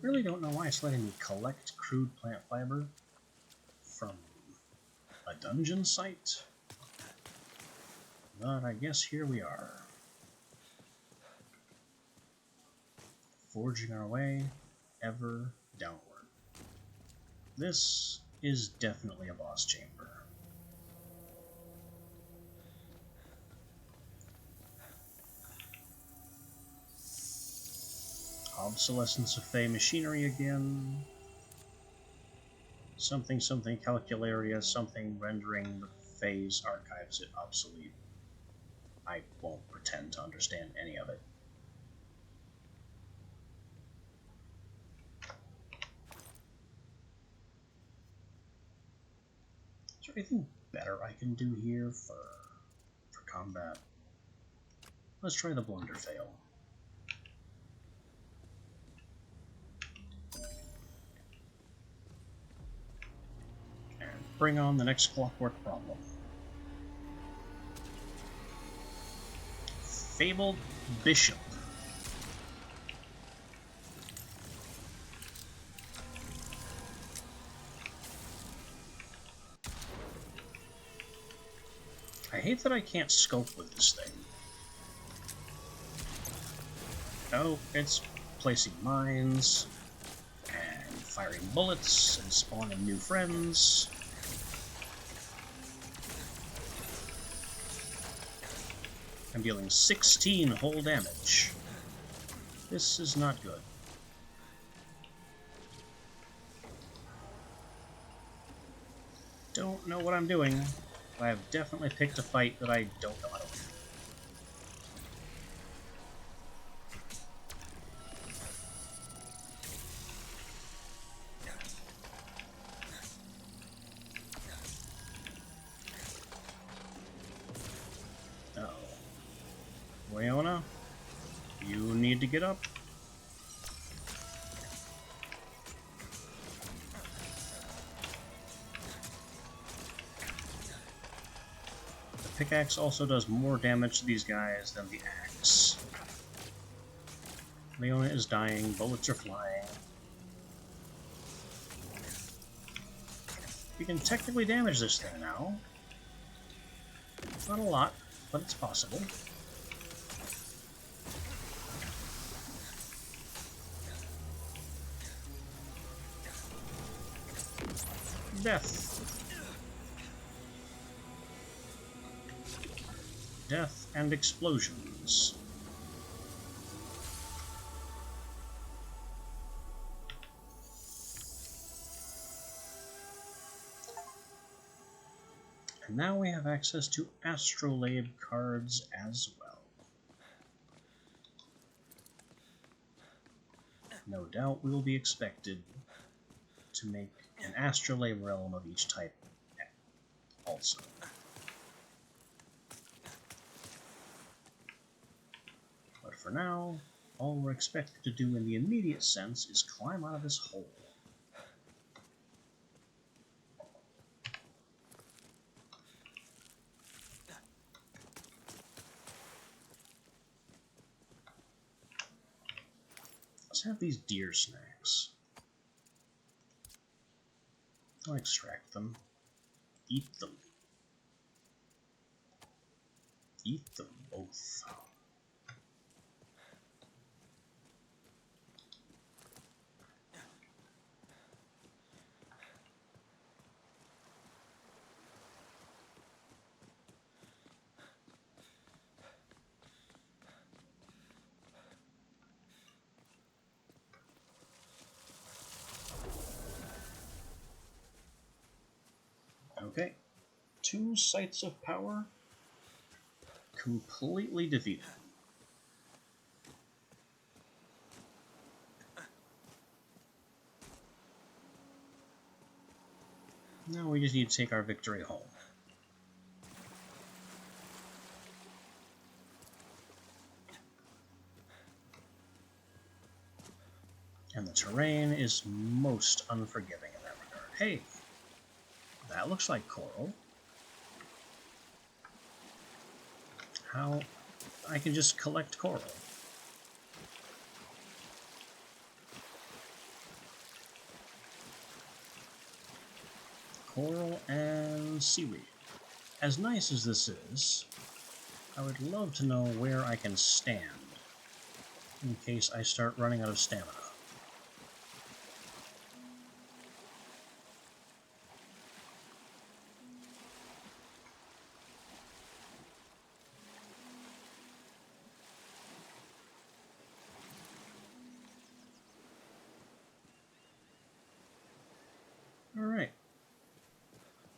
[SPEAKER 1] Really don't know why it's letting me collect crude plant fiber from a dungeon site, but I guess here we are. Forging our way ever downward. This is definitely a boss chamber. Obsolescence of Fey machinery again. Something calcularia, something rendering the Fey's archives obsolete. I won't pretend to understand any of it. Is there anything better I can do here for combat? Let's try the blunder fail. And bring on the next clockwork problem. Fabled Bishop. I hate that I can't scope with this thing. Oh, it's placing mines, and firing bullets, and spawning new friends. I'm dealing 16 whole damage. This is not good. Don't know what I'm doing. I have definitely picked a fight that I don't know how to win. Leona, you need to get up. The pickaxe also does more damage to these guys than the axe. Leona is dying, bullets are flying. You can technically damage this thing now. Not a lot, but it's possible. Death. Death and explosions. And now we have access to Astrolabe cards as well. No doubt we will be expected to make an Astrolabe realm of each type also. But for now, all we're expected to do in the immediate sense is climb out of this hole. Let's have these deer snacks. I'll extract them. Eat them. Eat them both. Okay. 2 sites of power completely defeated. Now we just need to take our victory home. And the terrain is most unforgiving in that regard. Hey, that looks like coral. How? I can just collect coral. Coral and seaweed. As nice as this is, I would love to know where I can stand in case I start running out of stamina. Alright.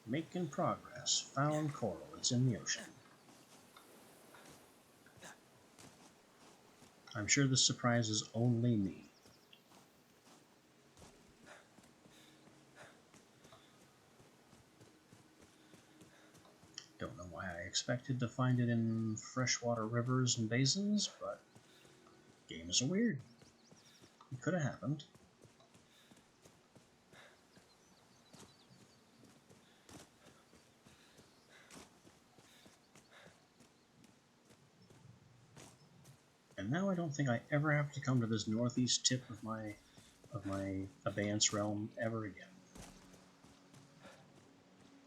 [SPEAKER 1] Making progress. Found coral. It's in the ocean. I'm sure this surprises only me. Don't know why I expected to find it in freshwater rivers and basins, but games are weird. It could have happened. And now I don't think I ever have to come to this northeast tip of my abeyance realm ever again.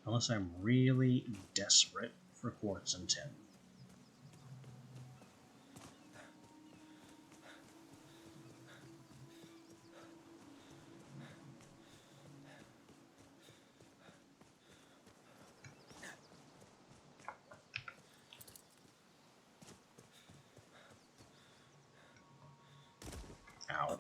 [SPEAKER 1] Unless I'm really desperate for quartz and tin. Ow.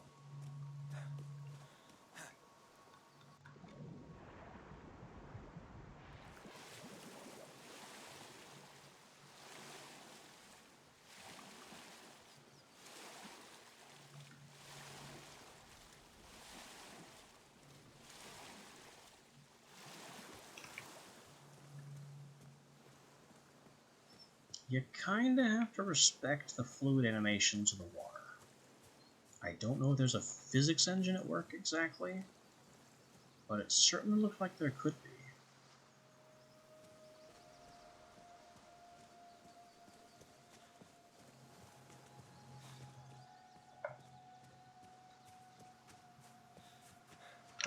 [SPEAKER 1] You kinda have to respect the fluid animations of the water. I don't know if there's a physics engine at work exactly, but it certainly looked like there could be.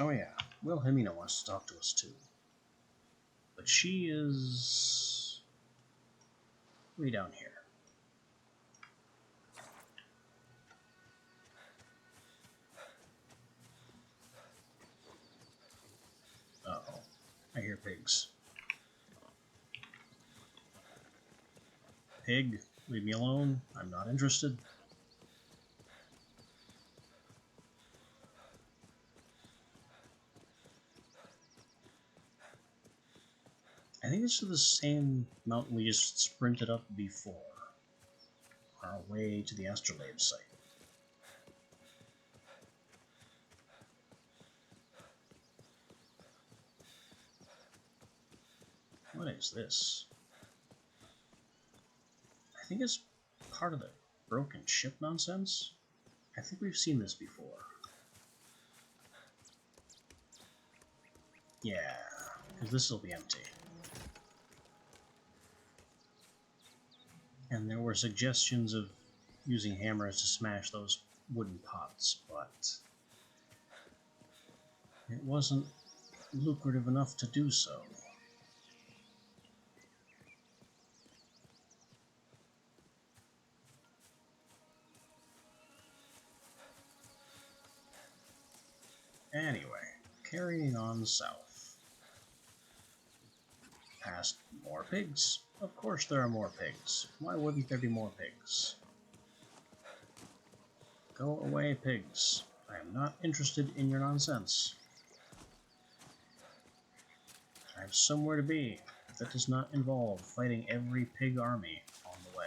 [SPEAKER 1] Oh yeah, Wilhelmina wants to talk to us too. But she is way down here. Uh-oh. I hear pigs. Pig, leave me alone. I'm not interested. I think this is the same mountain we just sprinted up before. On our way to the astrolabe site. What is this? I think it's part of the broken ship nonsense. I think we've seen this before. Yeah, because this will be empty. And there were suggestions of using hammers to smash those wooden pots, but it wasn't lucrative enough to do so. Anyway, carrying on south. Past more pigs. Of course there are more pigs. Why wouldn't there be more pigs? Go away, pigs. I am not interested in your nonsense. I have somewhere to be that does not involve fighting every pig army on the way.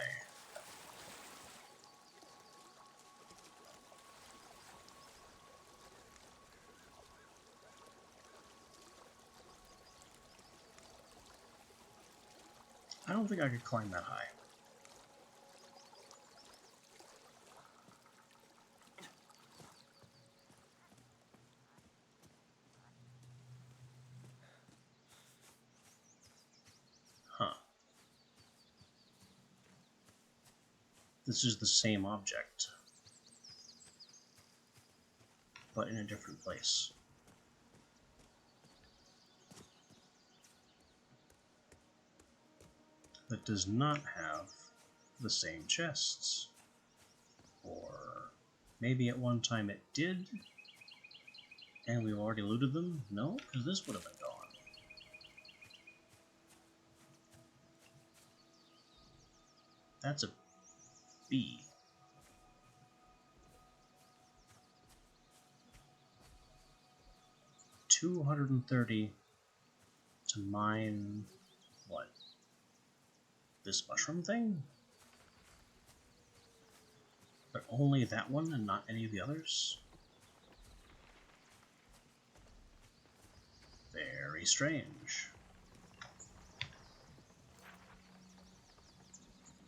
[SPEAKER 1] I don't think I could climb that high. Huh. This is the same object, but in a different place. That does not have the same chests. Or maybe at one time it did, and we've already looted them? No, because this would have been gone. That's a B. $230 to mine what? This mushroom thing? But only that one and not any of the others? Very strange.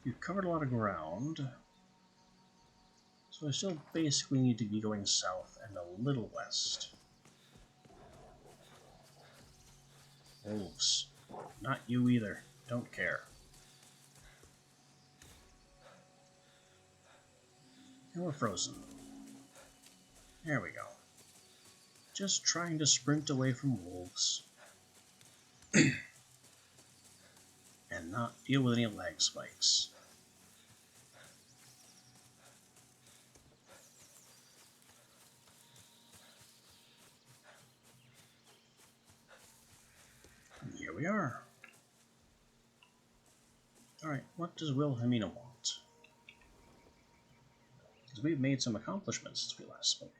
[SPEAKER 1] You've covered a lot of ground, so I still basically need to be going south and a little west. Wolves. Not you either. Don't care. And we're frozen. There we go. Just trying to sprint away from wolves. And not deal with any lag spikes. And here we are. Alright, what does Wilhelmina want? Because we've made some accomplishments since we last spoke.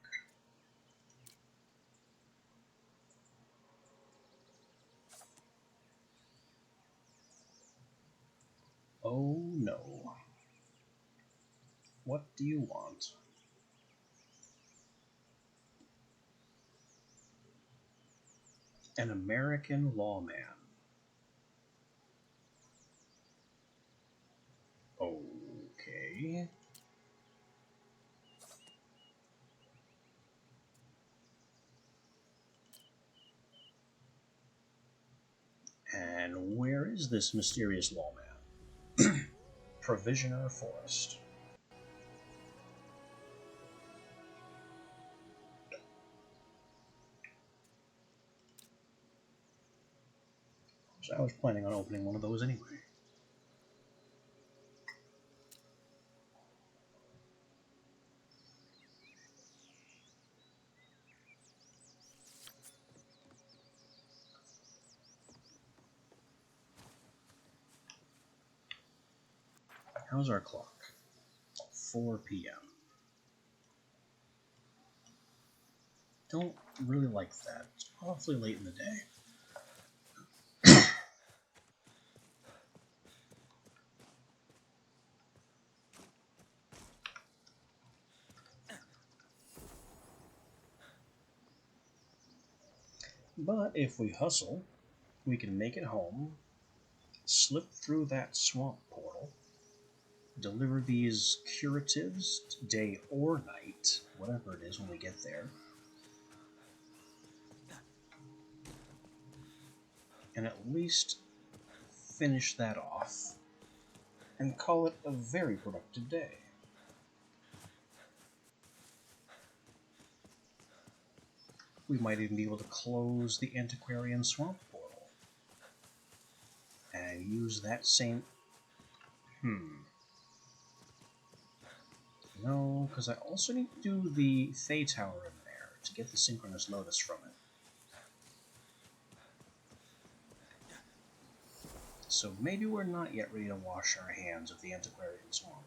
[SPEAKER 1] Oh no. What do you want? An American lawman. Okay. And where is this mysterious lawman? Provisioner Forest. So I was planning on opening one of those anyway. How's our clock? 4 p.m. Don't really like that. It's awfully late in the day. But if we hustle, we can make it home, slip through that swamp portal, deliver these curatives day or night, whatever it is when we get there, and at least finish that off and call it a very productive day. We might even be able to close the Antiquarian Swamp portal and use that same... No, because I also need to do the Fey Tower in there to get the Synchronous Lotus from it. So maybe we're not yet ready to wash our hands of the Antiquarian Swamp.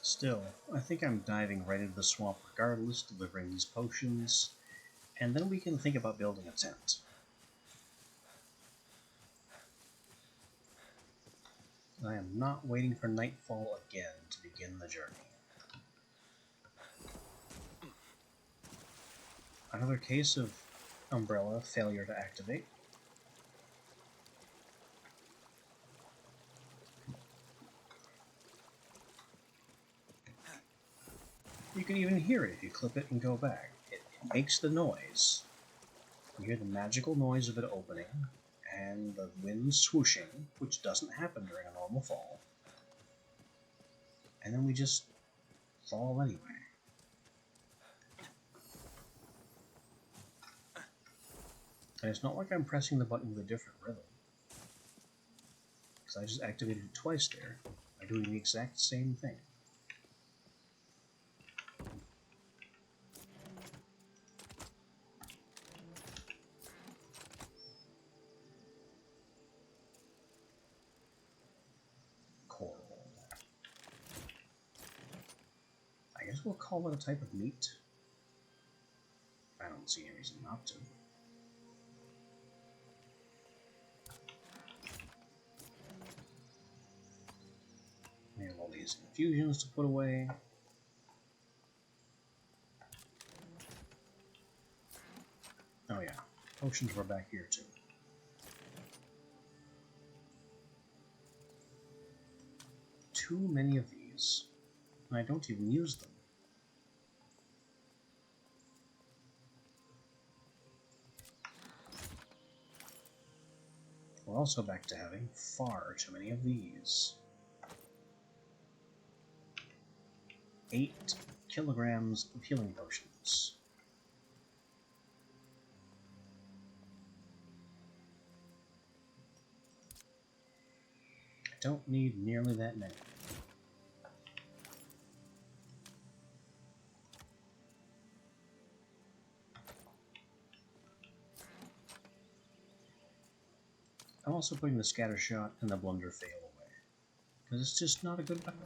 [SPEAKER 1] Still, I think I'm diving right into the swamp regardless, delivering these potions, and then we can think about building a tent. I am not waiting for nightfall again to begin the journey. Another case of umbrella failure to activate. You can even hear it if you clip it and go back. It makes the noise. You hear the magical noise of it opening, and the wind swooshing, which doesn't happen during a normal fall. And then we just fall anyway. And it's not like I'm pressing the button with a different rhythm, because I just activated it twice there by doing the exact same thing. Coral. I guess we'll call it a type of meat. I don't see any reason not to. We have all these infusions to put away. Oh yeah, potions were back here too. Too many of these, and I don't even use them. We're also back to having far too many of these. 8 kilograms of healing potions. I don't need nearly that many. I'm also putting the scatter shot and the blunder fail away, because it's just not a good weapon.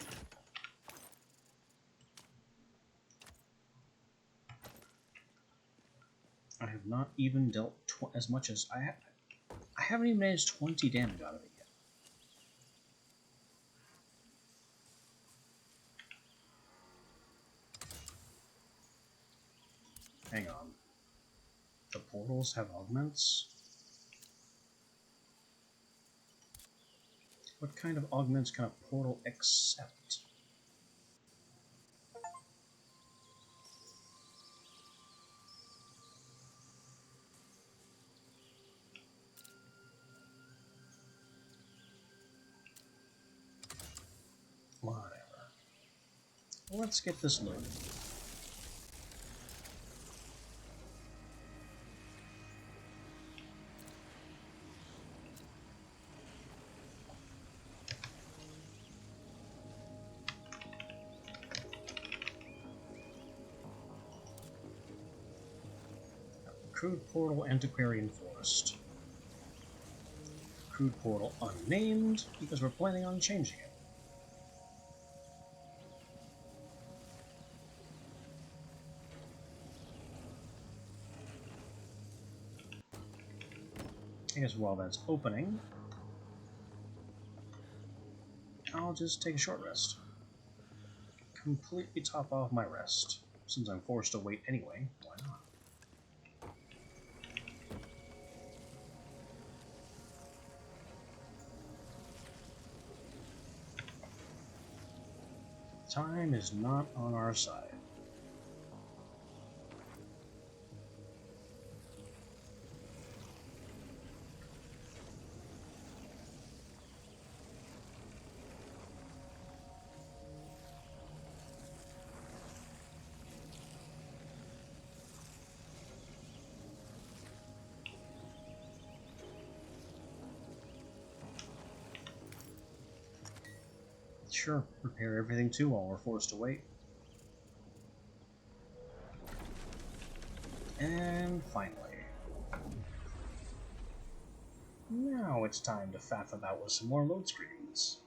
[SPEAKER 1] I have not even dealt as much as I haven't even managed 20 damage out of it yet. Hang on. The portals have augments? What kind of augments can a portal accept? Whatever. Let's get this loaded. Crude Portal Antiquarian Forest. Crude Portal unnamed, because we're planning on changing it. I guess while that's opening, I'll just take a short rest. Completely top off my rest. Since I'm forced to wait anyway, why not? Time is not on our side. Sure, repair everything too while we're forced to wait. And finally. Now it's time to faff about with some more load screens.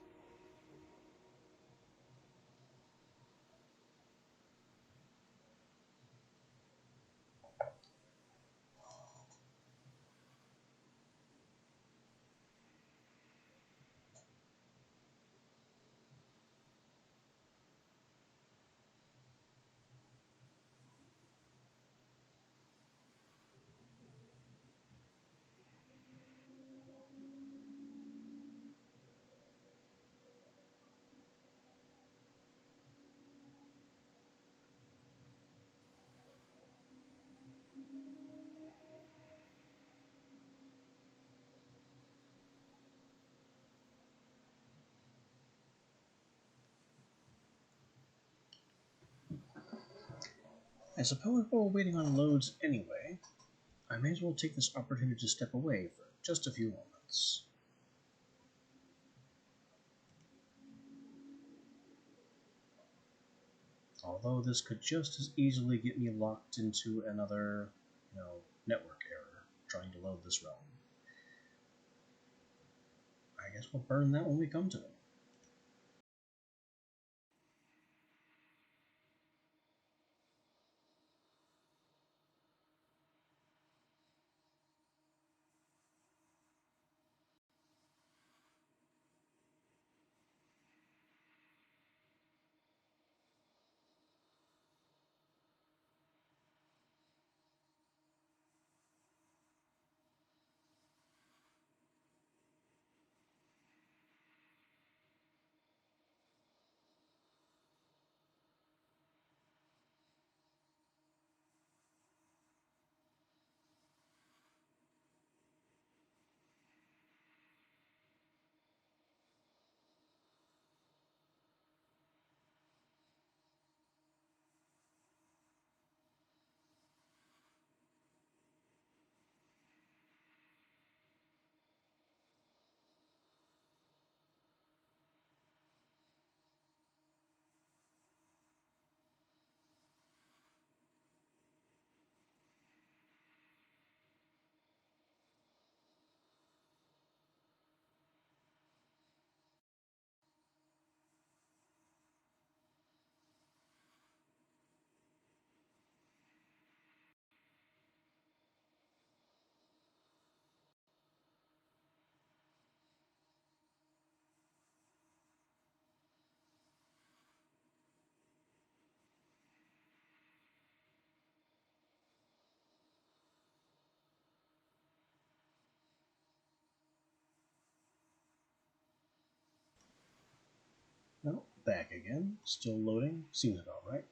[SPEAKER 1] I suppose while we're waiting on loads anyway, I may as well take this opportunity to step away for just a few moments. Although this could just as easily get me locked into another, network error trying to load this realm. I guess we'll burn that when we come to it. No, back again. Still loading. Seems about right.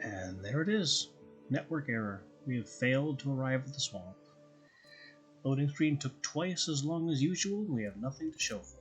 [SPEAKER 1] And there it is. Network error. We have failed to arrive at the swamp. Loading screen took twice as long as usual, and we have nothing to show for it.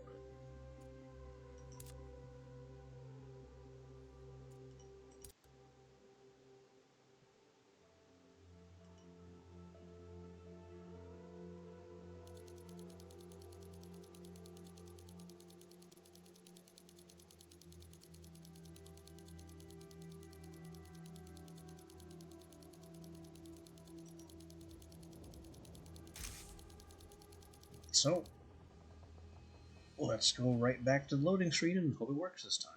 [SPEAKER 1] So, let's go right back to the loading screen and hope it works this time.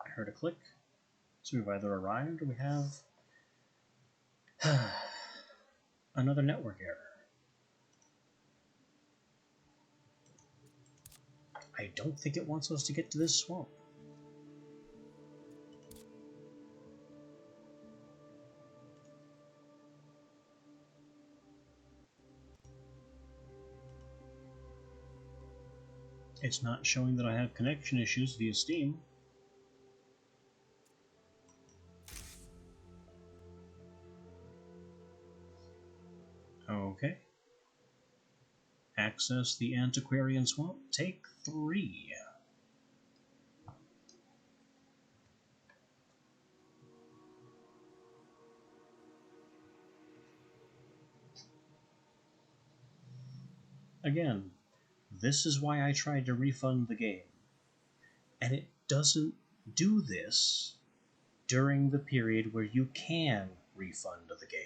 [SPEAKER 1] I heard a click, so we've either arrived or we have another network error. I don't think it wants us to get to this swamp. It's not showing that I have connection issues via Steam. Okay. Access the Antiquarian Swamp. Take 3. Again, this is why I tried to refund the game. And it doesn't do this during the period where you can refund the game.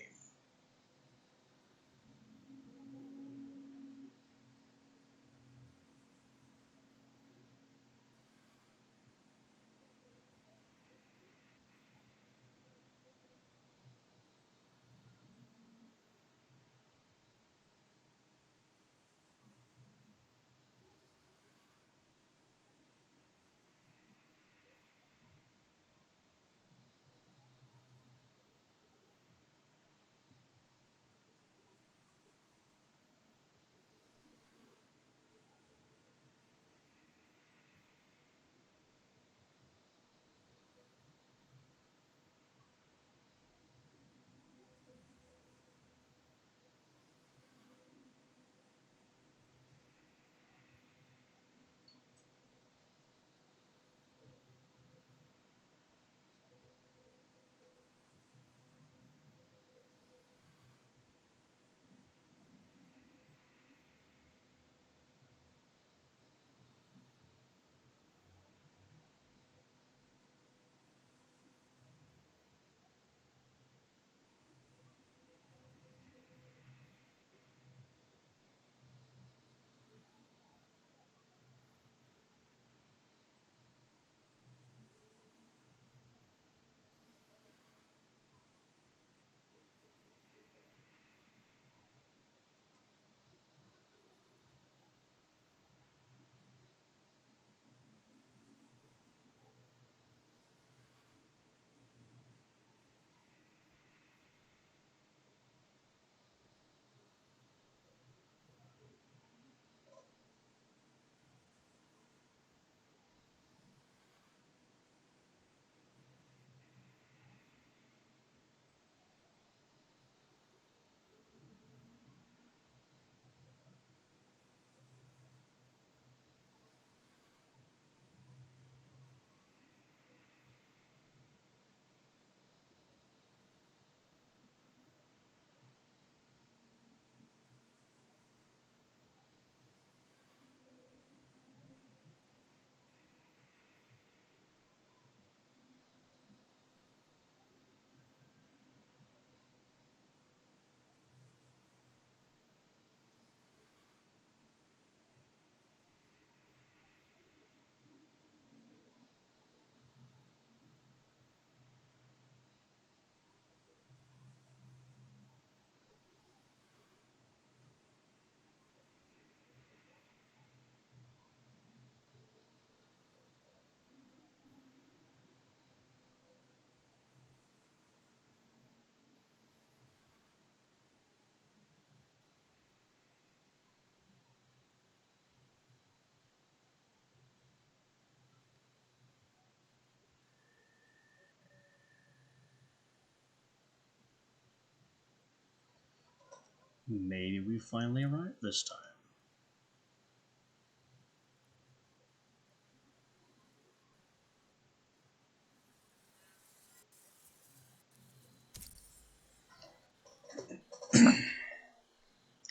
[SPEAKER 1] Maybe we finally arrived this time.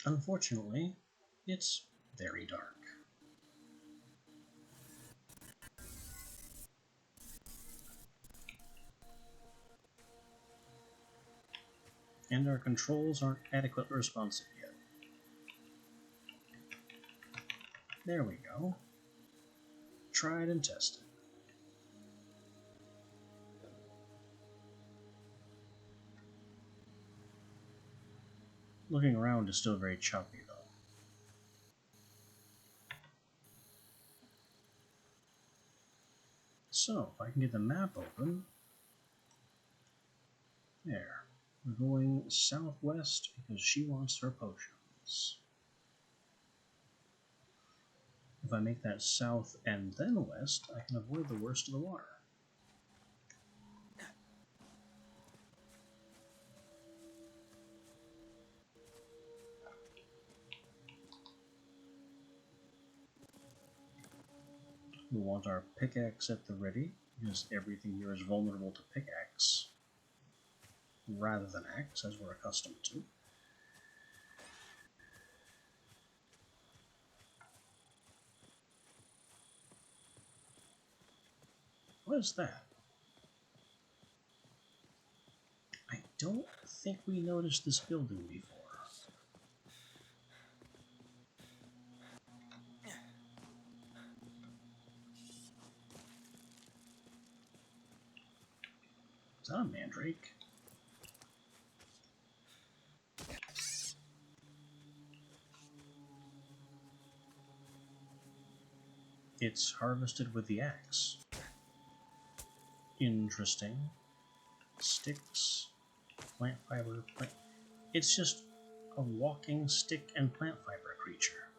[SPEAKER 1] Unfortunately, it's very dark. And our controls aren't adequately responsive yet. There we go. Tried and tested. Looking around is still very choppy, though. So, if I can get the map open... There. We're going southwest because she wants her potions. If I make that south and then west, I can avoid the worst of the water. We want our pickaxe at the ready, because everything here is vulnerable to pickaxe, rather than axe, as we're accustomed to. What is that? I don't think we noticed this building before. Is that a mandrake? It's harvested with the axe. Interesting. Sticks, plant fiber, plant... It's just a walking stick and plant fiber creature.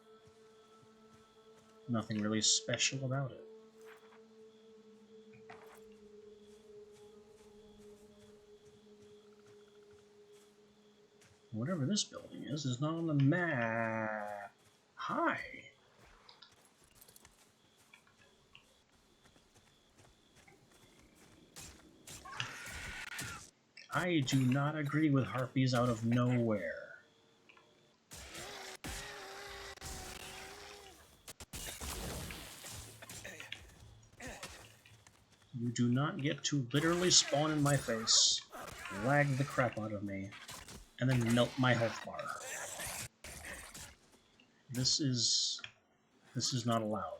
[SPEAKER 1] Nothing really special about it. Whatever this building is not on the map. Hi. I do not agree with harpies out of nowhere. You do not get to literally spawn in my face, lag the crap out of me, and then melt my health bar. This is not allowed.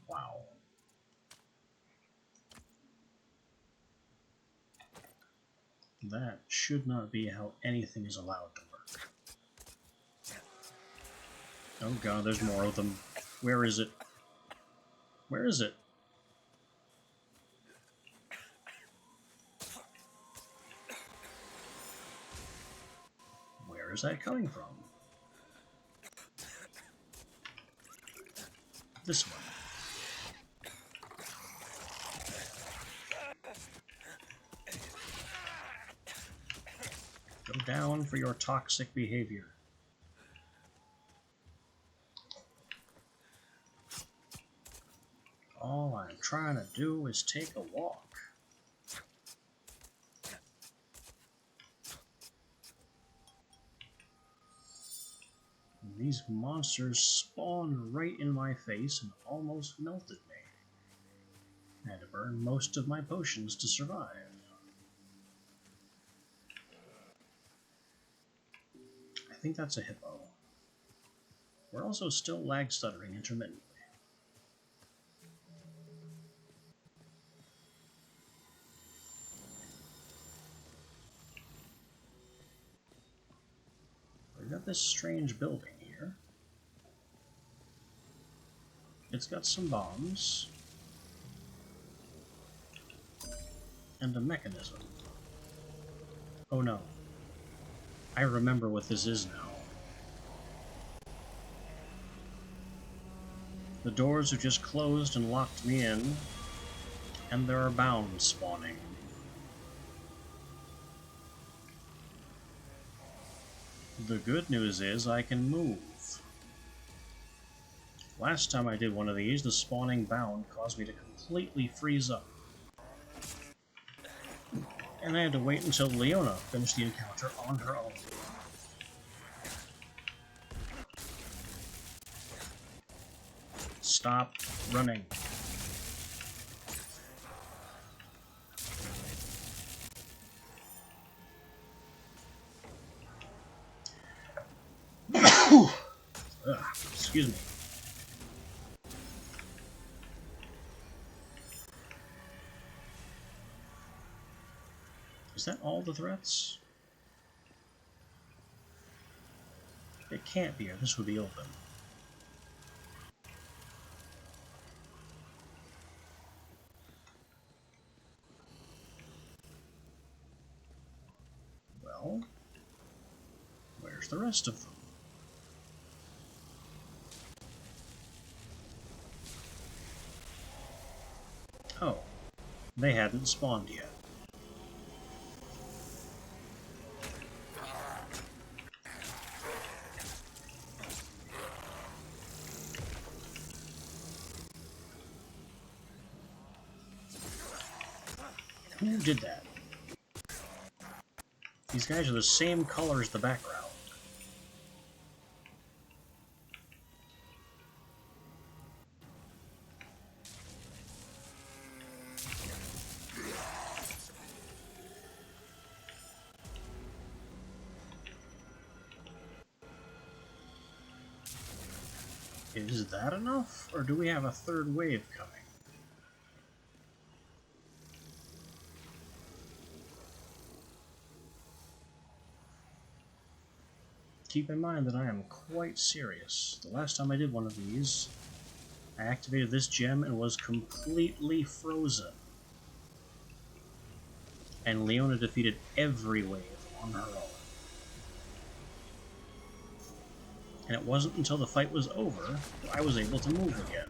[SPEAKER 1] Wow. That should not be how anything is allowed to work. Oh god, there's more of them. Where is it? Where is it? Where is that coming from? This one. Go down for your toxic behavior. All I'm trying to do is take a walk. These monsters spawned right in my face and almost melted me. I had to burn most of my potions to survive. I think that's a hippo. We're also still lag stuttering intermittently. We've got this strange building here. It's got some bombs. And a mechanism. Oh no. I remember what this is now. The doors have just closed and locked me in. And there are bounds spawning. The good news is I can move. Last time I did one of these, the spawning bound caused me to completely freeze up. And I had to wait until Leona finished the encounter on her own. Stop running. Ugh, excuse me. Is that all the threats? It can't be, or this would be open. Well, where's the rest of them? Oh, they hadn't spawned yet. Who did that? These guys are the same color as the background. Is that enough, or do we have a third wave coming? Keep in mind that I am quite serious. The last time I did one of these, I activated this gem and was completely frozen. And Leona defeated every wave on her own. And it wasn't until the fight was over that I was able to move again.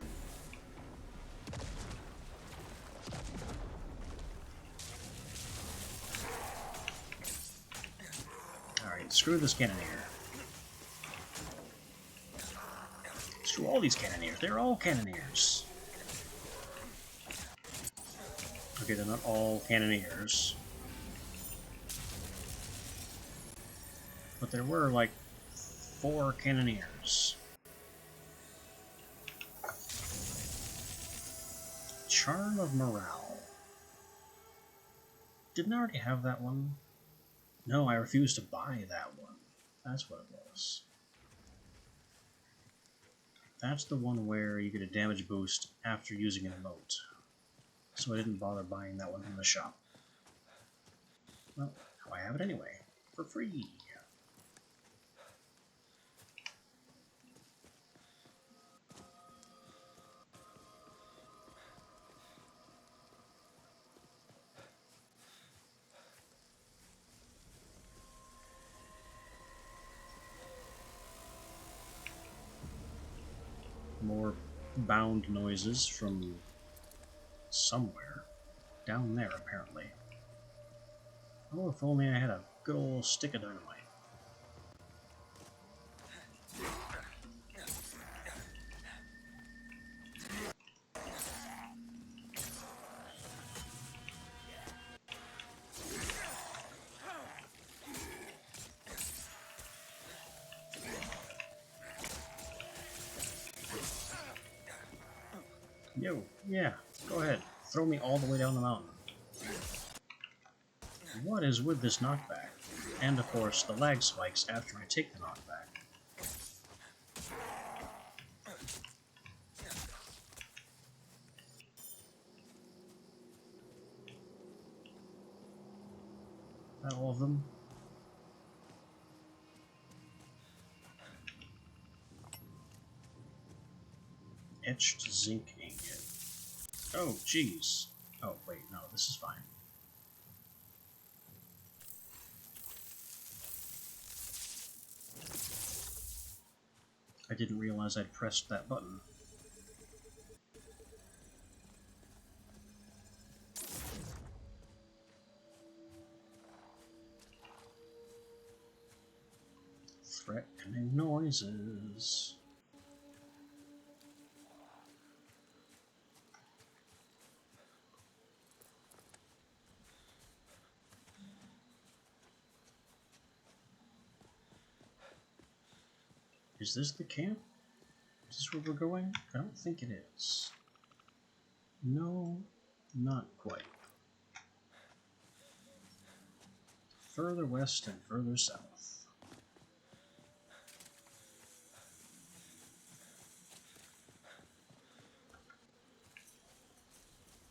[SPEAKER 1] Alright, screw this cannoneer. Screw all these cannoneers. They're all cannoneers. Okay, they're not all cannoneers. But there were, like, 4 cannoneers. Charm of Morale. Didn't I already have that one? No, I refused to buy that one. That's what it was. That's the one where you get a damage boost after using an emote. So I didn't bother buying that one from the shop. Well, now I have it anyway, for free. More bound noises from somewhere. Down there, apparently. Oh, if only I had a good old stick of dynamite. Yo, yeah, go ahead. Throw me all the way down the mountain. What is with this knockback? And of course, the lag spikes after I take the knockback. That all of them? Etched zinc ingot. Oh, jeez. Oh, wait, no, this is fine. I didn't realize I'd pressed that button. Threatening noises. Is this the camp? Is this where we're going? I don't think it is. No, not quite. Further west and further south.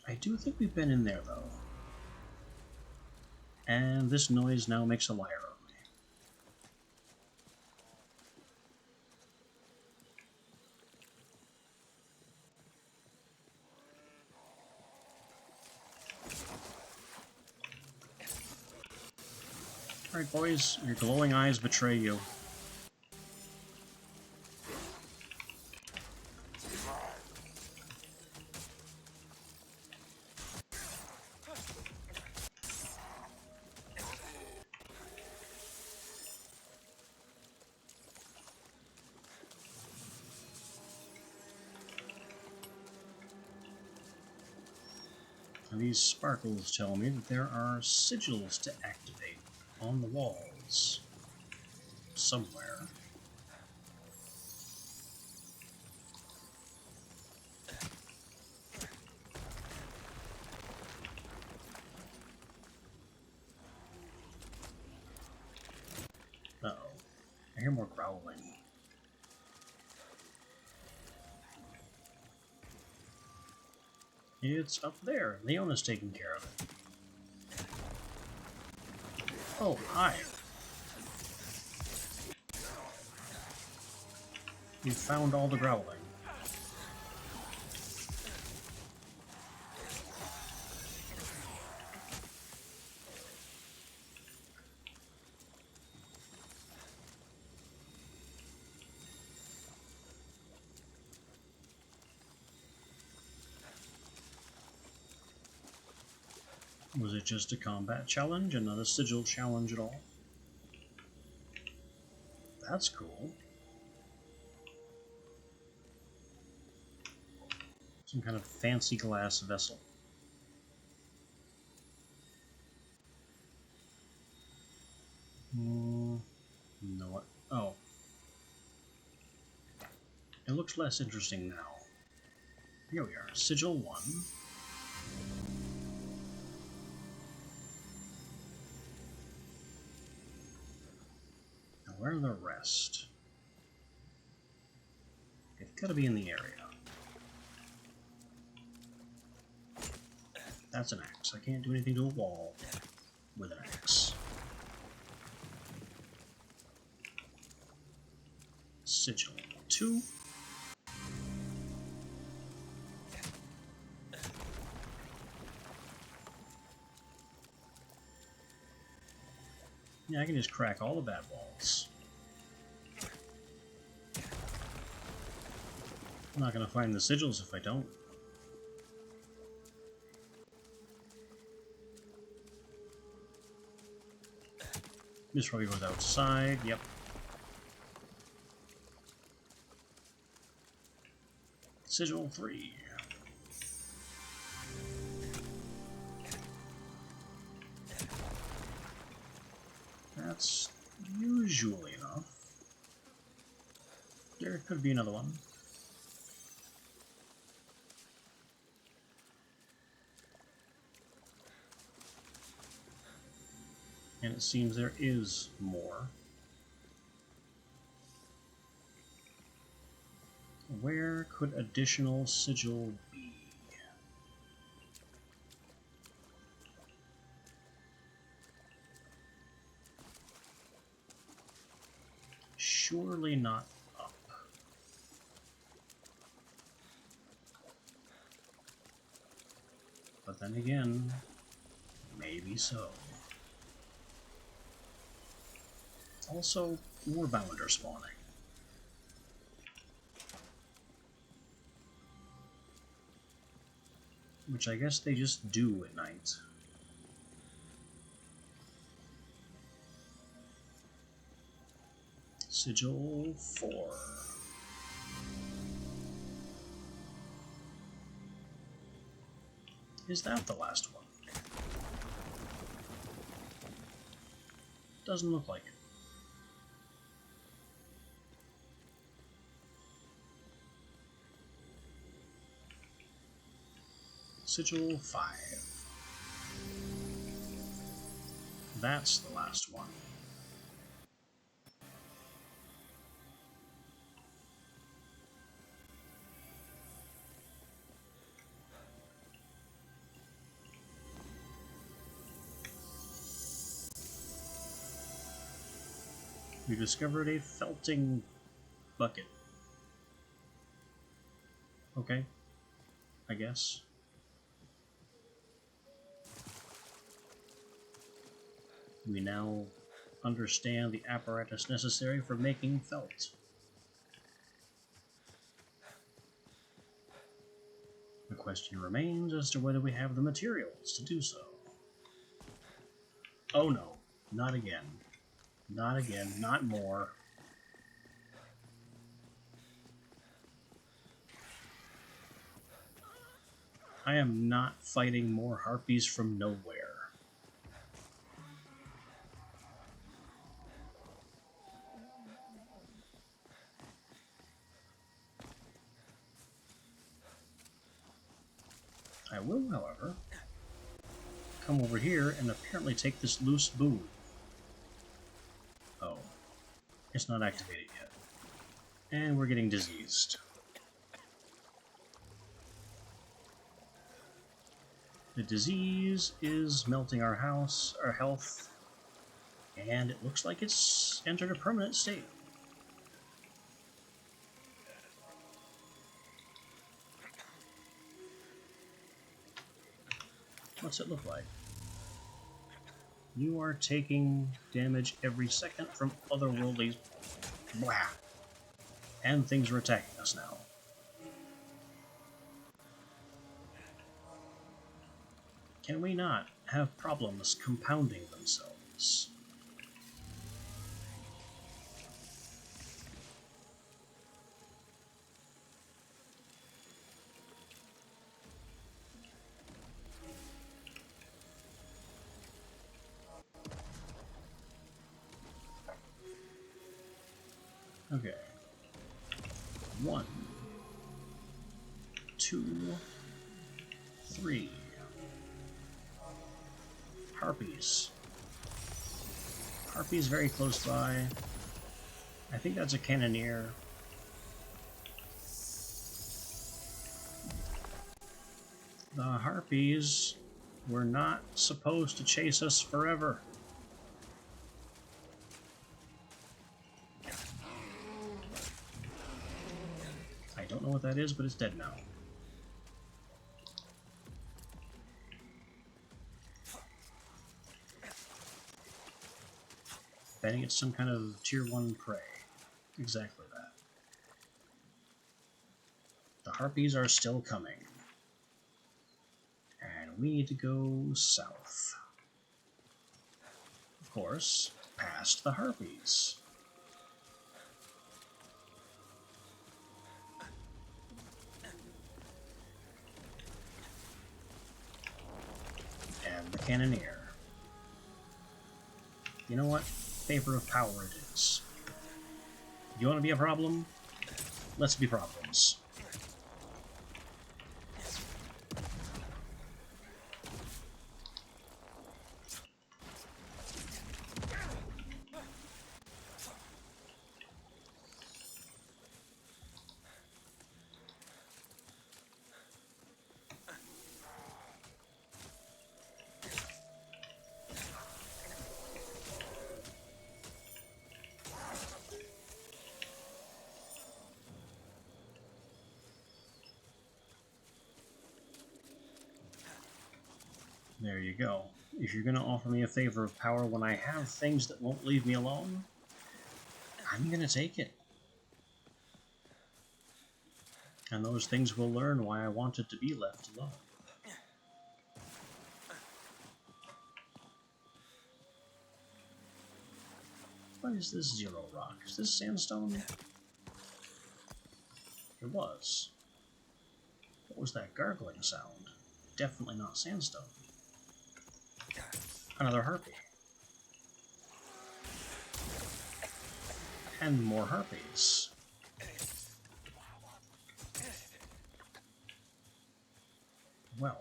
[SPEAKER 1] I do think we've been in there, though. And this noise now makes a liar of me. Alright, boys, your glowing eyes betray you. And these sparkles tell me that there are sigils to activate on the walls somewhere. Uh-oh. I hear more growling. It's up there. Leona's taking care of it. Oh, hi. You found all the growling. Was it just a combat challenge and not a sigil challenge at all? That's cool. Some kind of fancy glass vessel. No what? Oh. It looks less interesting now. Here we are. Sigil 1. Now where are the rest? They've got to be in the area. That's an axe. I can't do anything to a wall with an axe. Sigil 2. Yeah, I can just crack all the bad walls. I'm not going to find the sigils if I don't. This probably goes outside, yep. Sigil 3. That's usually enough. There could be another one. And it seems there is more. Where could additional sigil be? Surely not up. But then again, maybe so. Also, more bound are spawning. Which I guess they just do at night. Sigil 4. Is that the last one? Doesn't look like it. Sigil 5. That's the last one. We discovered a felting bucket. Okay, I guess. We now understand the apparatus necessary for making felt. The question remains as to whether we have the materials to do so. Oh no, not again. Not again, not more. I am not fighting more harpies from nowhere. I will, however, come over here and apparently take this loose boom. Oh, it's not activated yet. And we're getting diseased. The disease is melting our house, our health, and it looks like it's entered a permanent state. What's it look like? You are taking damage every second from otherworldly blah. And things are attacking us now. Can we not have problems compounding themselves? Okay. 1, 2, 3. Harpies. Harpies very close by. I think that's a cannoneer. The harpies were not supposed to chase us forever. I don't know what that is, but it's dead now. Betting it's some kind of tier 1 prey. Exactly that. The harpies are still coming. And we need to go south. Of course, past the harpies. And the cannoneer. You know what? Favor of power it is. You want to be a problem? Let's be problems. There you go. If you're going to offer me a favor of power when I have things that won't leave me alone, I'm going to take it. And those things will learn why I wanted to be left alone. What is this zero rock? Is this sandstone? It was. What was that gargling sound? Definitely not sandstone. Another harpy. And more harpies. Well,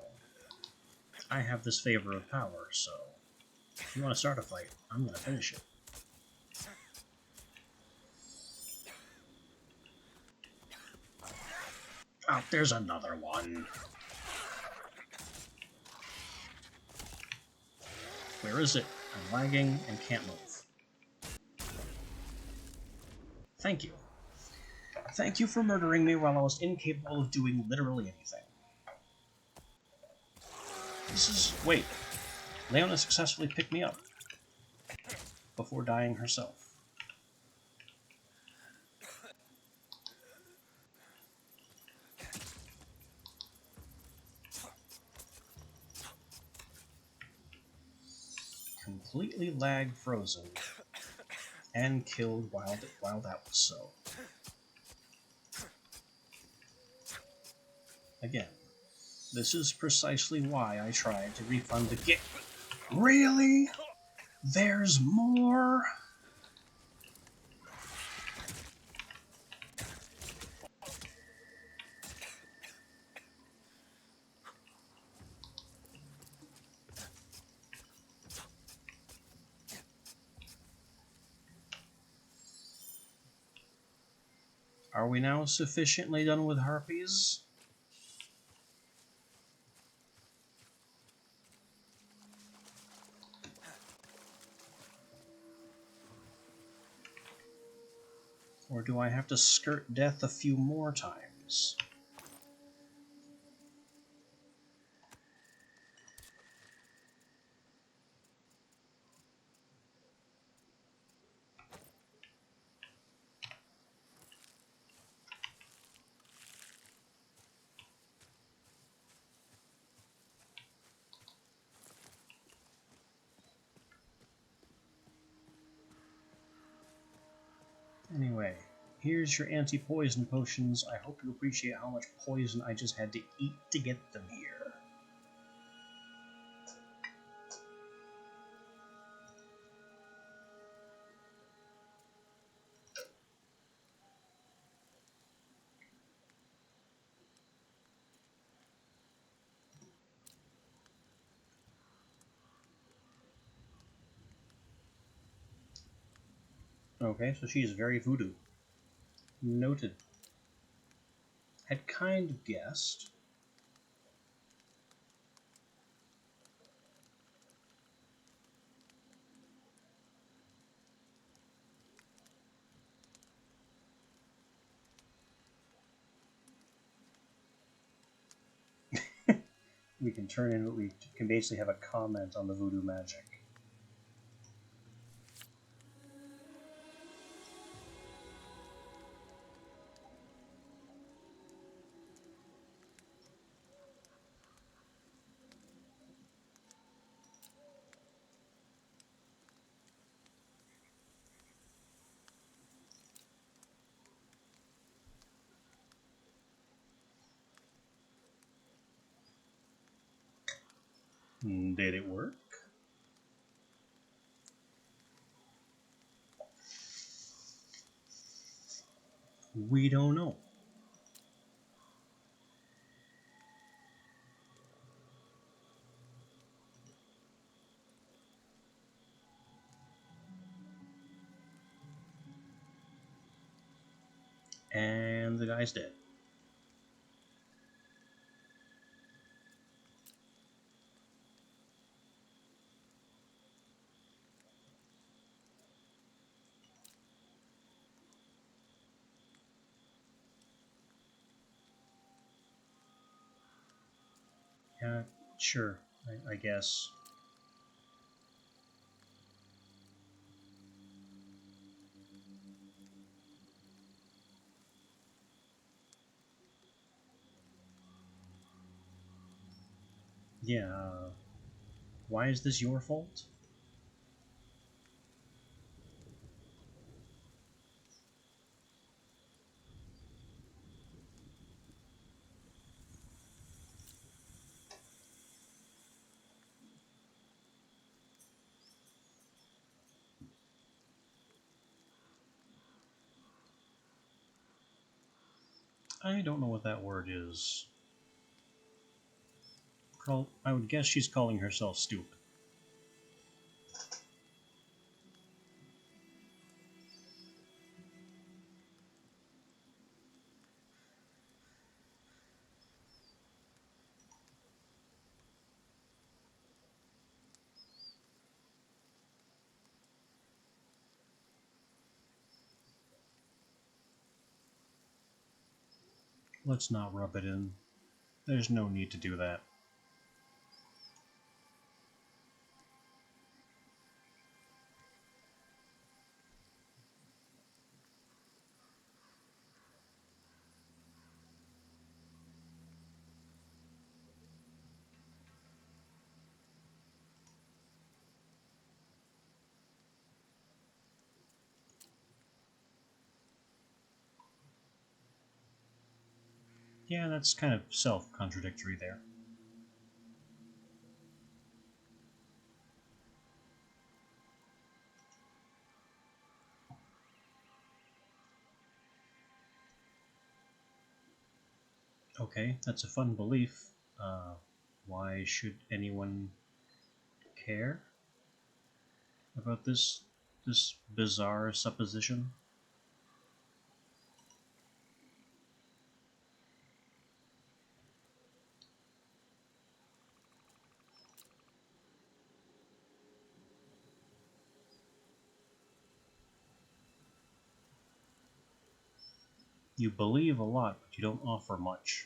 [SPEAKER 1] I have this favor of power, so if you want to start a fight, I'm going to finish it. Oh, there's another one. Where is it? I'm lagging and can't move. Thank you. Thank you for murdering me while I was incapable of doing literally anything. This is... Wait. Leona successfully picked me up before dying herself. Completely lag frozen and killed while that was so. Again, this is precisely why I tried to refund the game. Really? There's more? Are we now sufficiently done with harpies? Or do I have to skirt death a few more times? Anyway, here's your anti-poison potions. I hope you appreciate how much poison I just had to eat to get them here. Okay, so she is very voodoo. Noted. Had kind of guessed. We can turn in, we can basically have a comment on the voodoo magic. Did it work? We don't know. And the guy's dead. Yeah, sure, I guess. Yeah, why is this your fault? I don't know what that word is. I would guess she's calling herself stupid. Let's not rub it in. There's no need to do that. Yeah, that's kind of self-contradictory there. Okay, that's a fun belief. Why should anyone care about this bizarre supposition? You believe a lot, but you don't offer much.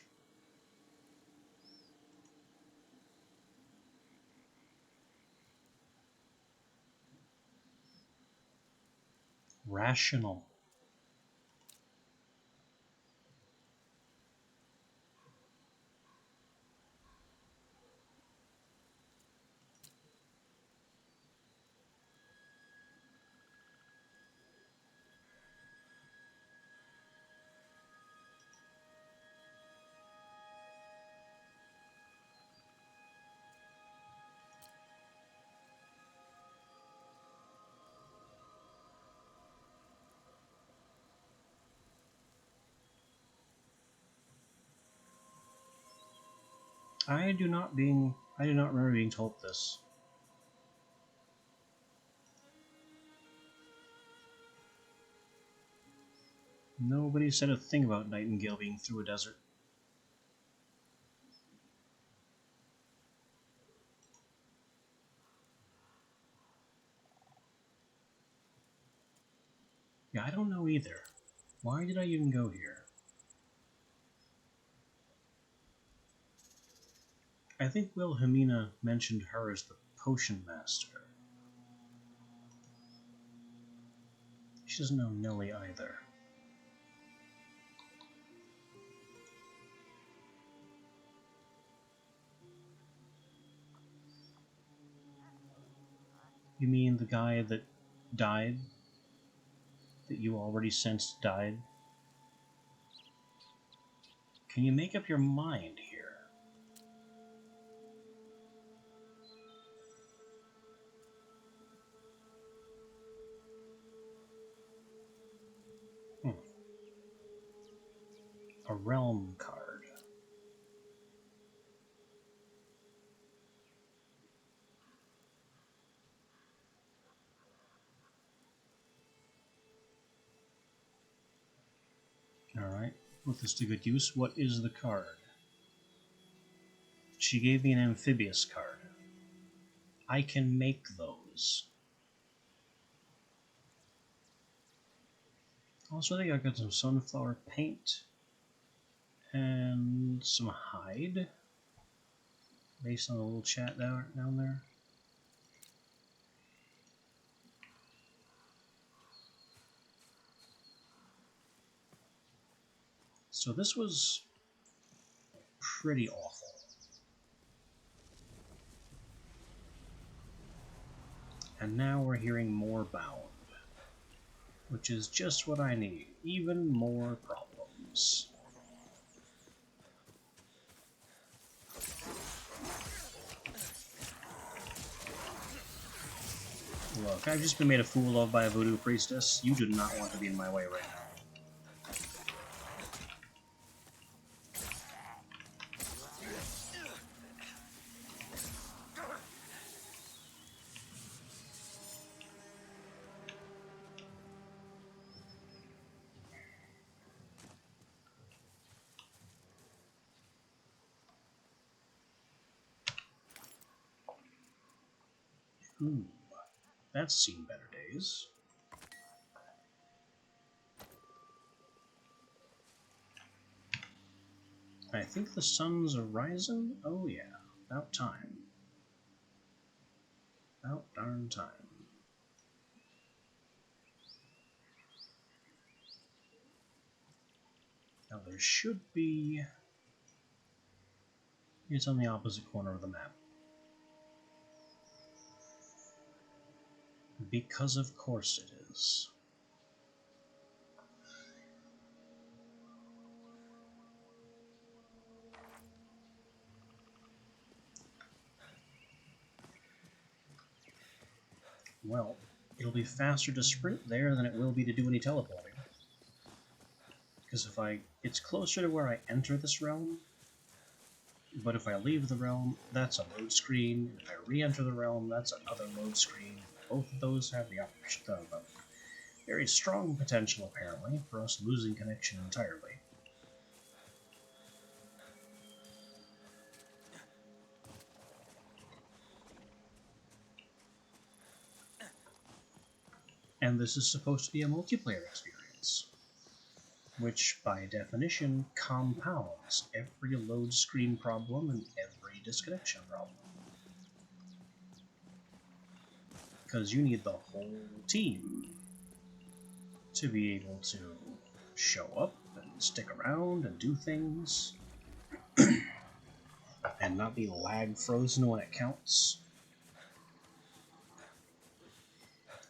[SPEAKER 1] Rational. I do not remember being told this. Nobody said a thing about Nightingale being through a desert. Yeah, I don't know either. Why did I even go here? I think Wilhelmina mentioned her as the potion master. She doesn't know Nellie either. You mean the guy that died? That you already sensed died? Can you make up your mind here? Hmm. A realm card. Alright, put this to good use. What is the card? She gave me an amphibious card. I can make those. Also, I think I got some sunflower paint and some hide based on the little chat down there. So this was pretty awful. And now we're hearing more bound, which is just what I need. Even more problems. Look, I've just been made a fool of by a voodoo priestess. You do not want to be in my way right now. Ooh, that's seen better days. I think the sun's a-rising? Oh yeah, about time. About darn time. Now there should be... It's on the opposite corner of the map. Because of course it is. Well, it'll be faster to sprint there than it will be to do any teleporting. Because it's closer to where I enter this realm, but if I leave the realm, that's a load screen. If I re-enter the realm, that's another load screen. Both of those have the very strong potential, apparently, for us losing connection entirely. And this is supposed to be a multiplayer experience, which by definition compounds every load screen problem and every disconnection problem. Because you need the whole team to be able to show up and stick around and do things and not be lag frozen when it counts.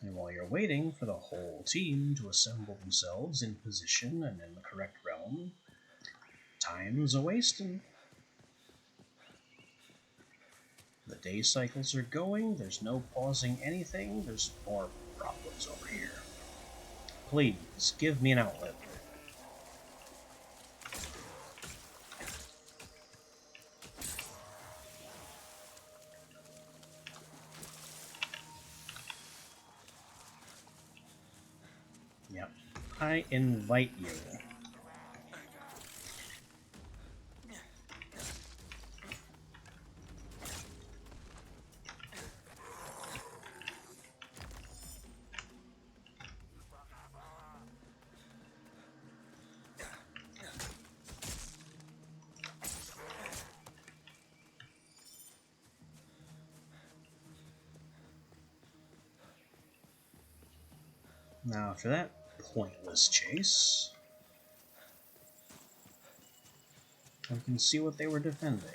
[SPEAKER 1] And while you're waiting for the whole team to assemble themselves in position and in the correct realm, time's a-wasting. The day cycles are going, there's no pausing anything, there's more problems over here. Please, give me an outlet. Yep. I invite you. Now, after that pointless chase, we can see what they were defending.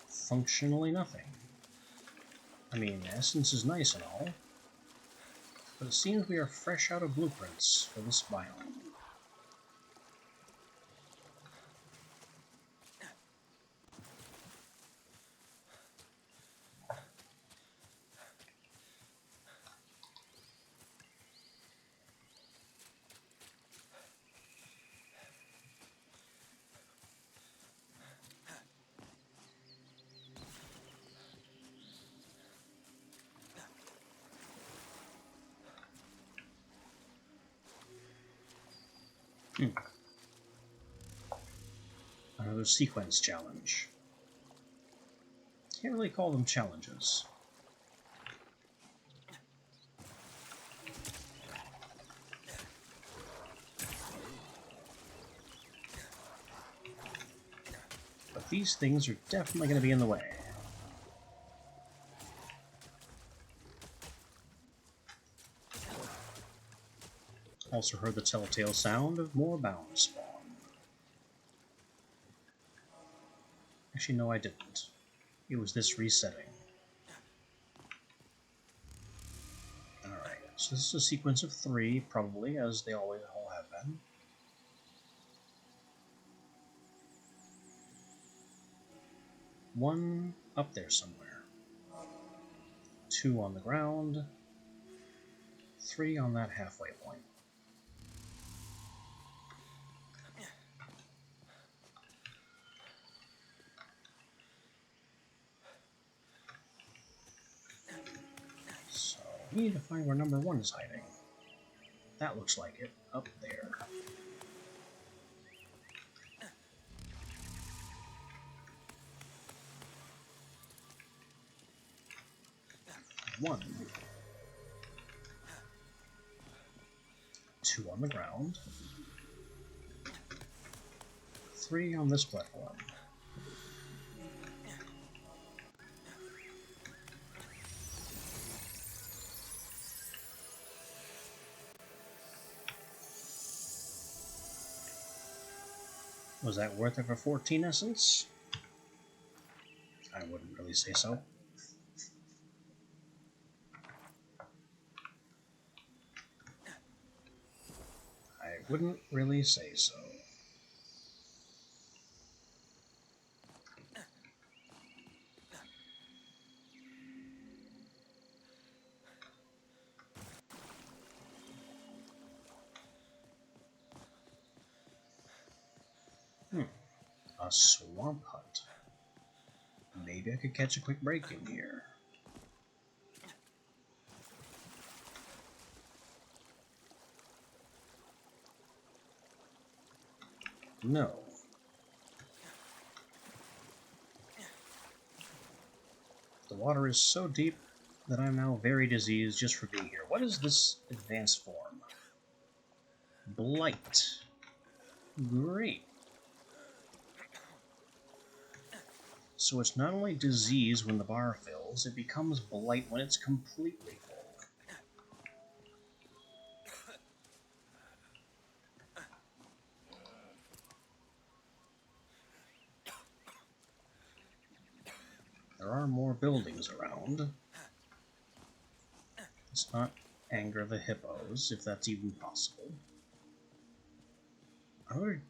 [SPEAKER 1] Functionally nothing. I mean, Essence is nice and all, but it seems we are fresh out of blueprints for this biome. Another sequence challenge. Can't really call them challenges. But these things are definitely going to be in the way. Also heard the telltale sound of more bound spawn. Actually, no, I didn't. It was this resetting. Alright, so this is a sequence of 3, probably, as they always all have been. One up there somewhere. 2 on the ground. 3 on that halfway point. So, we need to find where number 1 is hiding. That looks like it, up there. 1. 2 on the ground. 3 on this platform. Was that worth it for 14 essence? I wouldn't really say so. I wouldn't really say so. A swamp hut. Maybe I could catch a quick break in here. No. The water is so deep that I'm now very diseased just for being here. What is this advanced form? Blight. Great. So it's not only disease when the bar fills, it becomes blight when it's completely full. There are more buildings around. Let's not anger the hippos, if that's even possible. Another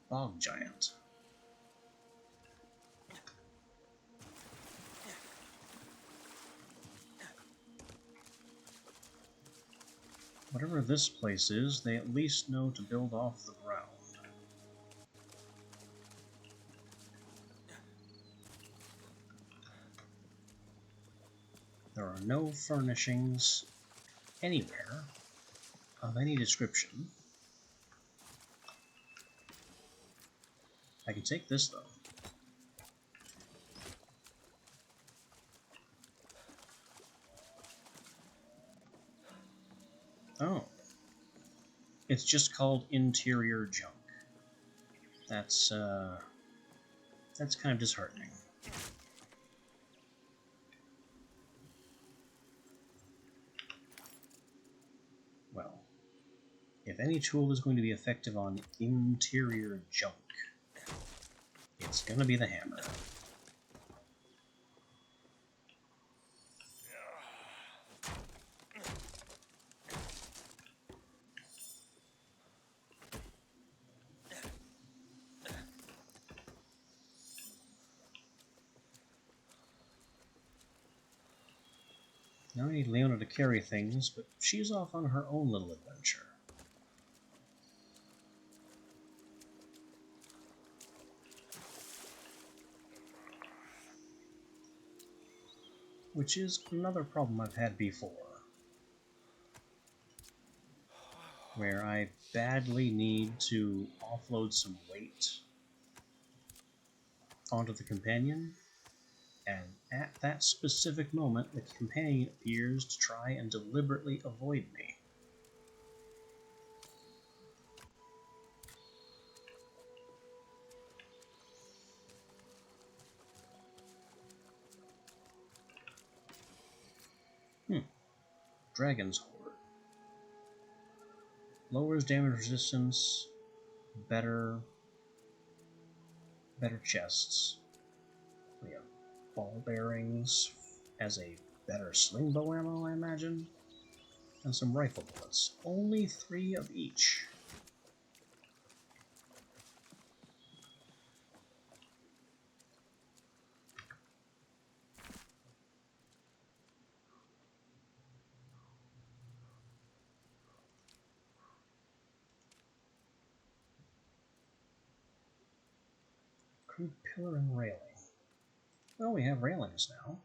[SPEAKER 1] bog giant. Whatever this place is, they at least know to build off the ground. There are no furnishings anywhere of any description. I can take this, though. Oh. It's just called interior junk. That's kind of disheartening. Well, if any tool is going to be effective on interior junk, it's gonna be the hammer. Now I need Leona to carry things, but she's off on her own little adventure. Which is another problem I've had before, where I badly need to offload some weight onto the companion, and at that specific moment, the companion appears to try and deliberately avoid me. Dragon's Horde. Lowers damage resistance, better chests. We have ball bearings as a better sling bow ammo, I imagine. And some rifle bullets. Only 3 of each. Crude pillar and railing. Well, we have railings now.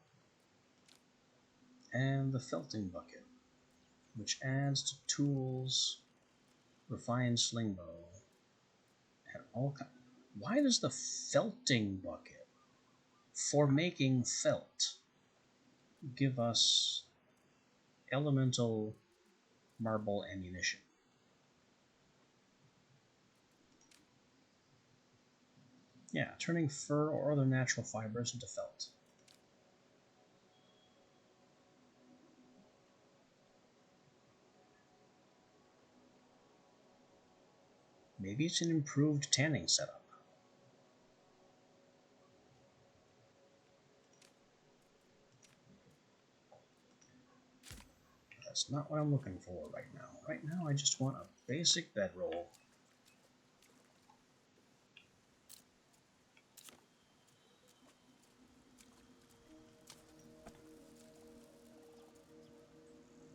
[SPEAKER 1] And the felting bucket, which adds to tools, refined sling bow, and all kinds. Why does the felting bucket, for making felt, give us elemental marble ammunition. Yeah, turning fur or other natural fibers into felt. Maybe it's an improved tanning setup. That's not what I'm looking for right now. Right now I just want a basic bedroll.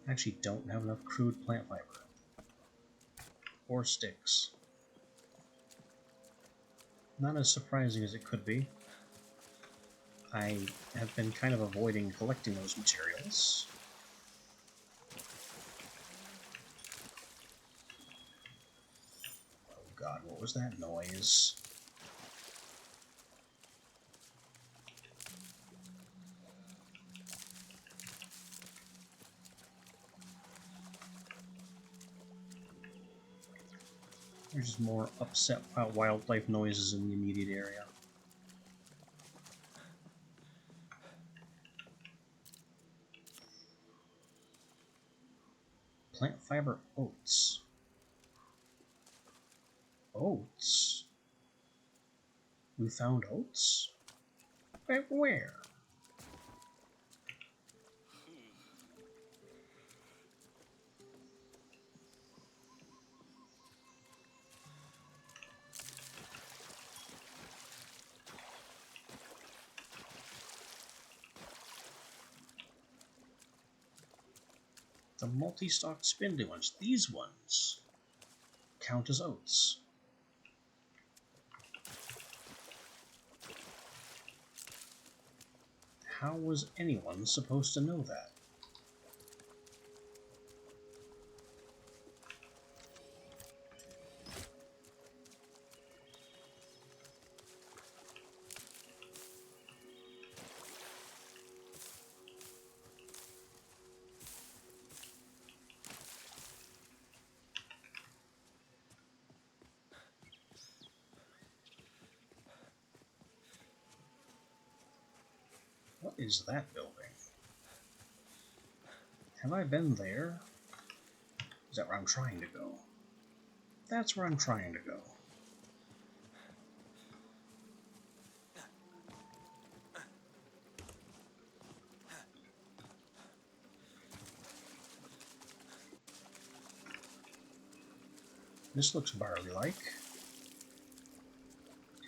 [SPEAKER 1] I actually don't have enough crude plant fiber. Or sticks. Not as surprising as it could be. I have been kind of avoiding collecting those materials. Oh god, what was that noise? There's more upset wildlife noises in the immediate area. Plant fiber oats. Oats? We found oats? Where? The multi-stalked spindly ones. These ones count as oats. How was anyone supposed to know that? What is that building? Have I been there? Is that where I'm trying to go? That's where I'm trying to go. This looks barley-like.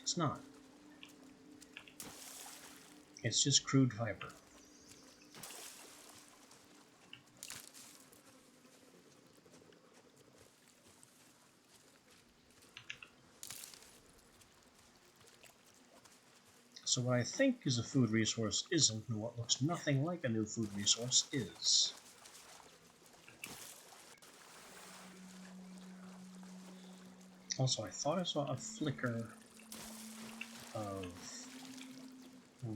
[SPEAKER 1] It's not. It's just crude fiber. So what I think is a food resource isn't, and what looks nothing like a new food resource is. Also, I thought I saw a flicker of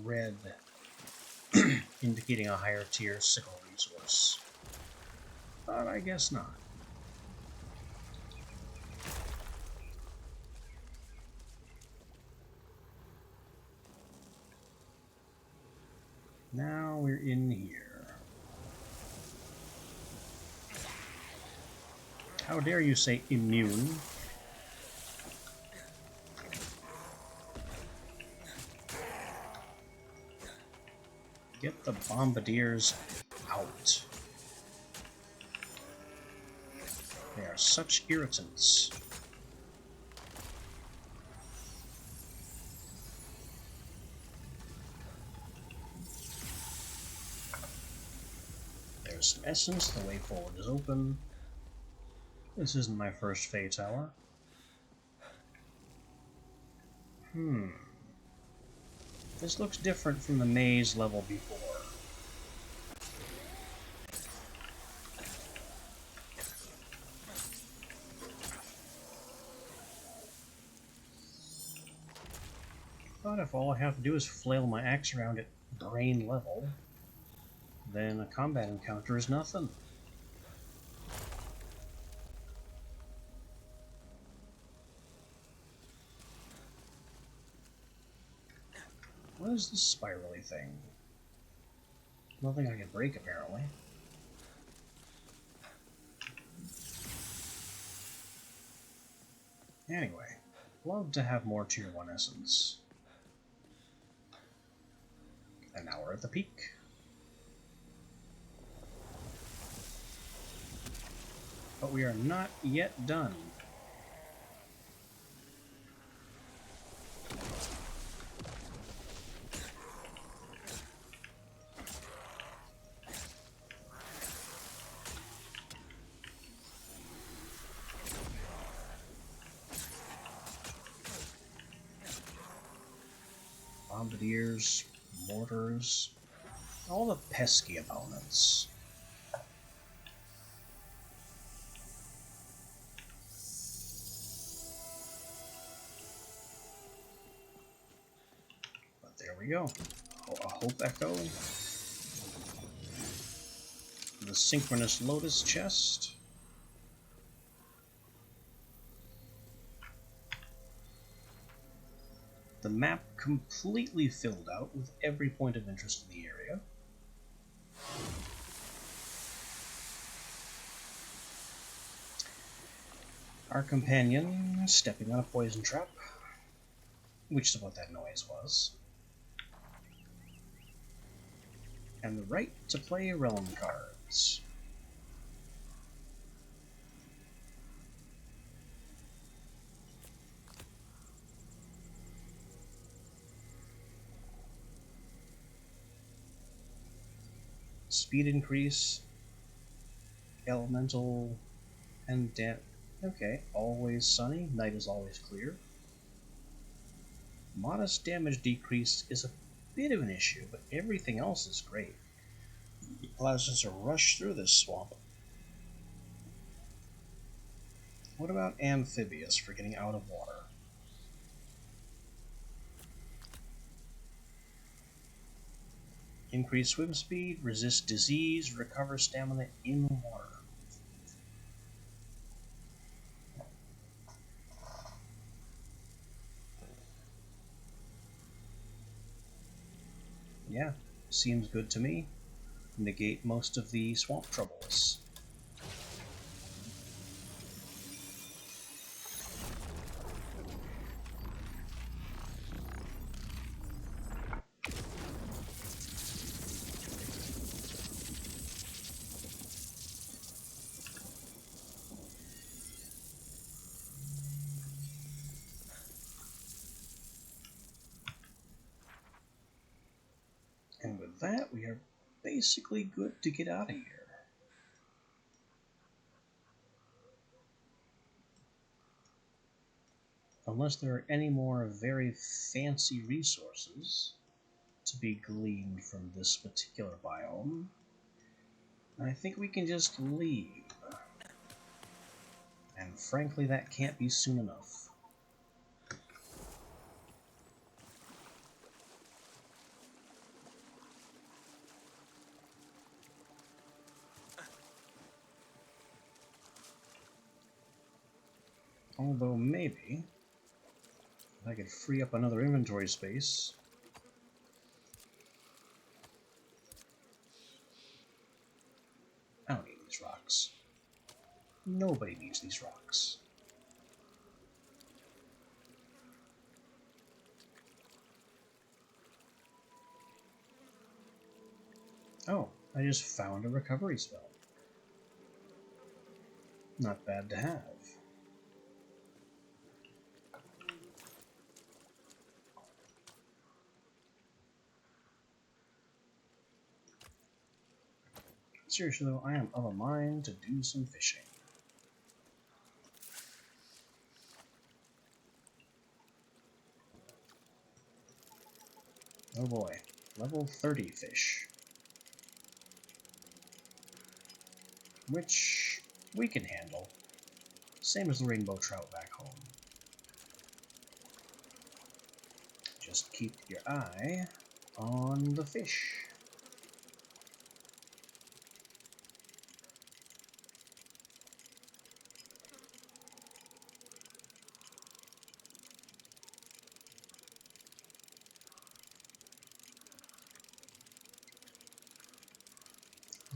[SPEAKER 1] red indicating a higher tier sickle resource. But I guess not. Now we're in here. How dare you say immune? Get the bombardiers out. They are such irritants. There's some essence, the way forward is open. This isn't my first Fey Tower. This looks different from the maze level before. But if all I have to do is flail my axe around at brain level, then a combat encounter is nothing. What is this spirally thing? Nothing I can break, apparently. Anyway, love to have more Tier 1 essence. And now we're at the peak. But we are not yet done. Bombardiers, mortars, all the pesky opponents. But there we go. A Hope Echo. The Synchronous Lotus chest. The map completely filled out with every point of interest in the area. Our companion stepping on a poison trap, which is what that noise was. And the right to play realm cards. Speed increase, elemental, and okay, always sunny, night is always clear. Modest damage decrease is a bit of an issue, but everything else is great. It allows us to rush through this swamp. What about amphibious for getting out of water? Increase swim speed, resist disease, recover stamina in water. Yeah, seems good to me. Negate most of the swamp troubles. And with that, we are basically good to get out of here. Unless there are any more very fancy resources to be gleaned from this particular biome, I think we can just leave. And frankly, that can't be soon enough. Although maybe, if I could free up another inventory space. I don't need these rocks. Nobody needs these rocks. Oh, I just found a recovery spell. Not bad to have. Seriously though, I am of a mind to do some fishing. Oh boy, level 30 fish. Which we can handle. Same as the rainbow trout back home. Just keep your eye on the fish.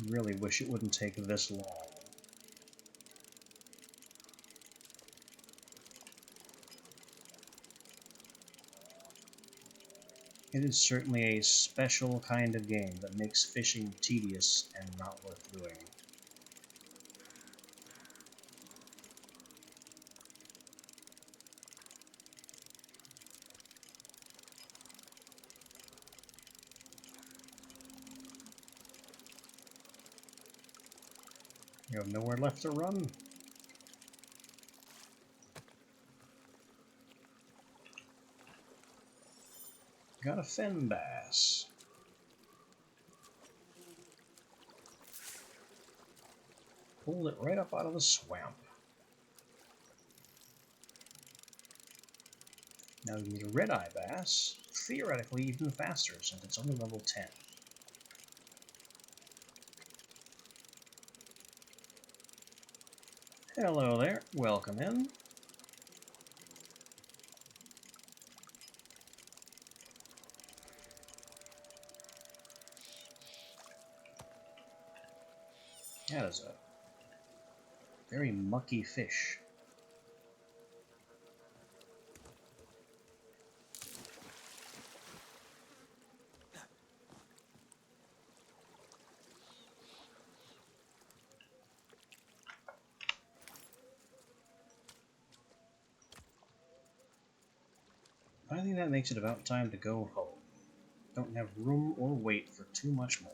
[SPEAKER 1] Really wish it wouldn't take this long. It is certainly a special kind of game that makes fishing tedious and not worth doing. You have nowhere left to run. Got a fen bass. Pulled it right up out of the swamp. Now you need a red-eye bass, theoretically even faster since it's only level 10. Hello there, welcome in. That is a very mucky fish. I think that makes it about time to go home. Don't have room or weight for too much more.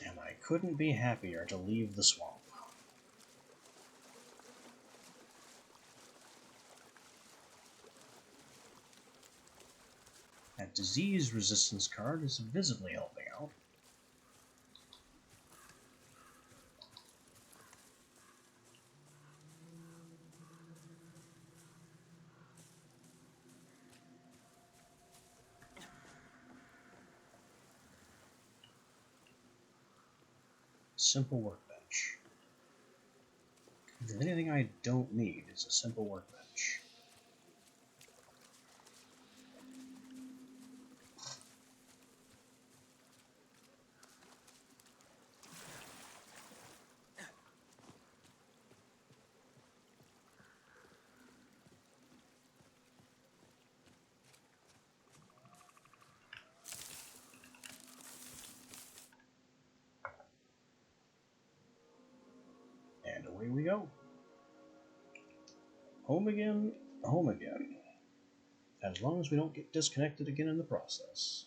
[SPEAKER 1] And I couldn't be happier to leave the swamp. That disease resistance card is visibly helping out. Simple workbench. If there's anything I don't need, it's a simple workbench. And away we go. Home again, home again. As long as we don't get disconnected again in the process.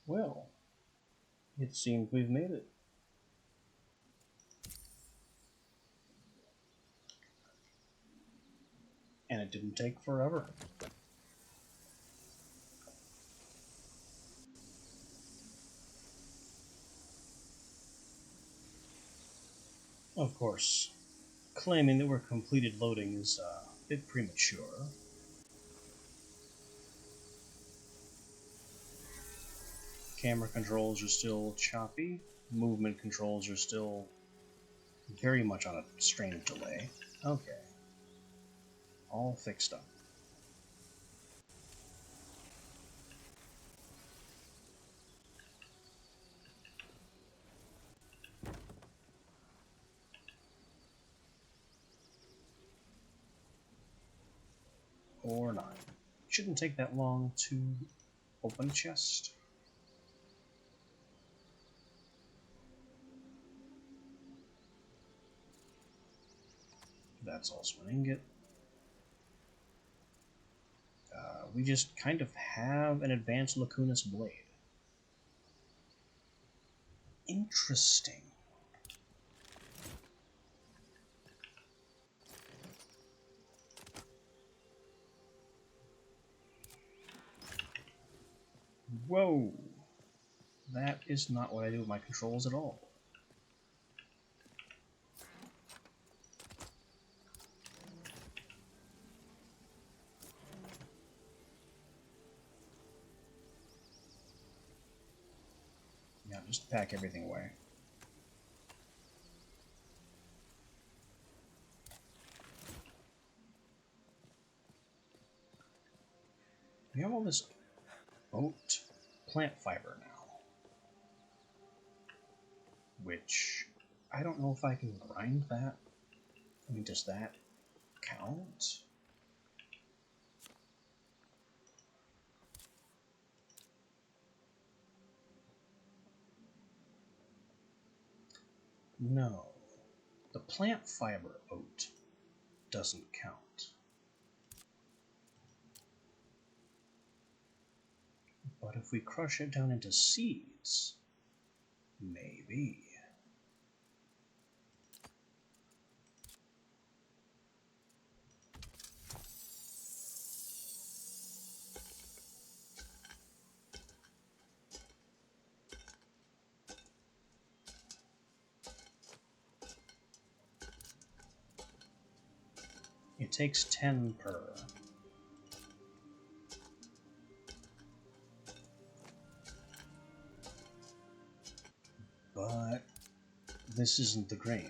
[SPEAKER 1] Well, it seems we've made it. And it didn't take forever. Of course, claiming that we're completed loading is a bit premature. Camera controls are still choppy. Movement controls are still very much on a strained delay. Okay. All fixed up. Or not. Shouldn't take that long to open a chest. That's also an ingot. We just kind of have an advanced Lacunus blade. Interesting. Whoa! That is not what I do with my controls at all. Yeah, just pack everything away. We have all this oat plant fiber now, which I don't know if I can grind that. I mean, does that count? No. The plant fiber oat doesn't count. But if we crush it down into seeds, maybe. It takes 10 per. But this isn't the grain.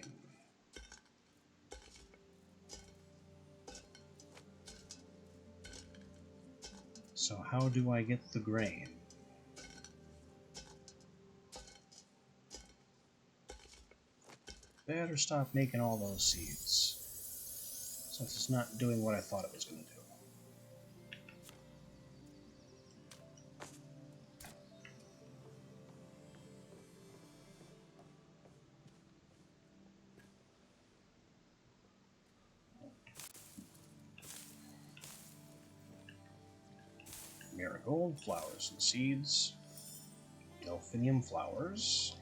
[SPEAKER 1] So how do I get the grain? Better stop making all those seeds, since it's not doing what I thought it was going to do. Marigold, flowers and seeds. Delphinium flowers.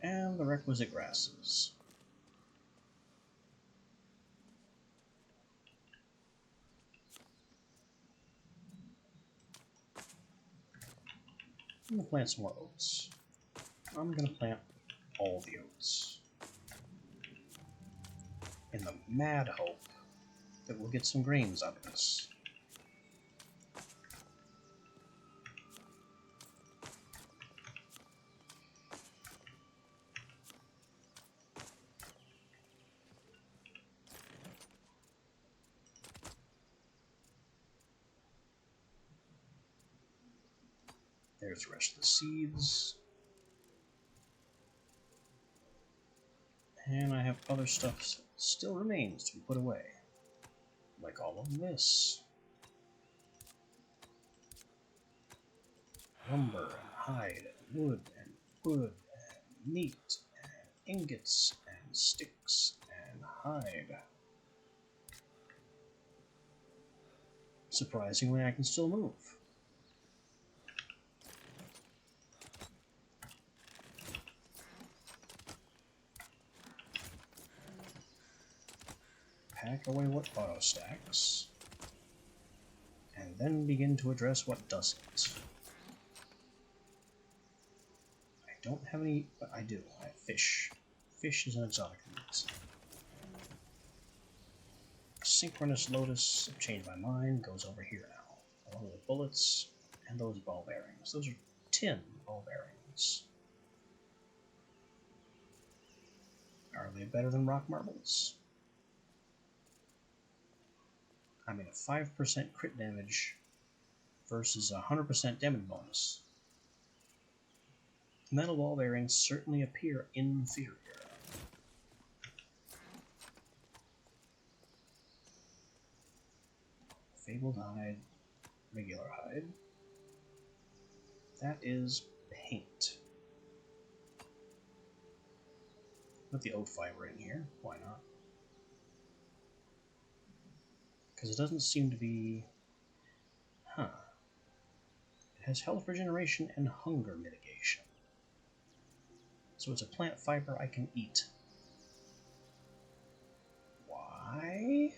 [SPEAKER 1] And the requisite grasses. I'm going to plant some more oats. I'm going to plant all the oats. In the mad hope that we'll get some grains out of this. There's the rest of the seeds. And I have other stuff that still remains to be put away. Like all of this. Lumber and hide and wood and meat and ingots and sticks and hide. Surprisingly, I can still move. Pack away what auto stacks, and then begin to address what doesn't. I don't have any, but I do. I have fish. Fish is an exotic meat. Synchronous Lotus, I've changed my mind, goes over here now. Along with bullets and those ball bearings. Those are tin ball bearings. Are they better than rock marbles? I mean, a 5% crit damage versus a 100% damage bonus. Metal ball bearings certainly appear inferior. Fabled hide, regular hide. That is paint. Put the oat fiber in here. Why not? Because it doesn't seem to be... Huh. It has health regeneration and hunger mitigation. So it's a plant fiber I can eat. Why?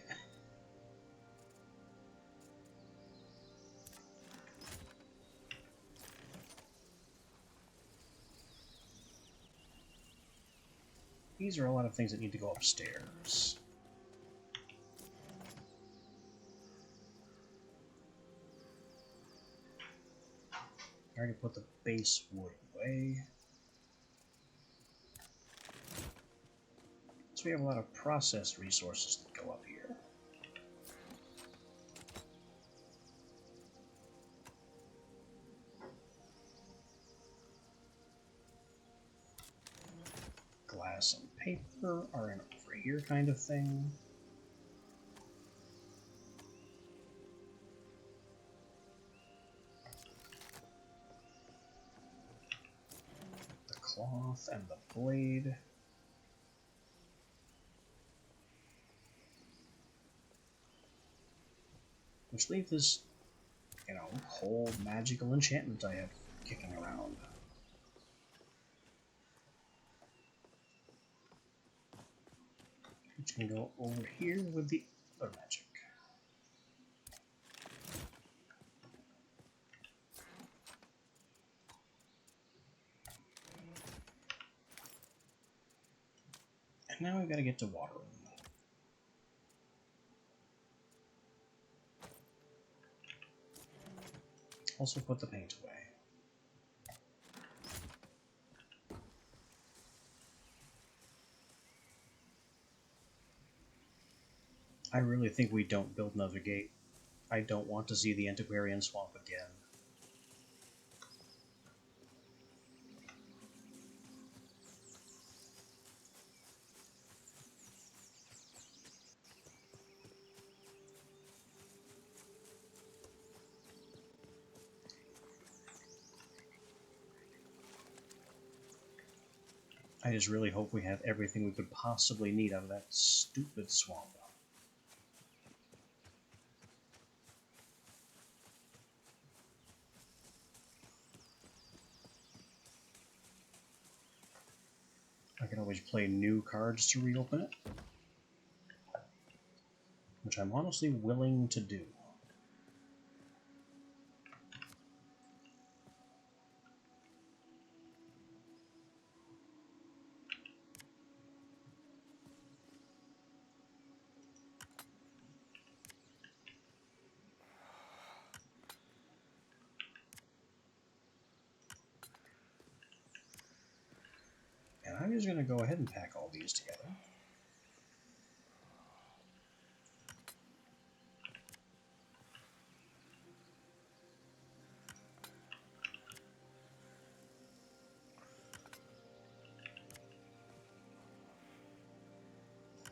[SPEAKER 1] These are a lot of things that need to go upstairs. I already put the base wood away. So we have a lot of processed resources that go up here. Glass and paper are an over here kind of thing. The cloth and the blade. Which leaves this, whole magical enchantment I have kicking around. Which can go over here with the other magic. And now we've got to get to watering. Also put the paint away. I really think we don't build another gate. I don't want to see the Antiquarian Swamp again. I just really hope we have everything we could possibly need out of that stupid swamp. I can always play new cards to reopen it, which I'm honestly willing to do. And I'm just going to go ahead and pack all these together.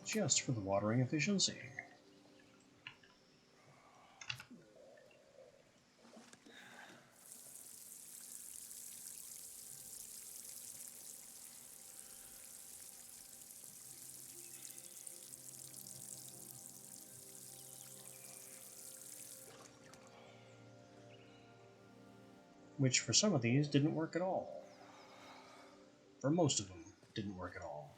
[SPEAKER 1] Just for the watering efficiency. Which for some of these didn't work at all. For most of them, didn't work at all.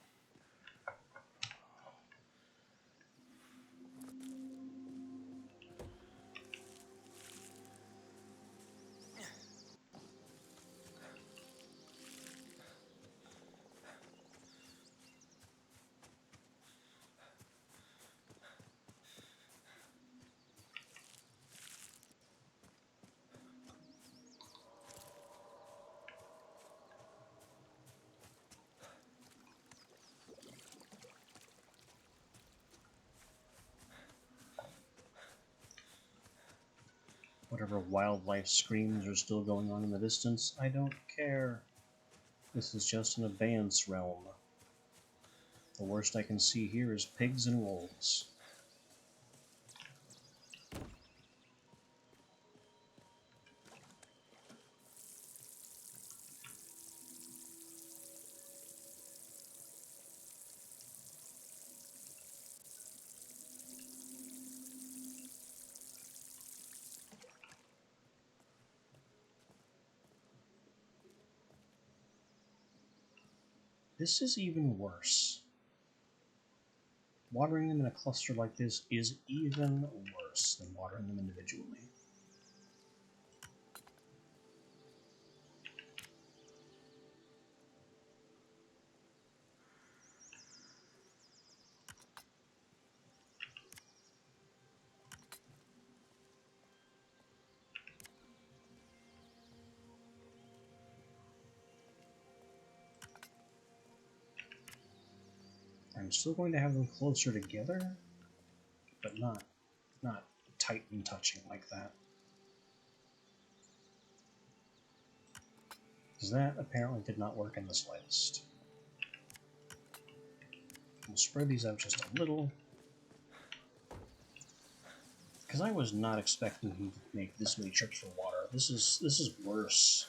[SPEAKER 1] Whatever wildlife screams are still going on in the distance, I don't care. This is just an abeyance realm. The worst I can see here is pigs and wolves. This is even worse. Watering them in a cluster like this is even worse than watering them individually. I'm still going to have them closer together, but not tight and touching like that. Because that apparently did not work in the slightest. We'll spread these out just a little. Because I was not expecting him to make this many trips for water. This is worse.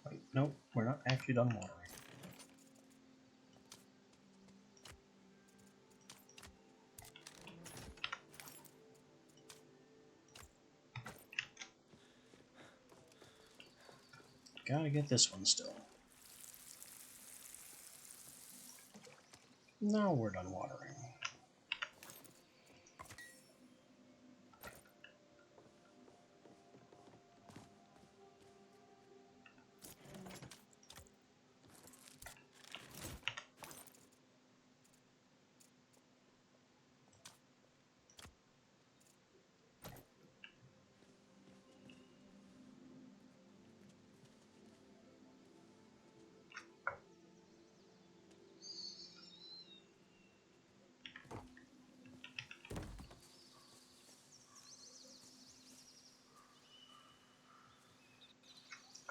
[SPEAKER 1] Wait, nope, we're not actually done watering. Gotta get this one still. Now we're done watering.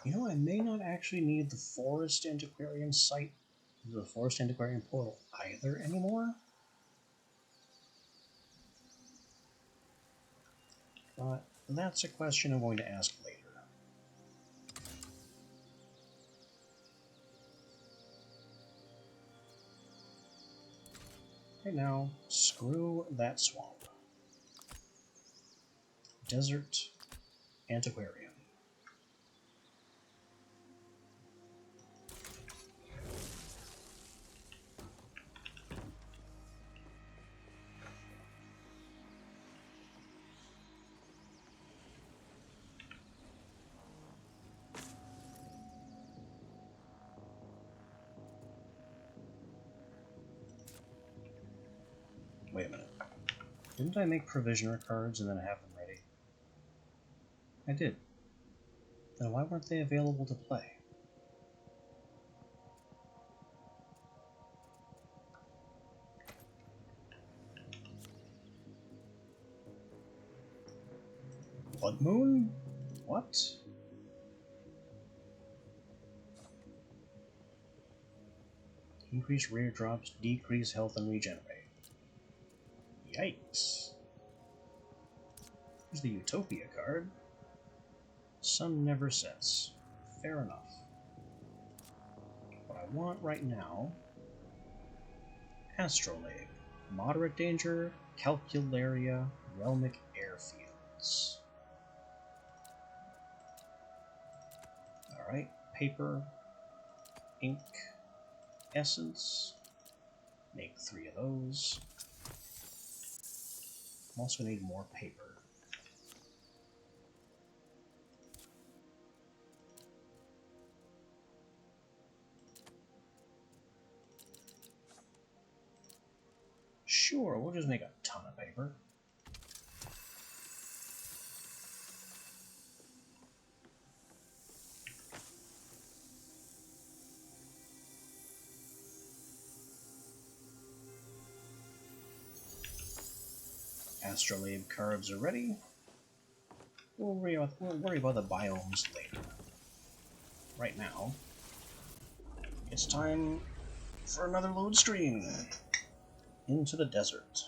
[SPEAKER 1] You know, I may not actually need the Forest Antiquarian site, the Forest Antiquarian portal either anymore. But that's a question I'm going to ask later. Right now, screw that swamp. Desert Antiquarian. Wait a minute. Didn't I make provisioner cards and then have them ready? I did. Then why weren't they available to play? Blood Moon? What? Increase rare drops, decrease health, and regenerate. Yikes. Here's the Utopia card. Sun never sets. Fair enough. What I want right now... Astrolabe. Moderate danger, Calcularia, Realmic airfields. Alright, paper, ink, essence. Make 3 of those. I also need more paper. Sure, we'll just make a ton of paper. Astrolabe cards are ready. We'll worry about the biomes later. Right now, it's time for another load screen. Into the desert.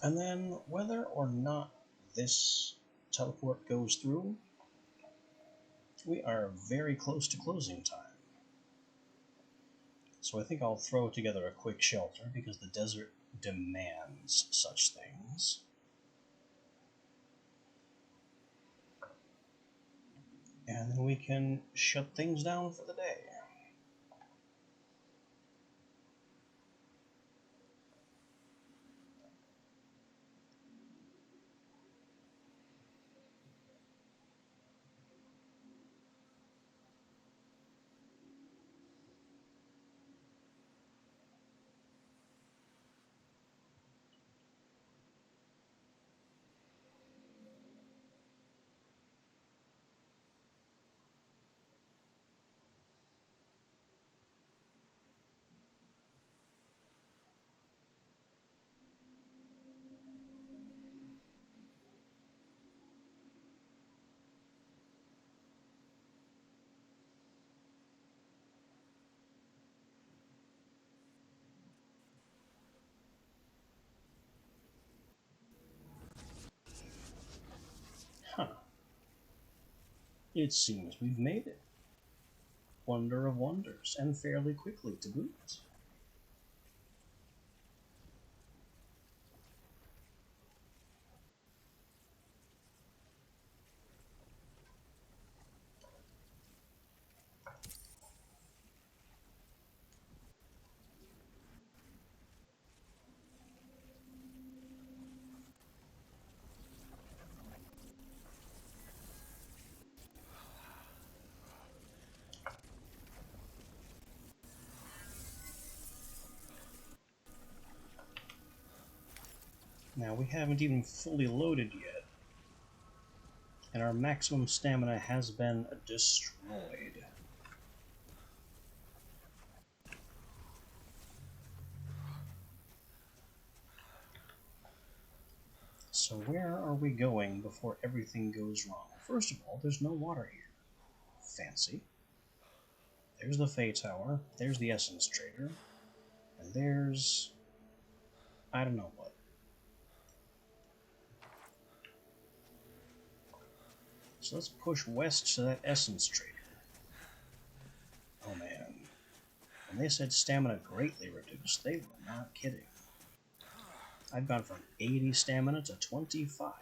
[SPEAKER 1] And then, whether or not this teleport goes through, we are very close to closing time. So I think I'll throw together a quick shelter because the desert demands such things. And then we can shut things down for the day. Huh. It seems we've made it. Wonder of wonders, and fairly quickly to boot. Now, we haven't even fully loaded yet, and our maximum stamina has been destroyed. So where are we going before everything goes wrong? First of all, there's no water here. Fancy. There's the Fey Tower, there's the Essence Trader, and there's... I don't know what. So let's push west to that Essence Trader. Oh man. When they said stamina greatly reduced, they were not kidding. I've gone from 80 stamina to 25.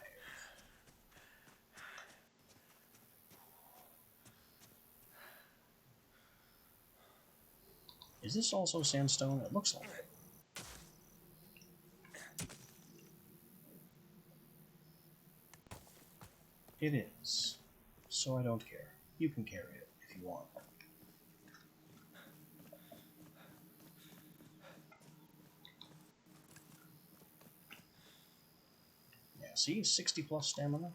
[SPEAKER 1] Is this also sandstone? It looks like it. It is. So I don't care. You can carry it if you want. Yeah, see? 60 plus stamina.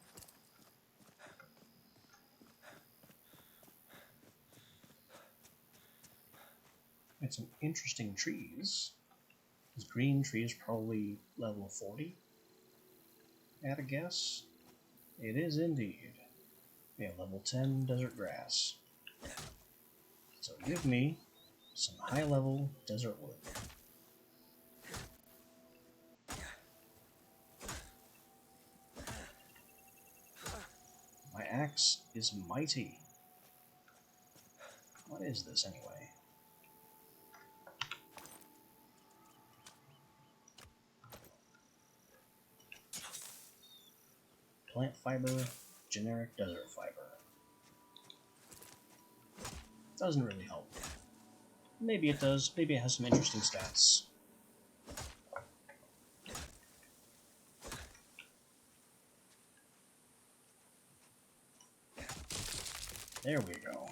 [SPEAKER 1] It's some interesting trees. This green tree is probably level 40, at a guess. It is indeed. Yeah, level 10 desert grass. So give me some high-level desert wood. My axe is mighty. What is this anyway? Plant fiber, generic desert fiber. Doesn't really help. Maybe it does. Maybe it has some interesting stats. There we go.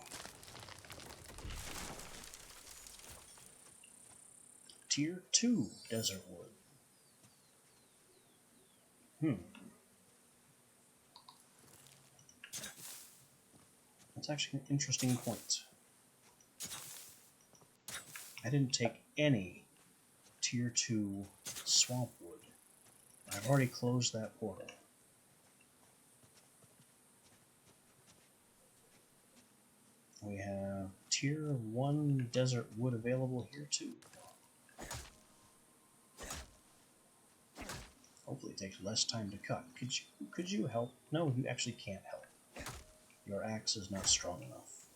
[SPEAKER 1] Tier 2 desert wood. That's actually an interesting point. I didn't take any Tier 2 swamp wood. I've already closed that portal. We have Tier 1 desert wood available here too. Hopefully it takes less time to cut. Could you help? No, you actually can't help. Your axe is not strong enough.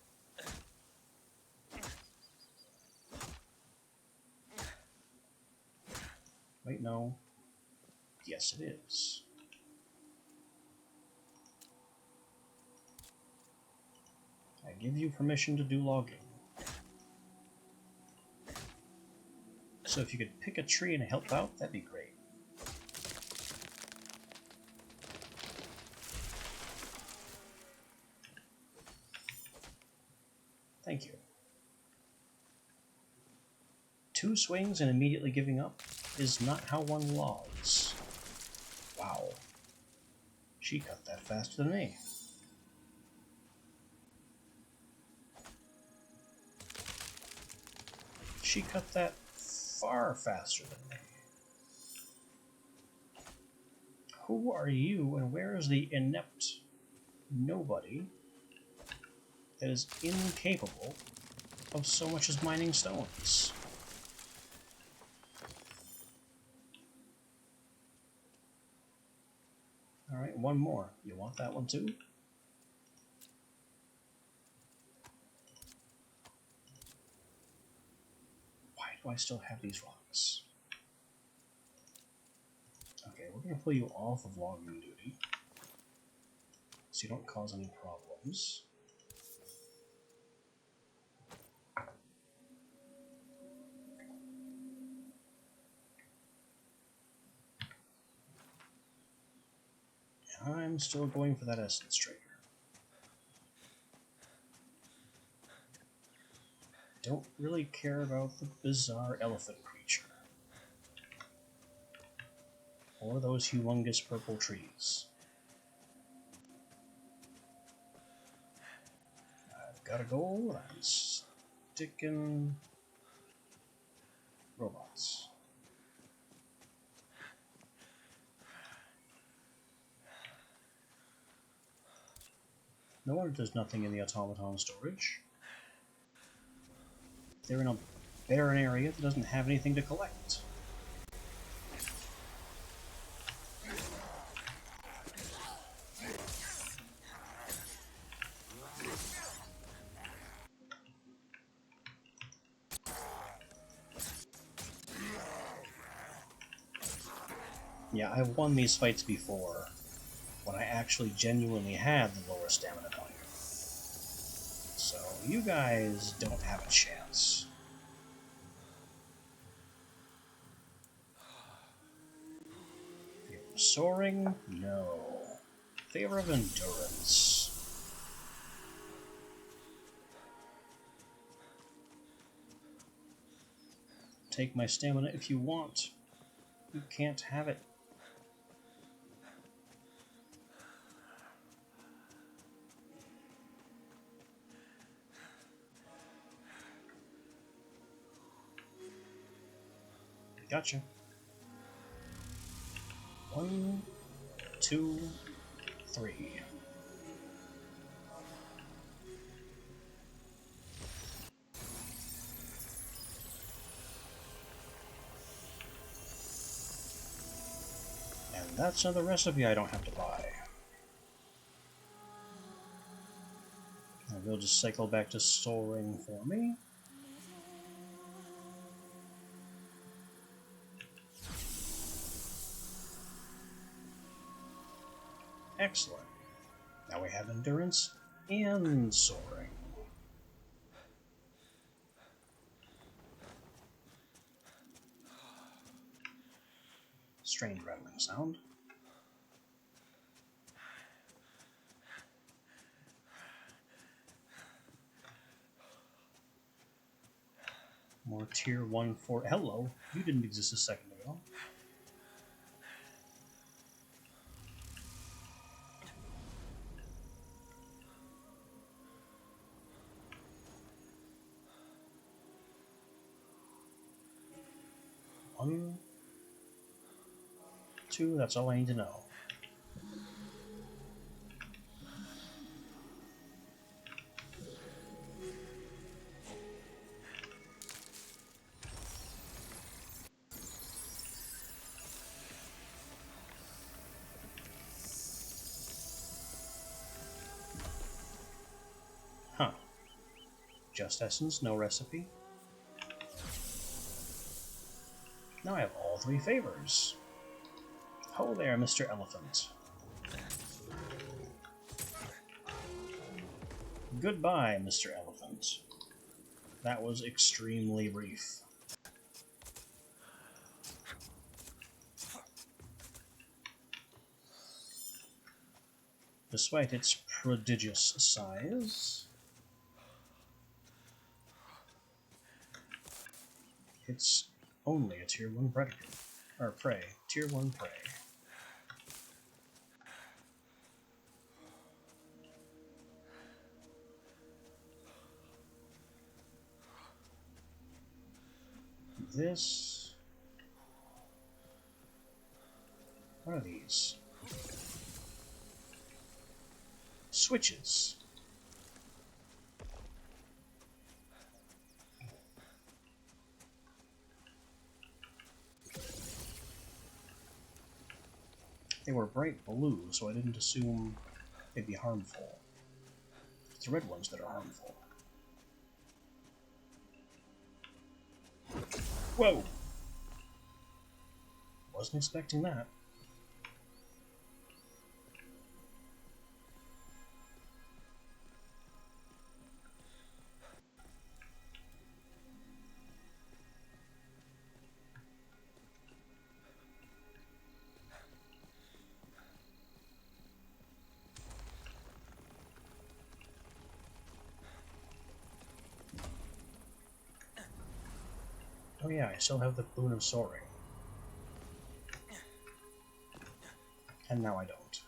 [SPEAKER 1] Wait, no. Yes, it is. I give you permission to do logging. So if you could pick a tree and help out, that'd be great. Thank you. 2 swings and immediately giving up is not how one logs. Wow. She cut that faster than me. She cut that far faster than me. Who are you and where is the inept nobody that is incapable of so much as mining stones? Alright, one more. You want that one too? Why do I still have these rocks? Okay, we're going to pull you off of logging duty so you don't cause any problems. I'm still going for that essence trader. Don't really care about the bizarre elephant creature. Or those humongous purple trees. I've got a goal. I'm sticking robots. No wonder there's nothing in the automaton storage. They're in a barren area that doesn't have anything to collect. Yeah, I've won these fights before, when I actually genuinely had the lower stamina value. So, you guys don't have a chance. Soaring? No. Favor of endurance. Take my stamina if you want. You can't have it. Gotcha. 1, 2, 3. And that's another recipe I don't have to buy. And they'll just cycle back to soaring for me. Excellent. Now we have endurance and soaring. Strange rattling sound. More tier 1 for... Hello, you didn't exist a second ago. One, 2, that's all I need to know. Huh. Just essence, no recipe. Now I have all 3 favors. Ho there, Mr. Elephant. Goodbye, Mr. Elephant. That was extremely brief. Despite its prodigious size, it's only a tier 1 predator. Or prey. Tier 1 prey. This... What are these? Switches. They were bright blue, so I didn't assume they'd be harmful. It's the red ones that are harmful. Whoa! Wasn't expecting that. Oh yeah, I still have the boon of soaring. And now I don't.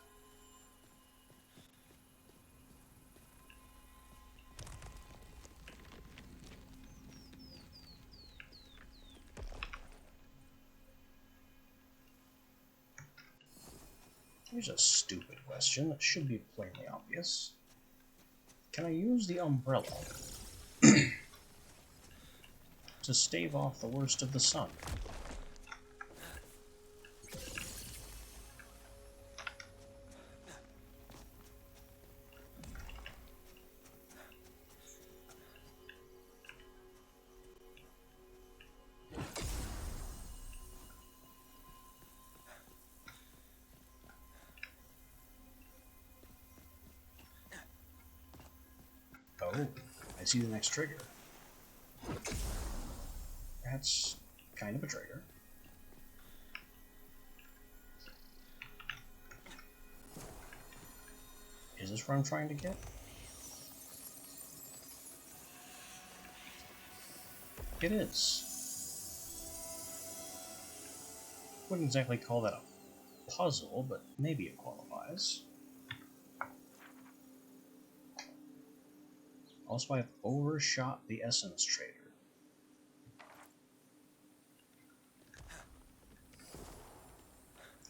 [SPEAKER 1] Here's a stupid question that should be plainly obvious. Can I use the umbrella to stave off the worst of the sun? Oh, I see the next trigger. That's kind of a trigger. Is this where I'm trying to get? It is. Wouldn't exactly call that a puzzle, but maybe it qualifies. Also, I've overshot the essence trader.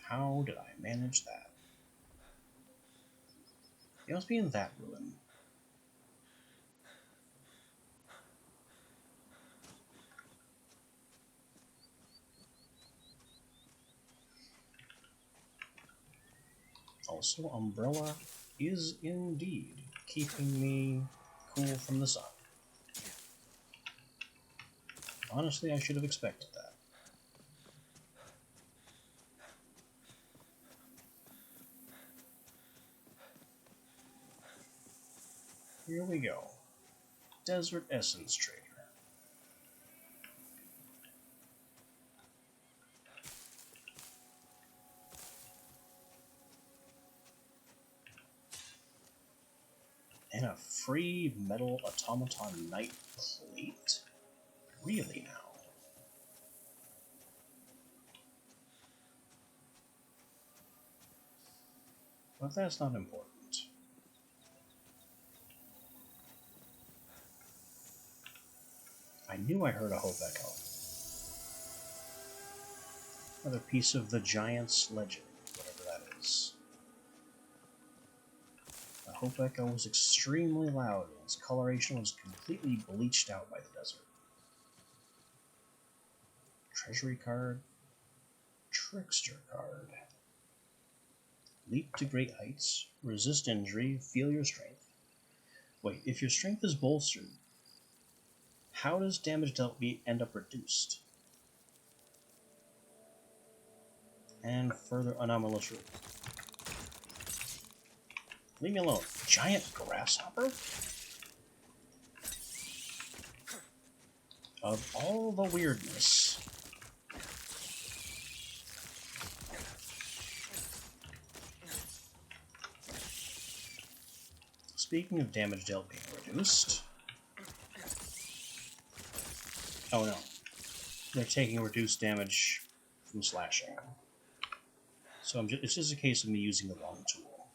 [SPEAKER 1] How did I manage that? It must be in that ruin. Also, umbrella is indeed keeping me cool from the sun. Honestly, I should have expected that. Here we go. Desert Essence Trader. And a free metal automaton knight plate? Really now? But that's not important. I knew I heard a Hope Echo. Another piece of the Giant's legend, whatever that is. The Hope Echo was extremely loud, and its coloration was completely bleached out by the desert. Treasury card. Trickster card. Leap to great heights. Resist injury. Feel your strength. Wait, if your strength is bolstered, how does damage dealt end up reduced? And further anomalous route. Leave me alone. Giant grasshopper? Of all the weirdness. Speaking of damage dealt being reduced. Oh no. They're taking reduced damage from slashing. So it's just a case of me using the wrong tool.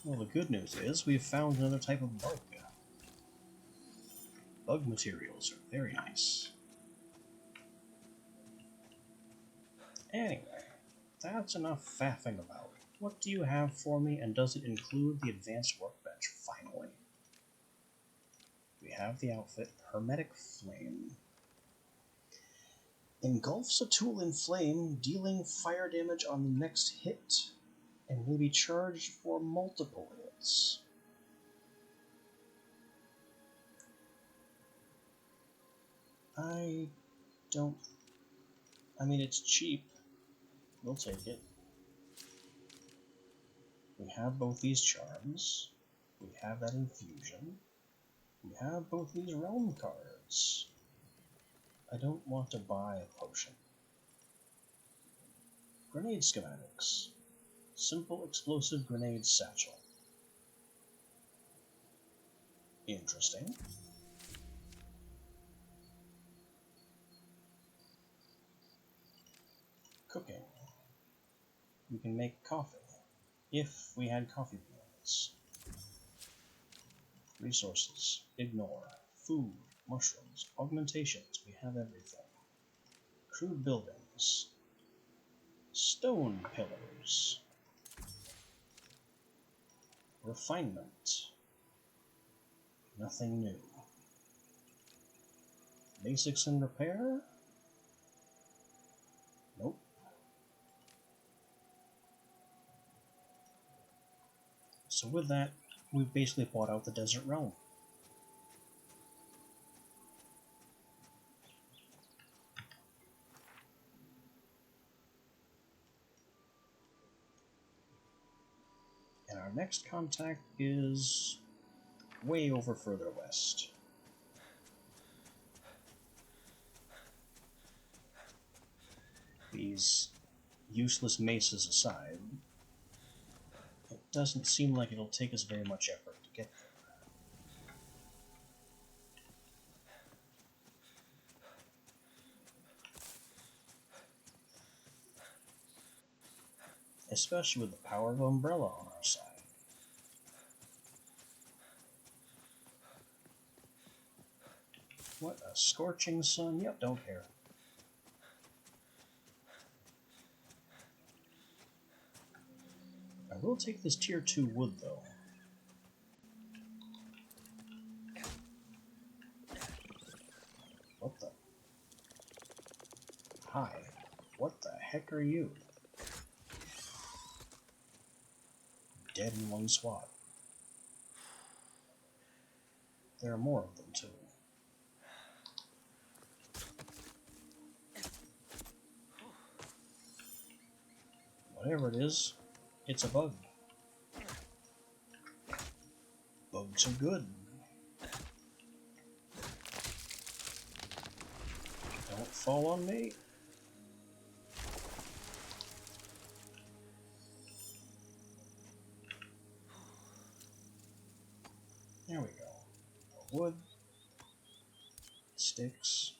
[SPEAKER 1] Well, the good news is we've found another type of bug. Bug materials are very nice. Anyway, that's enough faffing about. What do you have for me, and does it include the advanced workbench, finally? We have the outfit, Hermetic Flame. Engulfs a tool in flame, dealing fire damage on the next hit, and may be charged for multiple hits. I mean, it's cheap. We'll take it. We have both these charms. We have that infusion. We have both these realm cards. I don't want to buy a potion. Grenade schematics. Simple explosive grenade satchel. Interesting. Cooking. We can make coffee. If we had coffee beans. Resources. Ignore. Food. Mushrooms. Augmentations. We have everything. Crude buildings. Stone pillars. Refinement. Nothing new. Basics and repair? Nope. So with that, we've basically bought out the desert realm. And our next contact is way over further west. these useless maces aside, it doesn't seem like it'll take us very much effort to get there. Especially with the power of Umbrella on our side. What a scorching sun. Yep, don't care. I will take this tier 2 wood, though. What the? Hi. What the heck are you? Dead in one swat. There are more of them, too. Whatever it is, it's a bug. Bugs are good. Don't fall on me. There we go. Wood. Sticks.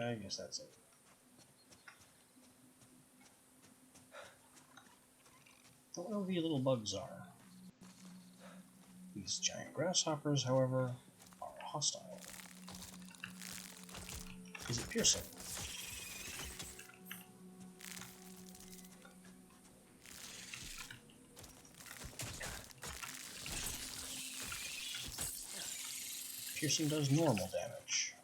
[SPEAKER 1] I guess that's it. Don't know what the little bugs are. These giant grasshoppers, however, are hostile. Is it piercing? Piercing does normal damage.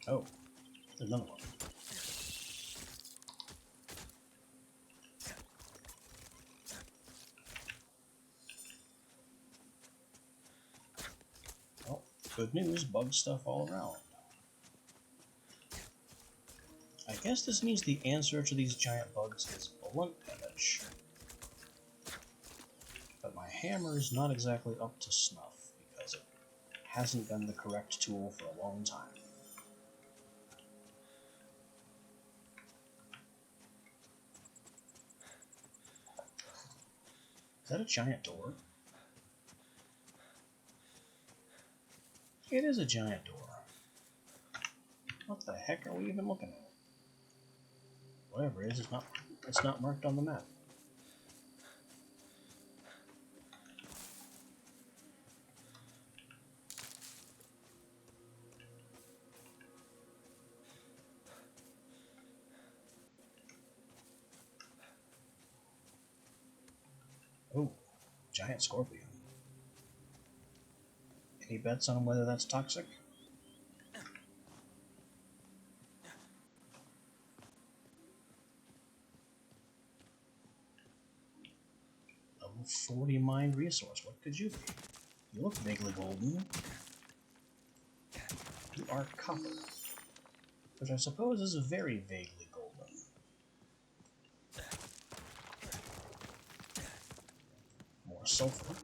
[SPEAKER 1] Oh, there's another one. Well, good news, bug stuff all around. I guess this means the answer to these giant bugs is blunt damage. But my hammer is not exactly up to snuff, because it hasn't been the correct tool for a long time. Is that a giant door? It is a giant door. What the heck are we even looking at? Whatever it is, it's not marked on the map. Oh, giant scorpion. Any bets on whether that's toxic? Level 40 mined resource. What could you be? You look vaguely golden. You are copper, which I suppose is very vaguely golden. More sulfur.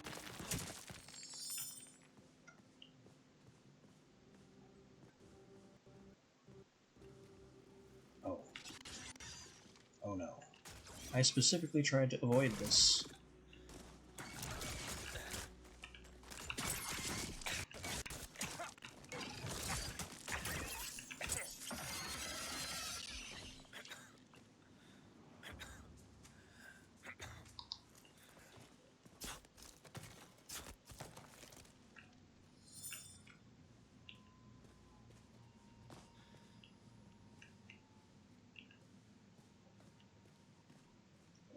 [SPEAKER 1] Oh. Oh no. I specifically tried to avoid this.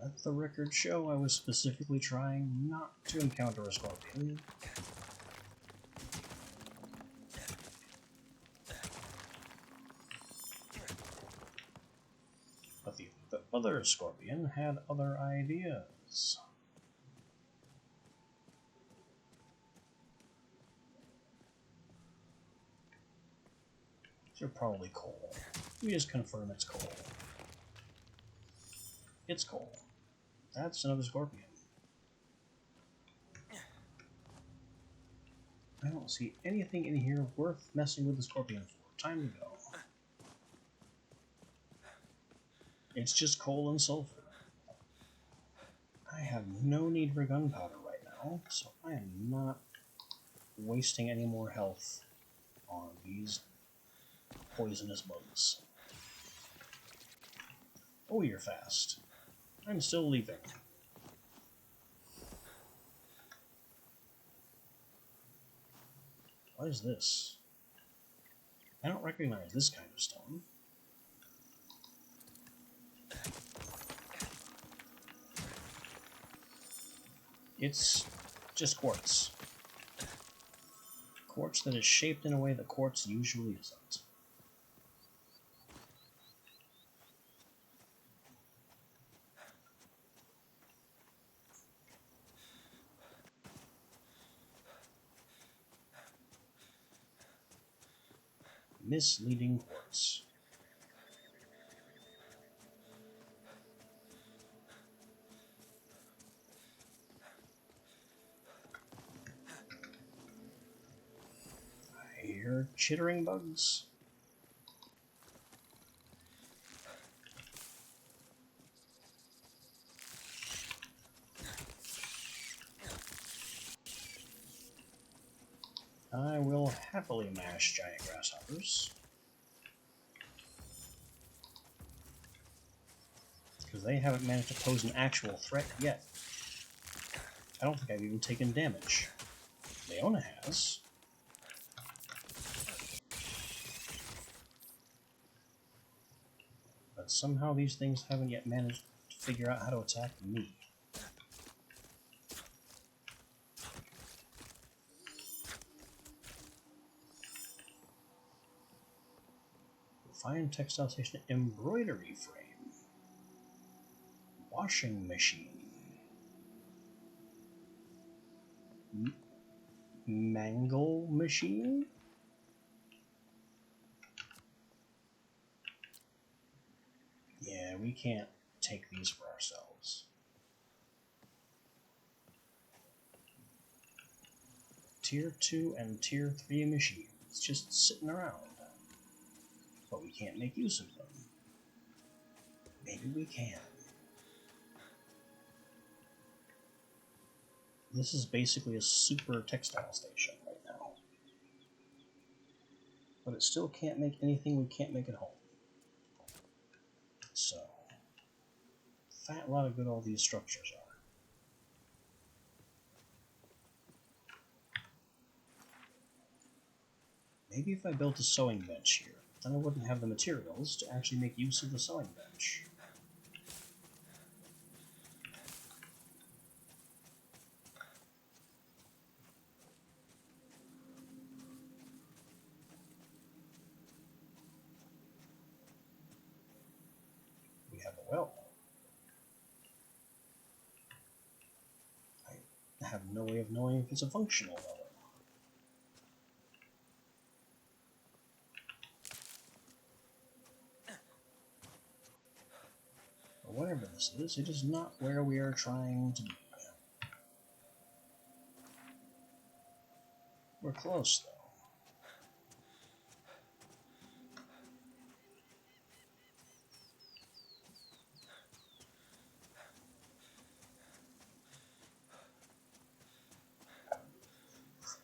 [SPEAKER 1] Let the record show I was specifically trying not to encounter a scorpion. But the other scorpion had other ideas. These are probably coal. We just confirm it's coal. It's coal. That's another scorpion. I don't see anything in here worth messing with the scorpion for. Time to go. It's just coal and sulfur. I have no need for gunpowder right now, so I am not wasting any more health on these poisonous bugs. Oh, you're fast. I'm still leaving. What is this? I don't recognize this kind of stone. It's just quartz. Quartz that is shaped in a way that quartz usually isn't. Misleading quartz. I hear chittering bugs. I will happily mash giant grasshoppers. Because they haven't managed to pose an actual threat yet. I don't think I've even taken damage. Leona has. But somehow these things haven't yet managed to figure out how to attack me. Fine textile station embroidery frame. Washing machine. Mangle machine? Yeah, we can't take these for ourselves. Tier 2 and Tier 3 machines just sitting around. But we can't make use of them. Maybe we can. This is basically a super textile station right now. But it still can't make anything we can't make at home. So, fat lot of good all these structures are. Maybe if I built a sewing bench here, then I wouldn't have the materials to actually make use of the sewing bench. We have a well. I have no way of knowing if it's a functional well. But whatever this is, it is not where we are trying to be. We're close, though.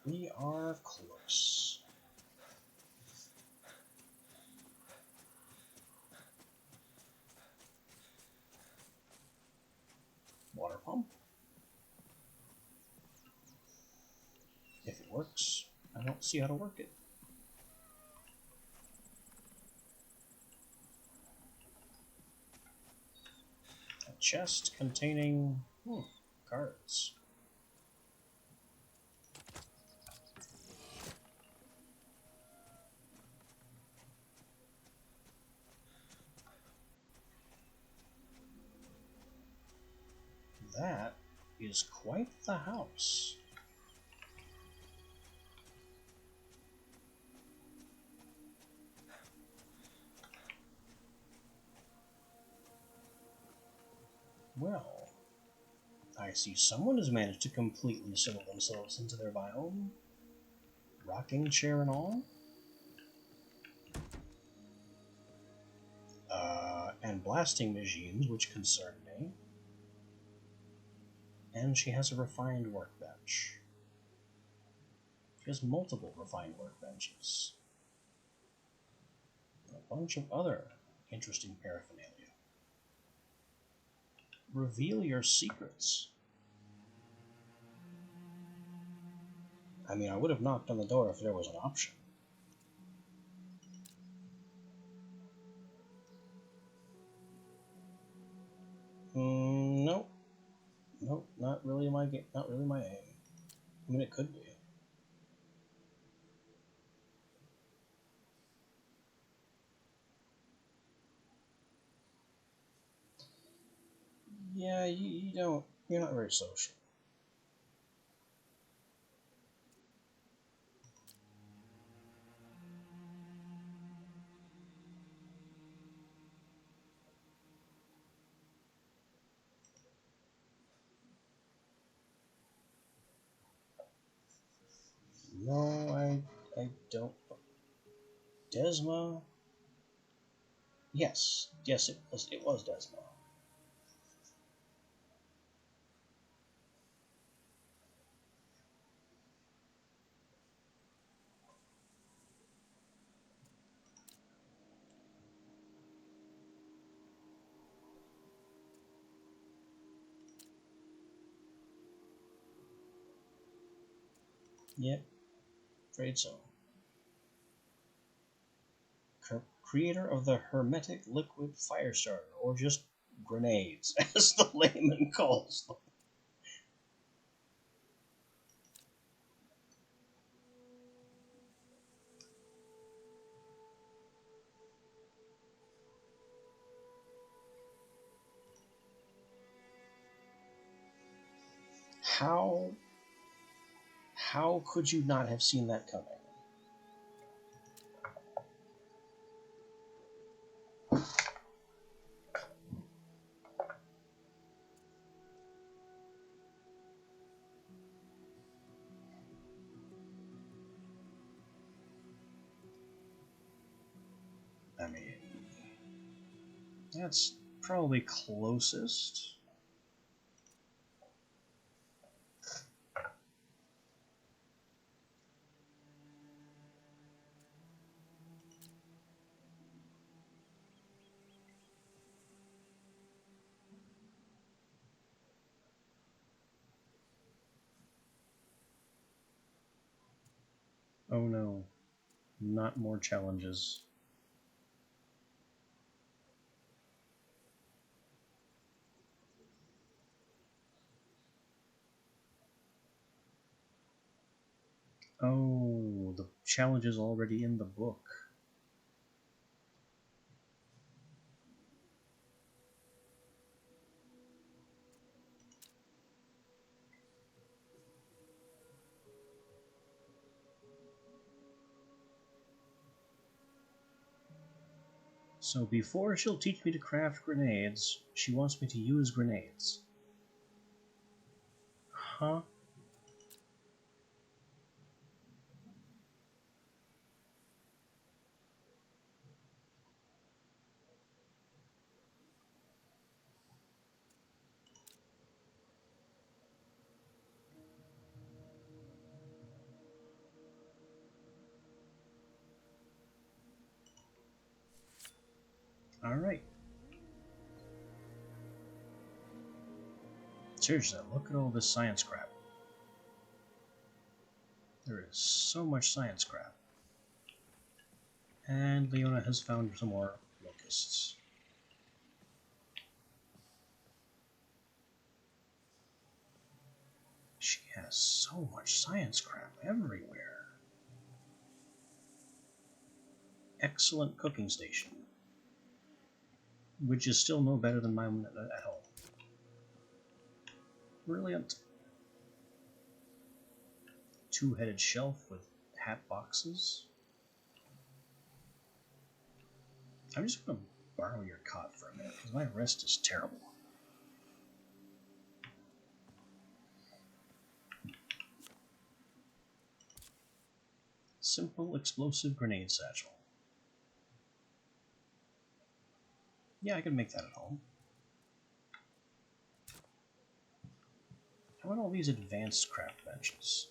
[SPEAKER 1] We are close. Water pump. If it works, I don't see how to work it. A chest containing cards. That is quite the house. Well, I see someone has managed to completely settle themselves into their biome. Rocking chair and all? And blasting machines, which concern me. And she has a refined workbench. She has multiple refined workbenches. A bunch of other interesting paraphernalia. Reveal your secrets. I mean, I would have knocked on the door if there was an option. Nope. Nope, not really my game. Not really my aim. I mean, it could be. Yeah, you don't. You're not very social. No, I don't. Desma? Yes, it was. It was Desma. Yep, afraid so. Creator of the hermetic liquid fire starter, or just grenades, as the layman calls them. How could you not have seen that coming? I mean, that's probably closest. Oh no, not more challenges. Oh, the challenge is already in the book. So before she'll teach me to craft grenades, she wants me to use grenades. Huh? Alright. Seriously, look at all this science crap. There is so much science crap. And Leona has found some more locusts. She has so much science crap everywhere. Excellent cooking station. Which is still no better than mine at home. Brilliant. Two-headed shelf with hat boxes. I'm just going to borrow your cot for a minute, because my wrist is terrible. simple explosive grenade satchel. Yeah, I can make that at home. How about all these advanced craft benches?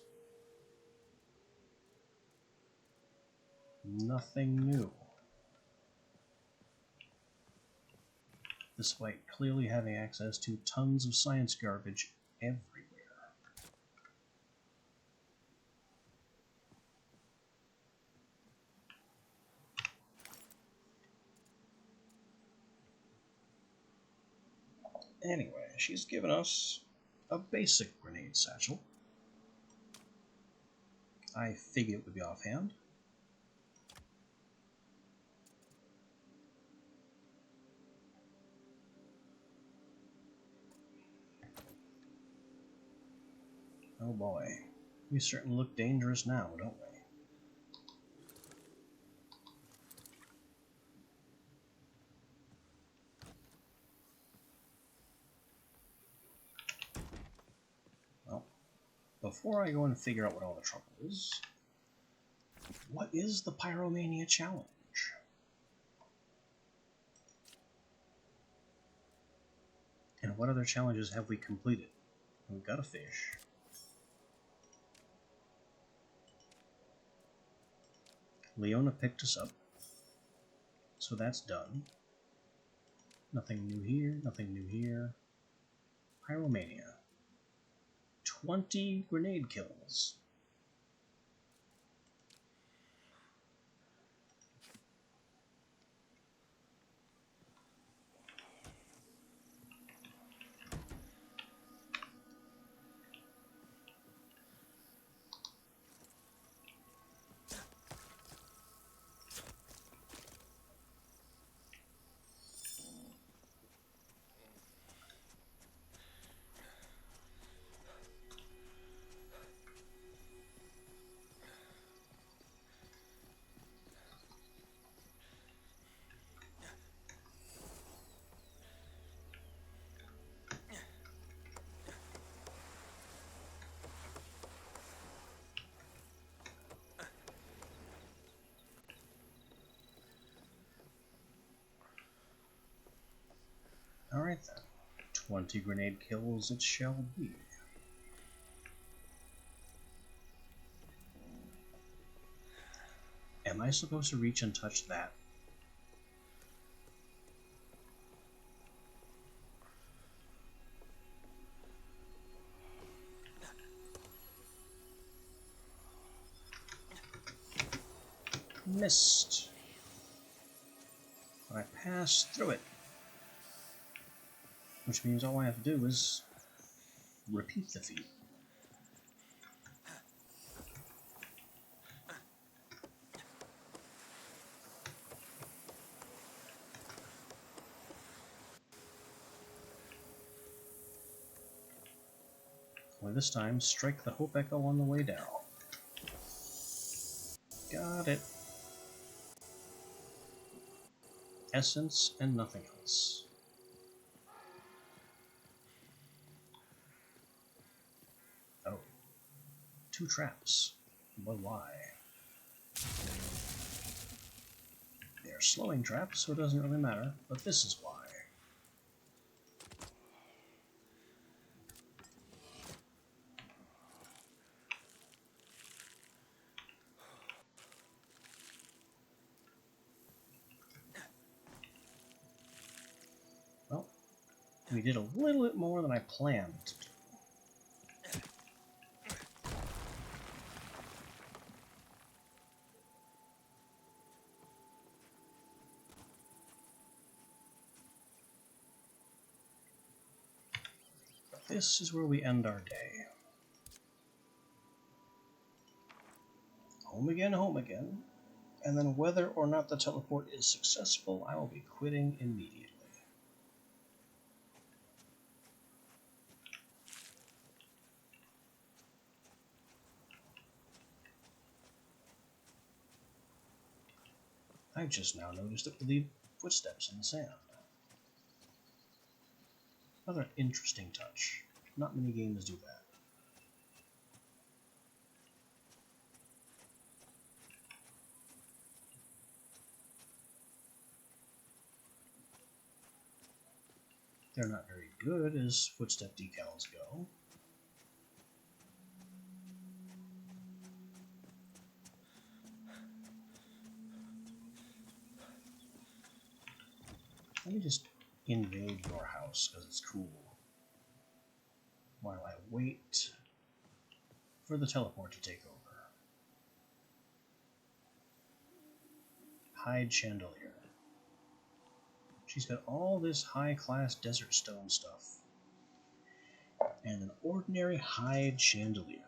[SPEAKER 1] Nothing new. Despite clearly having access to tons of science garbage everywhere. Anyway, she's given us a basic grenade satchel. I figured it would be offhand. Oh boy, we certainly look dangerous now, don't we? Well, before I go and figure out what all the trouble is, what is the Pyromania Challenge? And what other challenges have we completed? We've got a fish. Leona picked us up, so that's done. Nothing new here, nothing new here. Pyromania. 20 grenade kills. Alright then, 20 grenade kills it shall be. Am I supposed to reach and touch that? Missed. But I passed through it. Which means all I have to do is repeat the feat. Only this time, strike the Hope Echo on the way down. Got it. Essence and nothing else. Oh. 2 traps. But why? They're slowing traps, so it doesn't really matter, but this is why. Well, we did a little bit more than I planned to do. This is where we end our day. Home again, and then whether or not the teleport is successful, I will be quitting immediately. I've just now noticed that we leave footsteps in the sand. Another interesting touch. Not many games do that. They're not very good as footstep decals go. Let me just invade your house because it's cool while I wait for the teleport to take over. Hide chandelier. She's got all this high-class desert stone stuff and an ordinary hide chandelier.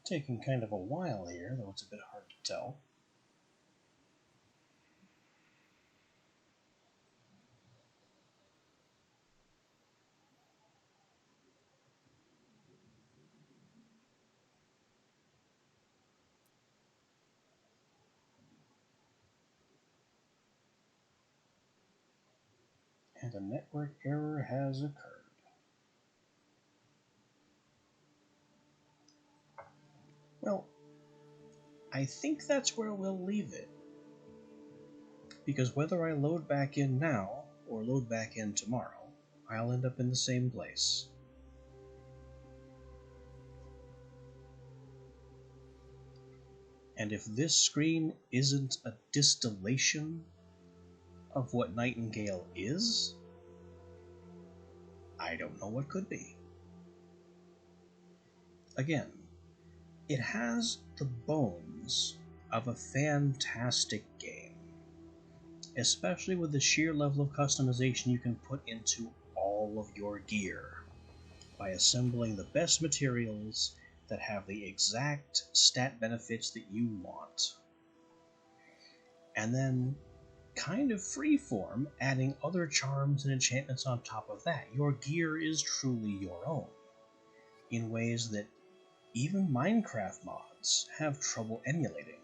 [SPEAKER 1] Taking kind of a while here, though it's a bit hard to tell. And a network error has occurred. Well, I think that's where we'll leave it. Because whether I load back in now or load back in tomorrow, I'll end up in the same place. And if this screen isn't a distillation of what Nightingale is, I don't know what could be. Again, it has the bones of a fantastic game, especially with the sheer level of customization you can put into all of your gear by assembling the best materials that have the exact stat benefits that you want. And then, kind of freeform, adding other charms and enchantments on top of that. Your gear is truly your own, in ways that even Minecraft mods have trouble emulating.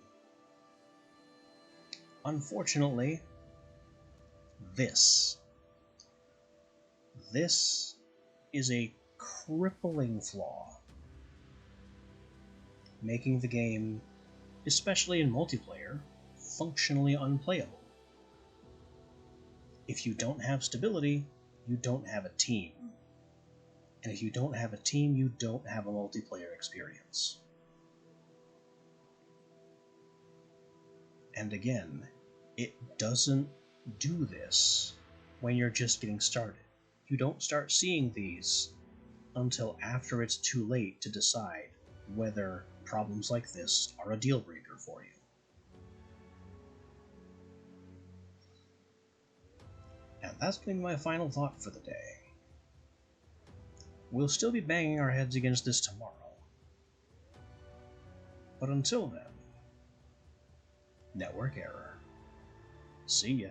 [SPEAKER 1] Unfortunately, this is a crippling flaw, making the game, especially in multiplayer, functionally unplayable. If you don't have stability, you don't have a team. And if you don't have a team, you don't have a multiplayer experience. And again, it doesn't do this when you're just getting started. You don't start seeing these until after it's too late to decide whether problems like this are a deal breaker for you. And that's going to be my final thought for the day. We'll still be banging our heads against this tomorrow. But until then, network error. See ya.